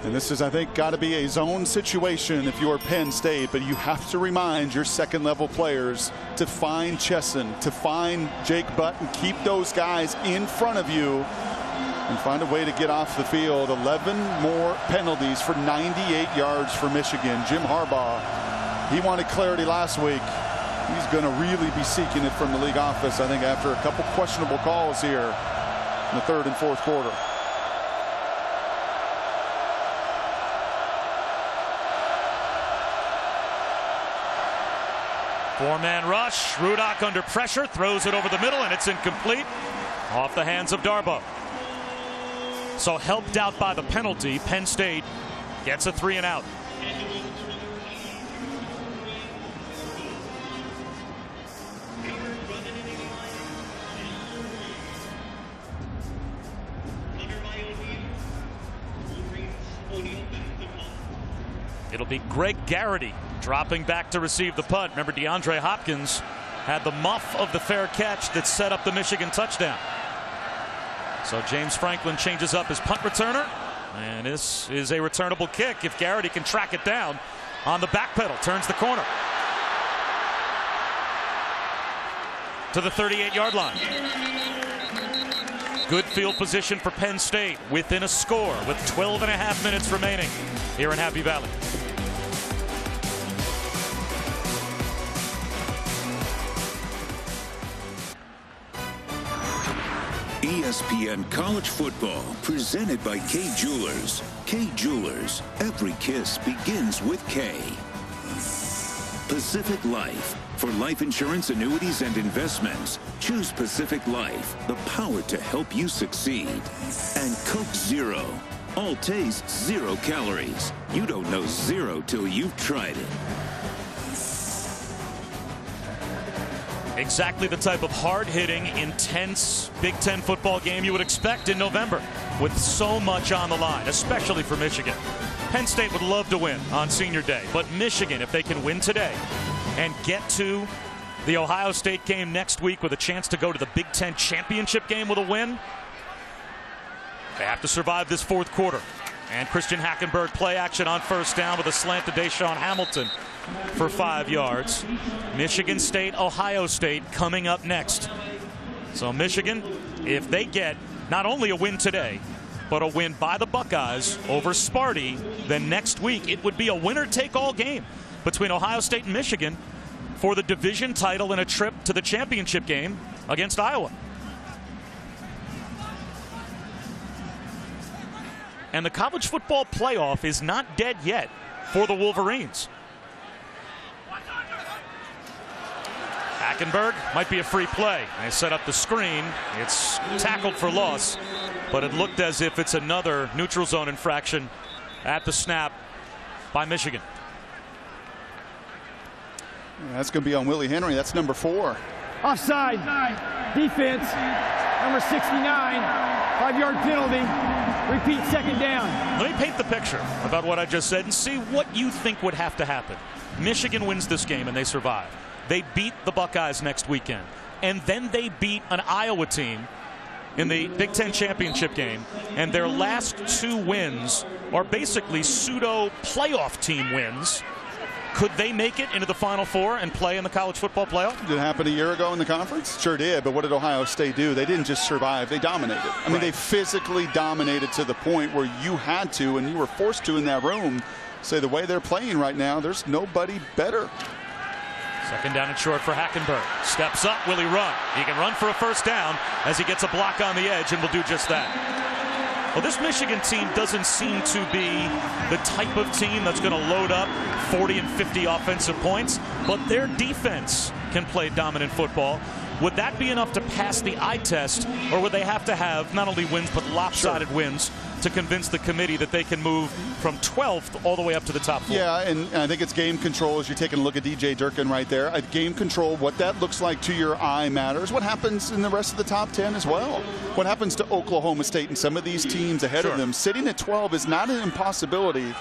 And this is, I think, got to be a zone situation if you're Penn State, but you have to remind your second-level players to find Chesson, to find Jake Butt, and keep those guys in front of you and find a way to get off the field. 11 more penalties for 98 yards for Michigan. Jim Harbaugh, he wanted clarity last week. He's going to really be seeking it from the league office, I think, after a couple questionable calls here in the 3rd and 4th quarter. Four-man rush. Rudock under pressure, throws it over the middle, and it's incomplete. Off the hands of Darboh. So helped out by the penalty, Penn State gets a 3 and out. It'll be Greg Garrity dropping back to receive the punt. Remember, DeAndre Hopkins had the muff of the fair catch that set up the Michigan touchdown. So James Franklin changes up his punt returner, and this is a returnable kick if Garrity can track it down on the back pedal. Turns the corner to the 38-yard line. Good field position for Penn State within a score with 12.5 minutes remaining here in Happy Valley. ESPN College Football, presented by K Jewelers. K Jewelers, every kiss begins with K. Pacific Life. For life insurance, annuities, and investments, choose Pacific Life, the power to help you succeed. And Coke Zero. All taste, 0 calories. You don't know zero till you've tried it. Exactly the type of hard-hitting, intense Big Ten football game you would expect in November, with so much on the line, especially for Michigan. Penn State would love to win on Senior Day, but Michigan, if they can win today and get to the Ohio State game next week with a chance to go to the Big Ten championship game with a win, they have to survive this 4th quarter. And Christian Hackenberg play action on 1st down with a slant to Deshaun Hamilton for 5 yards. Michigan State, Ohio State coming up next. So Michigan, if they get not only a win today, but a win by the Buckeyes over Sparty, then next week it would be a winner-take-all game between Ohio State and Michigan for the division title and a trip to the championship game against Iowa. And the college football playoff is not dead yet for the Wolverines. Hackenberg might be a free play. They set up the screen. It's tackled for loss, but it looked as if it's another neutral zone infraction at the snap by Michigan. That's going to be on Willie Henry. That's number 4. Offside. Defense. Number 69. 5-yard penalty. Repeat, 2nd down. Let me paint the picture about what I just said and see what you think would have to happen. Michigan wins this game and they survive. They beat the Buckeyes next weekend. And then they beat an Iowa team in the Big Ten championship game. And their last 2 wins are basically pseudo playoff team wins. Could they make it into the Final Four and play in the college football playoff? Did it happen a year ago in the conference? Sure did, but what did Ohio State do? They didn't just survive, they dominated. I mean, they physically dominated to the point where you had to, and you were forced to in that room, say the way they're playing right now, there's nobody better. 2nd down and short for Hackenberg. Steps up, will he run? He can run for a 1st down as he gets a block on the edge and will do just that. Well, this Michigan team doesn't seem to be the type of team that's going to load up 40 and 50 offensive points, but their defense can play dominant football. Would that be enough to pass the eye test, or would they have to have not only wins but lopsided wins to convince the committee that they can move from 12th all the way up to the top 4? Yeah, and I think it's game control as you're taking a look at DJ Durkin right there. Game control, what that looks like to your eye matters. What happens in the rest of the top 10 as well? What happens to Oklahoma State and some of these teams ahead of them? Sitting at 12 is not an impossibility.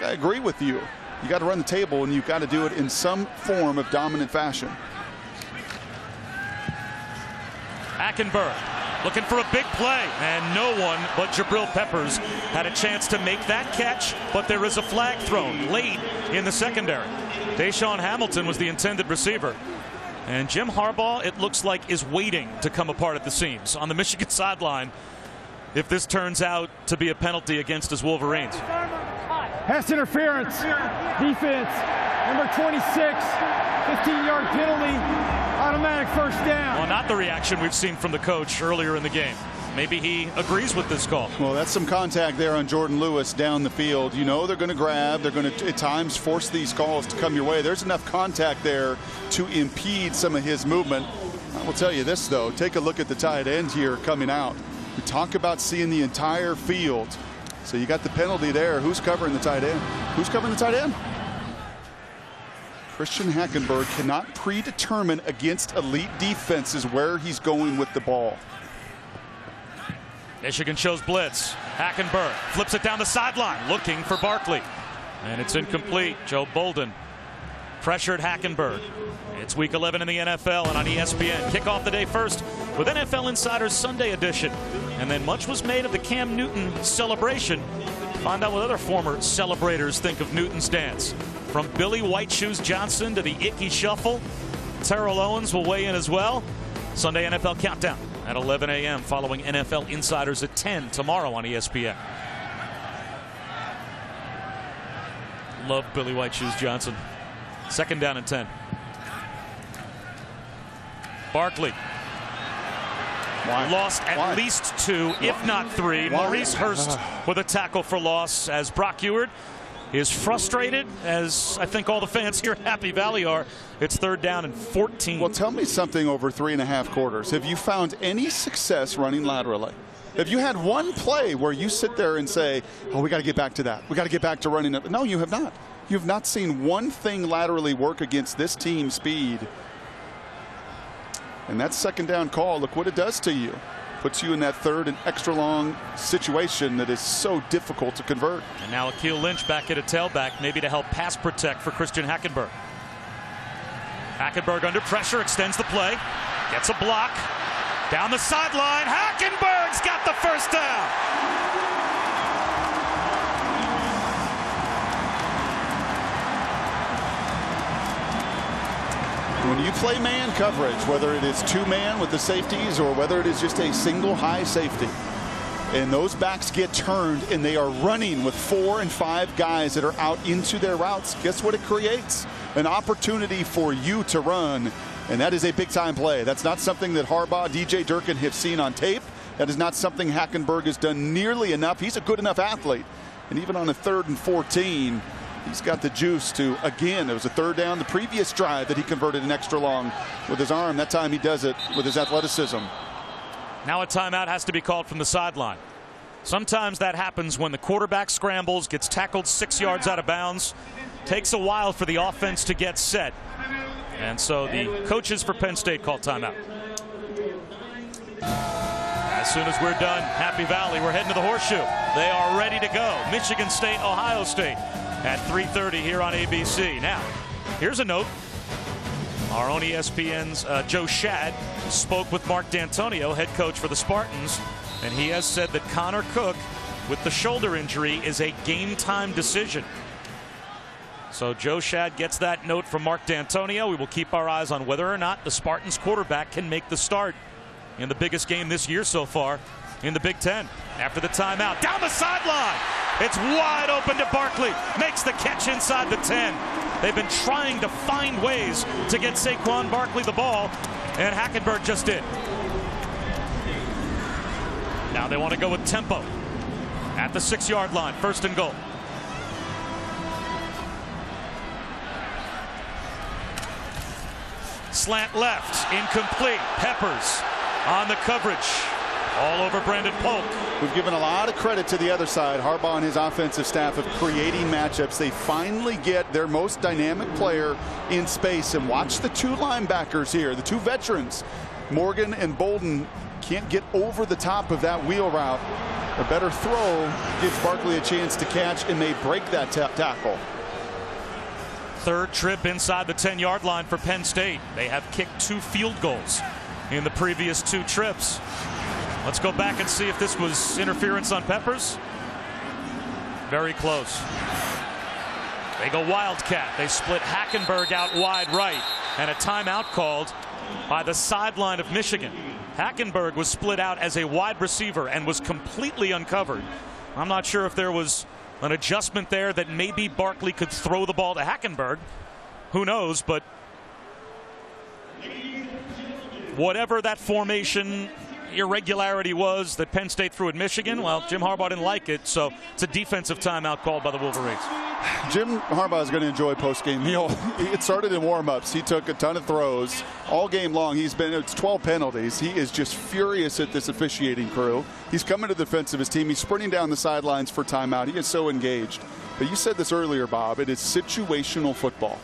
I agree with you. You got to run the table, and you've got to do it in some form of dominant fashion. Hackenberg looking for a big play, and no one but Jabril Peppers had a chance to make that catch, but there is a flag thrown late in the secondary. Deshaun Hamilton was the intended receiver, and Jim Harbaugh, it looks like, is waiting to come apart at the seams on the Michigan sideline if this turns out to be a penalty against his Wolverines. Pass interference, defense, number 26, 15-yard penalty. Automatic first down. Well, not the reaction we've seen from the coach earlier in the game. Maybe he agrees with this call. Well, that's some contact there on Jordan Lewis down the field. You know they're going to grab. They're going to, at times, force these calls to come your way. There's enough contact there to impede some of his movement. I will tell you this, though. Take a look at the tight end here coming out. We talk about seeing the entire field. So you got the penalty there. Who's covering the tight end? Who's covering the tight end? Christian Hackenberg cannot predetermine against elite defenses where he's going with the ball. Michigan shows blitz. Hackenberg flips it down the sideline, looking for Barkley. And it's incomplete. Joe Bolden pressured Hackenberg. It's week 11 in the NFL and on ESPN. Kick off the day first with NFL Insider's Sunday edition. And then much was made of the Cam Newton celebration. Find out what other former celebrators think of Newton's dance. From Billy White Shoes Johnson to the Icky Shuffle, Terrell Owens will weigh in as well. Sunday NFL Countdown at 11 a.m. following NFL Insiders at 10 tomorrow on ESPN. Love Billy White Shoes Johnson. Second down and 10. Barkley. Lost at least 2, if not 3. Maurice Hurst with a tackle for loss as Brock Ewart is frustrated, as I think all the fans here at Happy Valley are. It's third down and 14. Well, tell me something over 3.5 quarters. Have you found any success running laterally? Have you had one play where you sit there and say, oh, we got to get back to that. We got to get back to running it. No, you have not. You have not seen one thing laterally work against this team's speed. And that second down call, look what it does to you. Puts you in that third and extra long situation that is so difficult to convert. And now Akil Lynch back at a tailback, maybe to help pass protect for Christian Hackenberg. Hackenberg under pressure, extends the play, gets a block, down the sideline. Hackenberg's got the first down. When you play man coverage, whether it is 2-man with the safeties or whether it is just a single high safety, and those backs get turned and they are running with 4 and 5 guys that are out into their routes, guess what it creates? An opportunity for you to run, and that is a big-time play. That's not something that Harbaugh, DJ Durkin have seen on tape. That is not something Hackenberg has done nearly enough. He's a good enough athlete, and even on a 3rd and 14, he's got the juice to, again, it was a third down the previous drive that he converted an extra long with his arm. That time he does it with his athleticism. Now a timeout has to be called from the sideline. Sometimes that happens when the quarterback scrambles, gets tackled 6 yards out of bounds. Takes a while for the offense to get set. And so the coaches for Penn State call timeout. As soon as we're done, Happy Valley, we're heading to the Horseshoe. They are ready to go. Michigan State, Ohio State at 3:30 here on ABC. Now, here's a note. Our own ESPN's Joe Shad spoke with Mark D'Antonio, head coach for the Spartans, and he has said that Connor Cook, with the shoulder injury, is a game-time decision. So Joe Shad gets that note from Mark D'Antonio. We will keep our eyes on whether or not the Spartans quarterback can make the start in the biggest game this year so far in the Big Ten. After the timeout, down the sideline. It's wide open to Barkley. Makes the catch inside the 10. They've been trying to find ways to get Saquon Barkley the ball, and Hackenberg just did. Now they want to go with tempo. at the 6-yard line, 1st and goal. Slant left, incomplete. Peppers on the coverage, all over Brandon Polk. We've given a lot of credit to the other side, Harbaugh and his offensive staff, of creating matchups. They finally get their most dynamic player in space. And watch the 2 linebackers here, the 2 veterans. Morgan and Bolden can't get over the top of that wheel route. A better throw gives Barkley a chance to catch and may break that tackle. 3rd trip inside the 10-yard line for Penn State. They have kicked 2 field goals in the previous 2 trips. Let's go back and see if this was interference on Peppers. Very close. They go Wildcat. They split Hackenberg out wide right, and a timeout called by the sideline of Michigan. Hackenberg was split out as a wide receiver and was completely uncovered. I'm not sure if there was an adjustment there that maybe Barkley could throw the ball to Hackenberg. Who knows? But whatever that formation irregularity was that Penn State threw at Michigan, well, Jim Harbaugh didn't like it, so it's a defensive timeout called by the Wolverines. Jim Harbaugh is going to enjoy postgame. It started in warm-ups. He took a ton of throws all game long. It's 12 penalties. He is just furious at this officiating crew. He's coming to the defense of his team. He's sprinting down the sidelines for timeout. He is so engaged. But you said this earlier, Bob. It is situational football.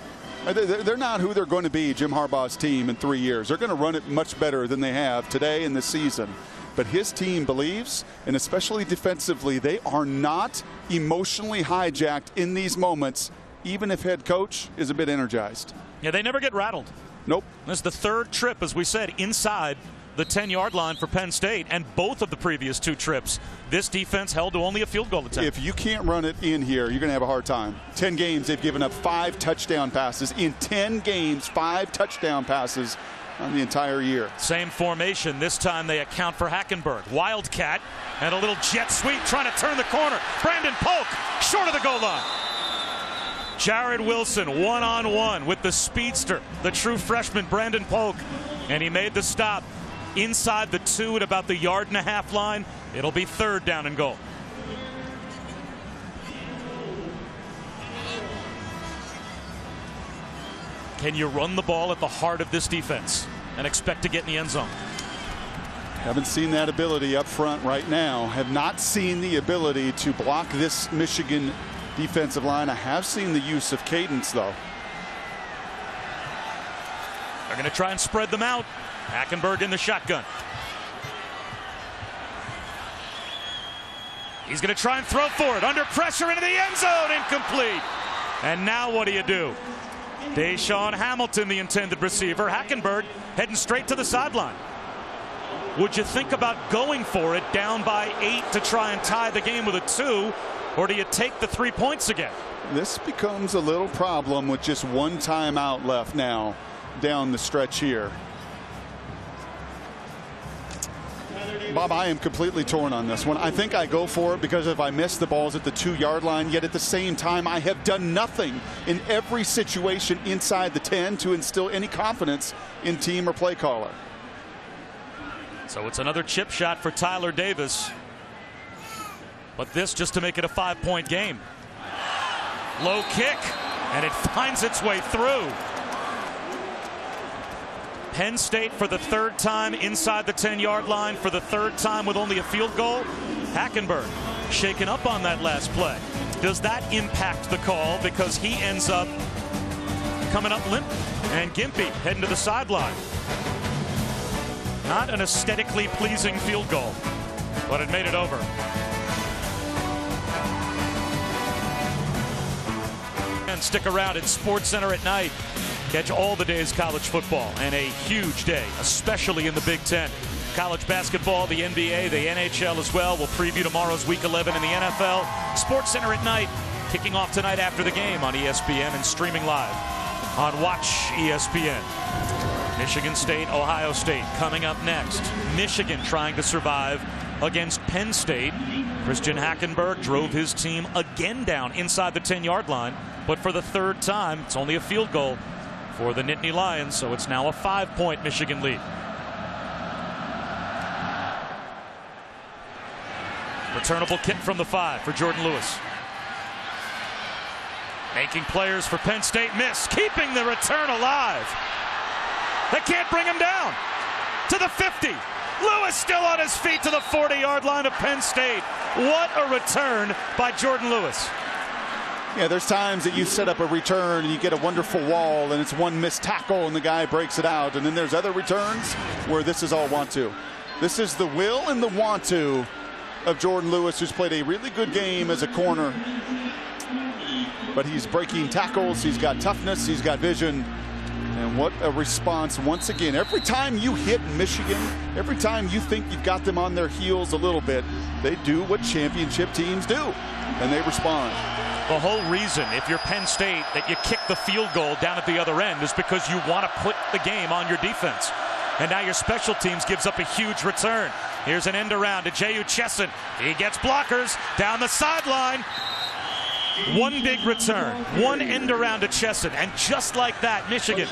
They're not who they're going to be, Jim Harbaugh's team, in 3 years. They're going to run it much better than they have today in this season. But his team believes, and especially defensively, they are not emotionally hijacked in these moments, even if head coach is a bit energized. Yeah, they never get rattled. Nope. This is the 3rd trip, as we said, inside the 10-yard line for Penn State, and both of the previous 2 trips, this defense held to only a field goal attempt. If you can't run it in here, you're going to have a hard time. 10 games, they've given up 5 touchdown passes. In 10 games, 5 touchdown passes on the entire year. Same formation. This time they account for Hackenberg. Wildcat and a little jet sweep trying to turn the corner. Brandon Polk short of the goal line. Jared Wilson one-on-one with the speedster, the true freshman Brandon Polk, and he made the stop inside the 2 at about the 1.5-yard line. It'll be 3rd down and goal. Can you run the ball at the heart of this defense and expect to get in the end zone? Haven't seen that ability up front right now. Have not seen the ability to block this Michigan defensive line. I have seen the use of cadence, though. They're going to try and spread them out. Hackenberg in the shotgun. He's going to try and throw for it. Under pressure into the end zone. Incomplete. And now what do? Deshaun Hamilton, the intended receiver. Hackenberg heading straight to the sideline. Would you think about going for it down by 8 to try and tie the game with a 2, or do you take the 3 points again? This becomes a little problem with just 1 timeout left now down the stretch here. Bob, I am completely torn on this one. I think I go for it because if I miss, the ball's at the 2-yard line, yet at the same time I have done nothing in every situation inside the 10 to instill any confidence in team or play caller. So it's another chip shot for Tyler Davis, but this just to make it a 5-point game. Low kick, and it finds its way through. Penn State for the 3rd time inside the 10-yard line, for the 3rd time with only a field goal. Hackenberg shaken up on that last play. Does that impact the call because he ends up coming up limp, and Gimpy heading to the sideline? Not an aesthetically pleasing field goal, but it made it over. And stick around at SportsCenter at night. Catch all the day's college football, and a huge day, especially in the Big Ten. College basketball, the NBA, the NHL as well. We'll preview tomorrow's Week 11 in the NFL. SportsCenter at night, kicking off tonight after the game on ESPN and streaming live on Watch ESPN. Michigan State, Ohio State coming up next. Michigan trying to survive against Penn State. Christian Hackenberg drove his team again down inside the 10-yard line, but for the 3rd time, it's only a field goal for the Nittany Lions, so it's now a 5-point Michigan lead. Returnable kick from the 5 for Jordan Lewis. Making players for Penn State miss, keeping the return alive. They can't bring him down. To the 50. Lewis still on his feet to the 40-yard line of Penn State. What a return by Jordan Lewis. Yeah, there's times that you set up a return and you get a wonderful wall and it's one missed tackle and the guy breaks it out. And then there's other returns where this is all want to. This is the will and the want to of Jordan Lewis, who's played a really good game as a corner. But he's breaking tackles, he's got toughness, he's got vision. And what a response once again. Every time you hit Michigan, every time you think you've got them on their heels a little bit, they do what championship teams do, and they respond. The whole reason, if you're Penn State, that you kick the field goal down at the other end is because you want to put the game on your defense. And now your special teams gives up a huge return. Here's an end around to J.U. Chesson. He gets blockers down the sideline. One big return, one end around to Chesson, and just like that, Michigan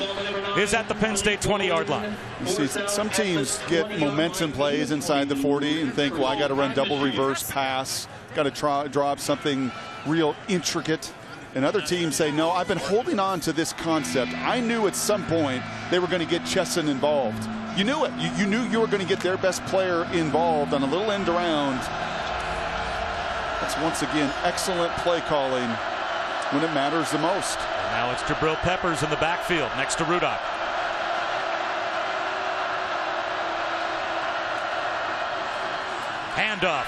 is at the Penn State 20-yard line. You see, some teams get momentum plays inside the 40 and think, well, I got to run double reverse pass, got to draw up something real intricate. And other teams say, no, I've been holding on to this concept. I knew at some point they were going to get Chesson involved. You knew it. You knew you were going to get their best player involved on a little end around. That's once again excellent play calling when it matters the most. And now it's Jabril Peppers in the backfield next to Rudock. Handoff.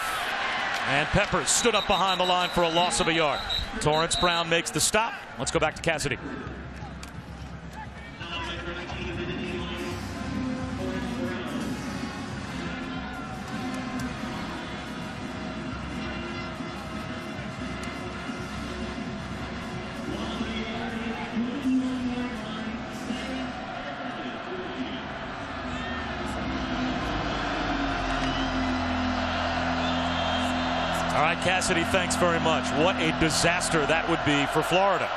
And Peppers stood up behind the line for a loss of a yard. Torrance Brown makes the stop. Let's go back to Cassidy. All right, Cassidy, thanks very much. What a disaster that would be for Florida.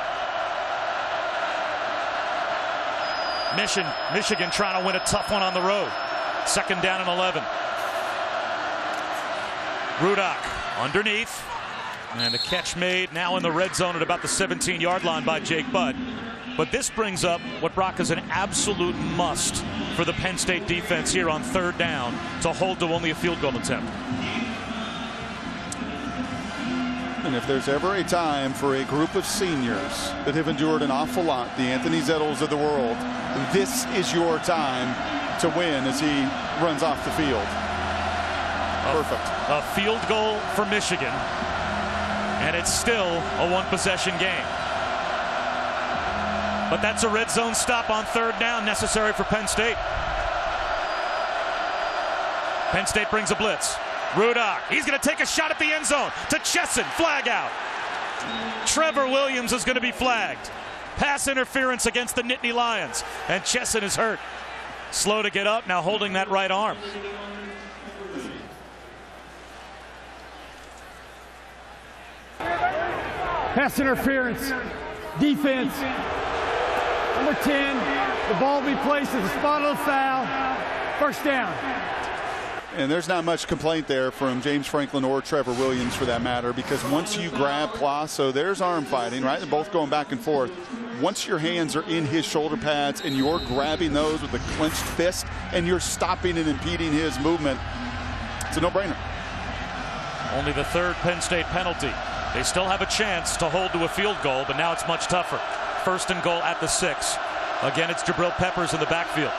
Michigan trying to win a tough one on the road. 2nd down and 11. Rudock underneath. And a catch made now in the red zone at about the 17-yard line by Jake Budd. But this brings up what, Brock, is an absolute must for the Penn State defense here on 3rd down to hold to only a field goal attempt. And if there's ever a time for a group of seniors that have endured an awful lot, the Anthony Zettles of the world, this is your time to win as he runs off the field. Perfect. A field goal for Michigan, and it's still a one-possession game. But that's a red zone stop on 3rd down necessary for Penn State. Penn State brings a blitz. Rudock, he's going to take a shot at the end zone to Chesson, flag out. Trevor Williams is going to be flagged. Pass interference against the Nittany Lions, and Chesson is hurt. Slow to get up, now holding that right arm. Pass interference, defense. Number 10, the ball will be placed at the spot of the foul. 1st down. And there's not much complaint there from James Franklin or Trevor Williams for that matter, because once you grab Plas, so there's arm fighting, right? They're both going back and forth. Once your hands are in his shoulder pads and you're grabbing those with a clenched fist and you're stopping and impeding his movement, it's a no-brainer. Only the 3rd Penn State penalty. They still have a chance to hold to a field goal, but now it's much tougher. 1st and goal at the 6. Again, it's Jabril Peppers in the backfield.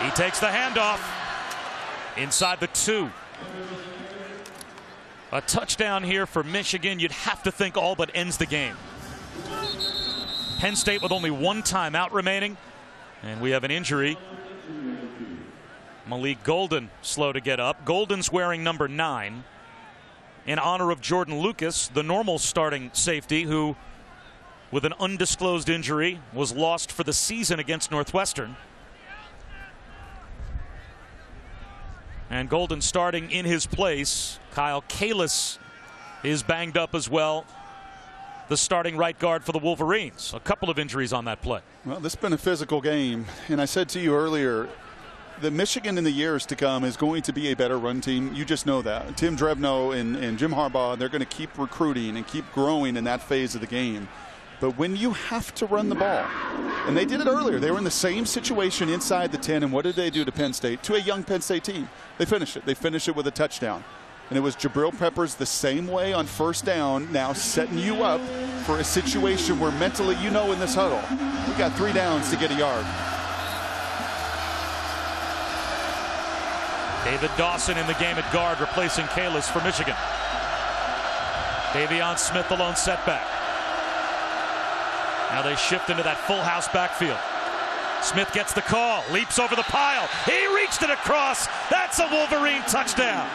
He takes the handoff inside the 2. A touchdown here for Michigan. You'd have to think all but ends the game. Penn State with only 1 timeout remaining. And we have an injury. Malik Golden slow to get up. Golden's wearing number 9 in honor of Jordan Lucas, the normal starting safety who, with an undisclosed injury, was lost for the season against Northwestern. And Golden starting in his place. Kyle Kalis is banged up as well. The starting right guard for the Wolverines. A couple of injuries on that play. Well, this has been a physical game. And I said to you earlier, the Michigan in the years to come is going to be a better run team. You just know that. Tim Drebno and Jim Harbaugh, they're going to keep recruiting and keep growing in that phase of the game. But when you have to run the ball, and they did it earlier, they were in the same situation inside the 10, and what did they do to Penn State? To a young Penn State team. They finished it. They finished it with a touchdown. And it was Jabril Peppers the same way on first down, now setting you up for a situation where mentally you know in this huddle, we got 3 downs to get a yard. David Dawson in the game at guard, replacing Kalis for Michigan. Davion Smith, the lone setback. Now they shift into that full house backfield. Smith gets the call, leaps over the pile. He reached it across. That's a Wolverine touchdown.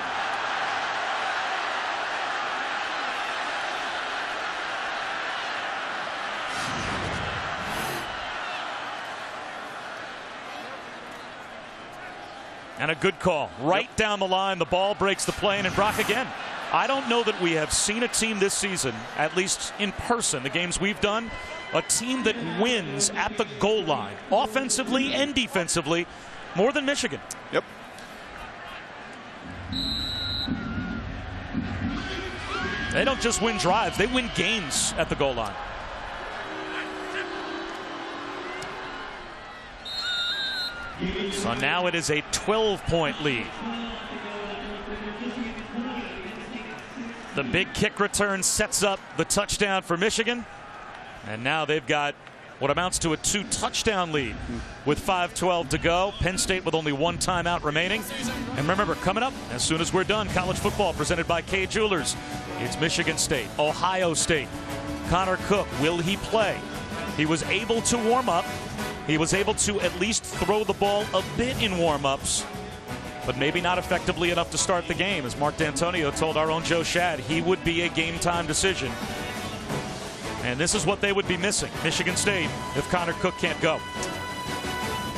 And a good call. Right down the line, the ball breaks the plane, and Brock again. I don't know that we have seen a team this season, at least in person, the games we've done, a team that wins at the goal line, offensively and defensively, more than Michigan. Yep. They don't just win drives, they win games at the goal line. So now it is a 12-point lead. The big kick return sets up the touchdown for Michigan. And now they've got what amounts to a 2-touchdown lead with 5:12 to go. Penn State with only 1 timeout remaining. And remember, coming up as soon as we're done, college football presented by Kay Jewelers. It's Michigan State, Ohio State. Connor Cook, will he play? He was able to warm up. He was able to at least throw the ball a bit in warm-ups, but maybe not effectively enough to start the game. As Mark D'Antonio told our own Joe Shad, he would be a game-time decision. And this is what they would be missing, Michigan State, if Connor Cook can't go.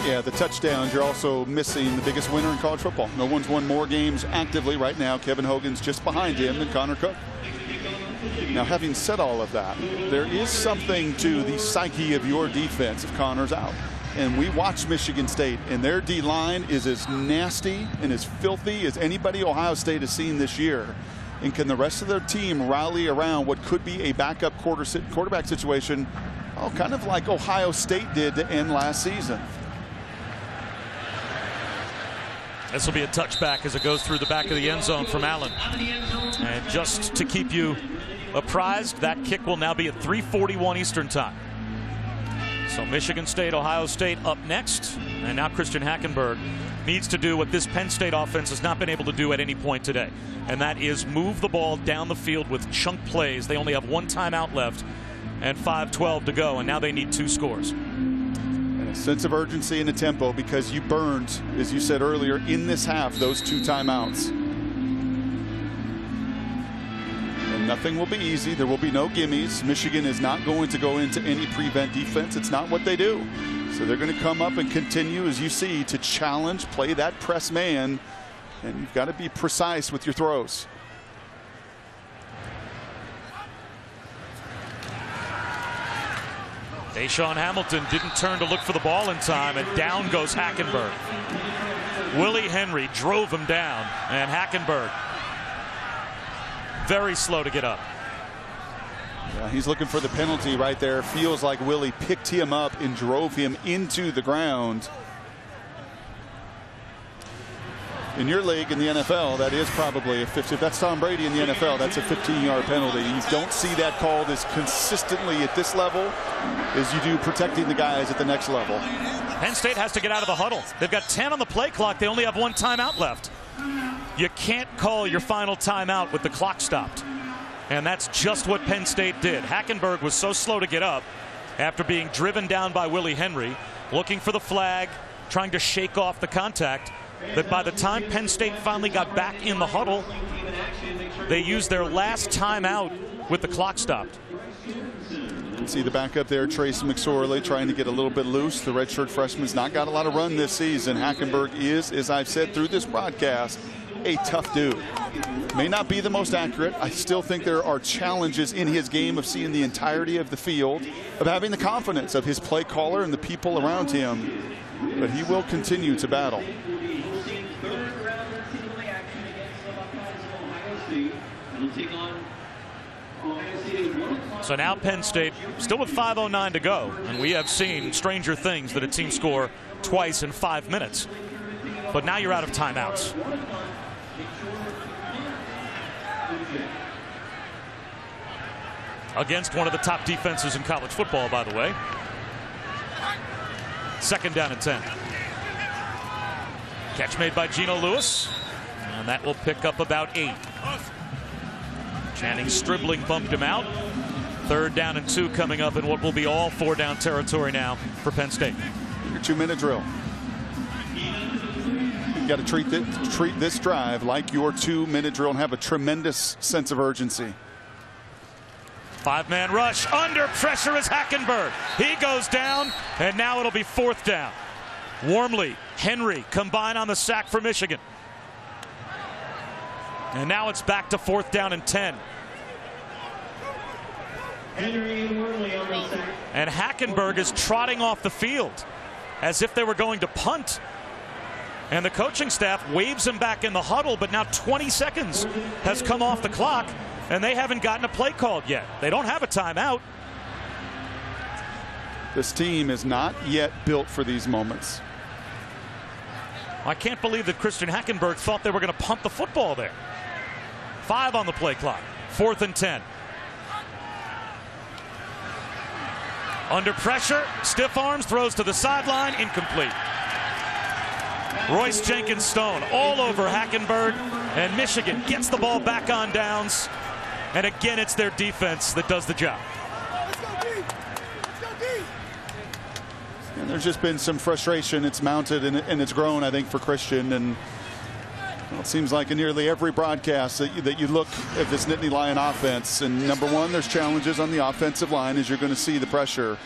Yeah, the touchdowns, you're also missing the biggest winner in college football. No one's won more games actively right now. Kevin Hogan's just behind him and Connor Cook. Now, having said all of that, there is something to the psyche of your defense if Connor's out. And we watch Michigan State, and their D-line is as nasty and as filthy as anybody Ohio State has seen this year. And can the rest of their team rally around what could be a backup quarterback situation, kind of like Ohio State did to end last season? This will be a touchback as it goes through the back of the end zone from Allen. And just to keep you apprised, that kick will now be at 3:41 Eastern time. So Michigan State, Ohio State up next. And now Christian Hackenberg needs to do what this Penn State offense has not been able to do at any point today. And that is move the ball down the field with chunk plays. They only have 1 timeout left and 5:12 to go. And now they need 2 scores. And a sense of urgency and a tempo, because you burned, as you said earlier, in this half, those 2 timeouts. Nothing will be easy. There will be no gimmies. Michigan is not going to go into any prevent defense. It's not what they do. So they're going to come up and continue, as you see, to challenge, play that press man, and you've got to be precise with your throws. Deshaun Hamilton didn't turn to look for the ball in time, and down goes Hackenberg. Willie Henry drove him down, and Hackenberg very slow to get up. Yeah, he's looking for the penalty right there. Feels like Willie picked him up and drove him into the ground. In your league, in the NFL, that is probably a 50. If that's Tom Brady in the NFL, that's a 15-yard penalty. You don't see that called as consistently at this level as you do protecting the guys at the next level. Penn State has to get out of the huddle. They've got 10 on the play clock. They only have 1 timeout left. You can't call your final timeout with the clock stopped. And that's just what Penn State did. Hackenberg was so slow to get up after being driven down by Willie Henry, looking for the flag, trying to shake off the contact, that by the time Penn State finally got back in the huddle, they used their last timeout with the clock stopped. You can see the backup there, Trace McSorley, trying to get a little bit loose. The redshirt freshman's not got a lot of run this season. Hackenberg is, as I've said through this broadcast, a tough dude. May not be the most accurate. I still think there are challenges in his game of seeing the entirety of the field, of having the confidence of his play caller and the people around him. but he will continue to battle. So now Penn State still with 5:09 to go, and we have seen stranger things that a team score twice in 5 minutes. But now you're out of timeouts. Against one of the top defenses in college football, by the way. 2nd down and 10. Catch made by Geno Lewis, and that will pick up about 8. Channing Stribling bumped him out. 3rd down and 2 coming up in what will be all 4-down territory now for Penn State. Your 2-minute drill. You got to treat this drive like your 2-minute drill and have a tremendous sense of urgency. 5-man rush. Under pressure is Hackenberg. He goes down, and now it'll be 4th down. Wormley, Henry combine on the sack for Michigan. And now it's back to 4th down and 10. Henry and Wormley on the sack. And Hackenberg is trotting off the field as if they were going to punt. And the coaching staff waves him back in the huddle, but now 20 seconds has come off the clock, and they haven't gotten a play called yet. They don't have a timeout. This team is not yet built for these moments. I can't believe that Christian Hackenberg thought they were going to punt the football there. 5 on the play clock. 4th and 10. Under pressure, stiff arms, throws to the sideline, incomplete. Royce Jenkins Stone all over Hackenberg, and Michigan gets the ball back on downs. And again, it's their defense that does the job. And there's just been some frustration. It's mounted and it's grown, I think, for Christian. And well, it seems like in nearly every broadcast that you look at this Nittany Lion offense, and number one, there's challenges on the offensive line as you're going to see the pressure.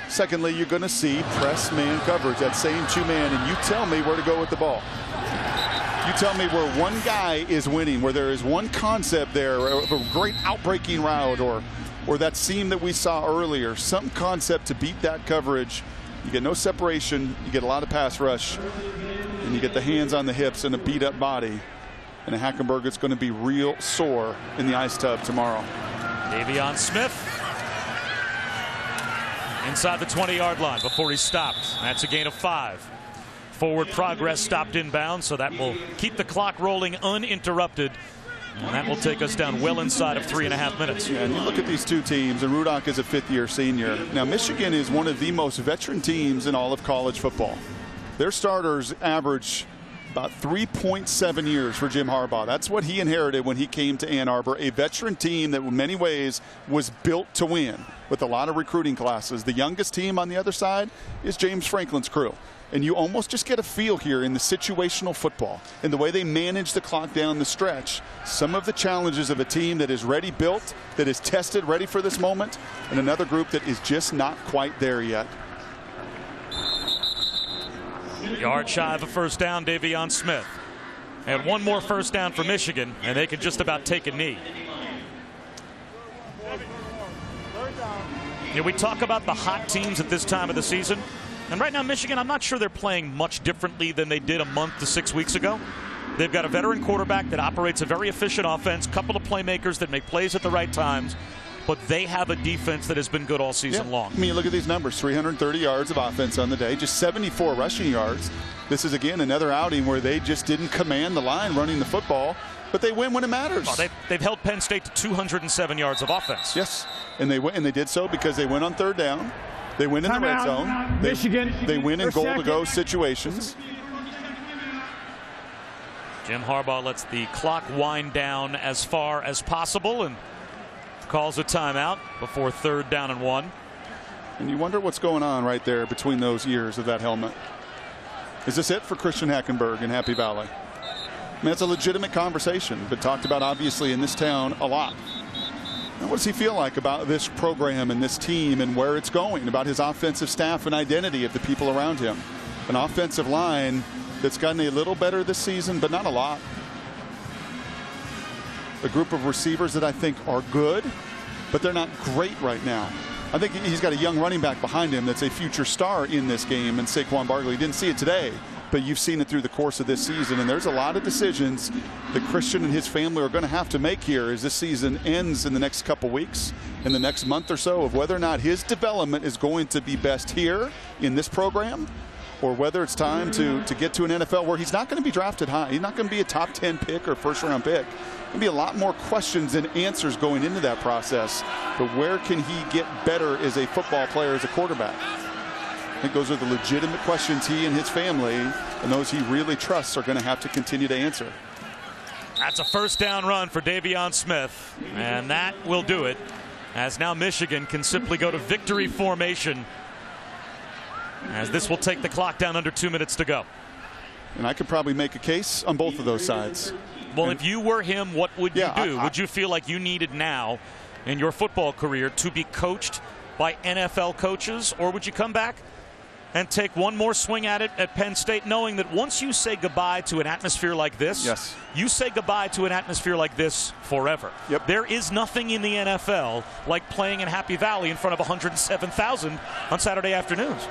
Secondly, you're going to see press man coverage, that same 2-man, and you tell me where to go with the ball. You tell me where one guy is winning, where there is one concept there of a great outbreaking route, or that seam that we saw earlier, some concept to beat that coverage. You get no separation, you get a lot of pass rush, and you get the hands on the hips and a beat up body. And a Hackenberg is going to be real sore in the ice tub tomorrow. Davion Smith inside the 20-yard line before he stopped. That's a gain of 5. Forward progress stopped inbound, so that will keep the clock rolling uninterrupted. And that will take us down well inside of 3.5 minutes. Yeah, and you look at these two teams, and Rudock is a 5th-year senior. Now, Michigan is one of the most veteran teams in all of college football. Their starters average about 3.7 years for Jim Harbaugh. That's what he inherited when he came to Ann Arbor, a veteran team that in many ways was built to win with a lot of recruiting classes. The youngest team on the other side is James Franklin's crew. And you almost just get a feel here in the situational football and the way they manage the clock down the stretch. Some of the challenges of a team that is ready built, that is tested, ready for this moment, and another group that is just not quite there yet. Yard shy of a 1st down, Davion Smith. And one more 1st down for Michigan, and they could just about take a knee. Yeah, we talk about the hot teams at this time of the season. And right now, Michigan, I'm not sure they're playing much differently than they did a month to 6 weeks ago. They've got a veteran quarterback that operates a very efficient offense, couple of playmakers that make plays at the right times, but they have a defense that has been good all season long. I mean, look at these numbers, 330 yards of offense on the day, just 74 rushing yards. This is, again, another outing where they just didn't command the line running the football, but they win when it matters. Well, they've held Penn State to 207 yards of offense. Yes, and they did so because they went on 3rd down. They win in the red zone. Michigan. They win in goal-to-go situations. Jim Harbaugh lets the clock wind down as far as possible and calls a timeout before 3rd down and 1. And you wonder what's going on right there between those ears of that helmet. Is this it for Christian Hackenberg in Happy Valley? I mean, it's a legitimate conversation, but talked about obviously in this town a lot. Now, what does he feel like about this program and this team and where it's going, about his offensive staff and identity of the people around him? An offensive line that's gotten a little better this season, but not a lot. A group of receivers that I think are good, but they're not great right now. I think he's got a young running back behind him that's a future star in this game, and Saquon Barkley. Didn't see it today, but you've seen it through the course of this season, and there's a lot of decisions that Christian and his family are going to have to make here as this season ends in the next couple weeks, in the next month or so, of whether or not his development is going to be best here in this program, or whether it's time to get to an NFL where he's not going to be drafted high. He's not going to be a top 10 pick or first-round pick. There'll be a lot more questions and answers going into that process. But where can he get better as a football player, as a quarterback? I think those are the legitimate questions he and his family and those he really trusts are going to have to continue to answer. That's a first down run for Davion Smith, and that will do it, as now Michigan can simply go to victory formation, as this will take the clock down under 2 minutes to go. And I could probably make a case on both of those sides. Well, if you were him, what would you do? Would you feel like you needed now in your football career to be coached by NFL coaches, or would you come back and take one more swing at it at Penn State, knowing that once you say goodbye to an atmosphere like this, yes, you say goodbye to an atmosphere like this forever? Yep. There is nothing in the NFL like playing in Happy Valley in front of 107,000 on Saturday afternoons.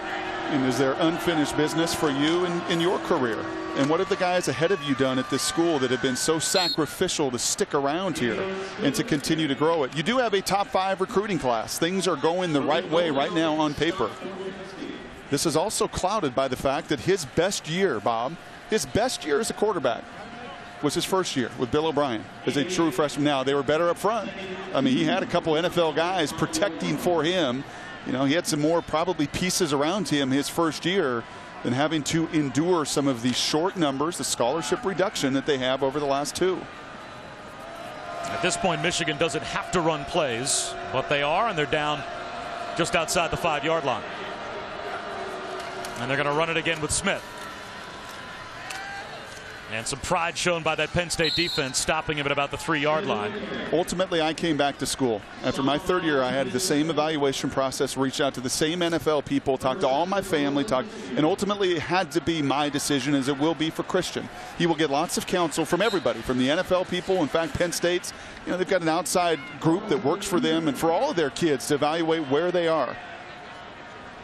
And is there unfinished business for you in your career? And what have the guys ahead of you done at this school that have been so sacrificial to stick around here and to continue to grow it? You do have a top 5 recruiting class. Things are going the right way right now on paper. This is also clouded by the fact that his best year, Bob, his best year as a quarterback was his first year with Bill O'Brien as a true freshman. Now, they were better up front. I mean, he had a couple NFL guys protecting for him. You know, he had some more probably pieces around him his first year than having to endure some of the short numbers, the scholarship reduction that they have over the last 2. At this point, Michigan doesn't have to run plays, but they are, and they're down just outside the 5-yard line. And they're going to run it again with Smith. And some pride shown by that Penn State defense, stopping him at about the 3-yard line. Ultimately, I came back to school. After my 3rd year, I had the same evaluation process, reached out to the same NFL people, talked to all my family, and ultimately it had to be my decision, as it will be for Christian. He will get lots of counsel from everybody, from the NFL people. In fact, Penn State's, you know, they've got an outside group that works for them and for all of their kids to evaluate where they are.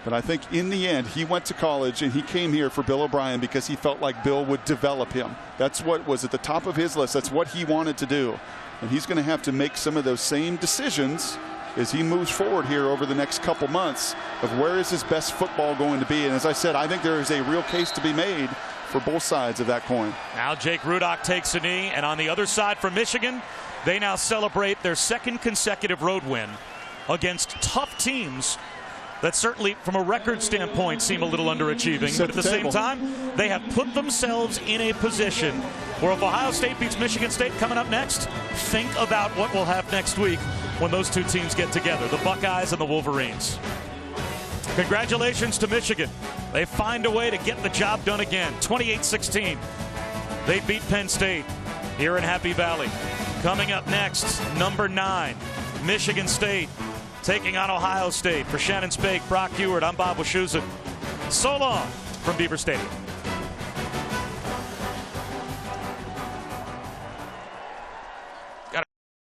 But I think in the end, he went to college and he came here for Bill O'Brien because he felt like Bill would develop him. That's what was at the top of his list. That's what he wanted to do. And he's going to have to make some of those same decisions as he moves forward here over the next couple months of where is his best football going to be. And as I said, I think there is a real case to be made for both sides of that coin. Now Jake Rudock takes a knee, and on the other side for Michigan, they now celebrate their 2nd consecutive road win against tough teams that certainly from a record standpoint seem a little underachieving, but at the same time they have put themselves in a position where if Ohio State beats Michigan State coming up next, think about what we'll have next week when those two teams get together, the Buckeyes and the Wolverines. Congratulations to Michigan. They find a way to get the job done again. 28-16. They beat Penn State here in Happy Valley. Coming up next, number 9, Michigan State taking on Ohio State. For Shannon Spake, Brock Ewart, I'm Bob Wischusen. So long from Beaver Stadium.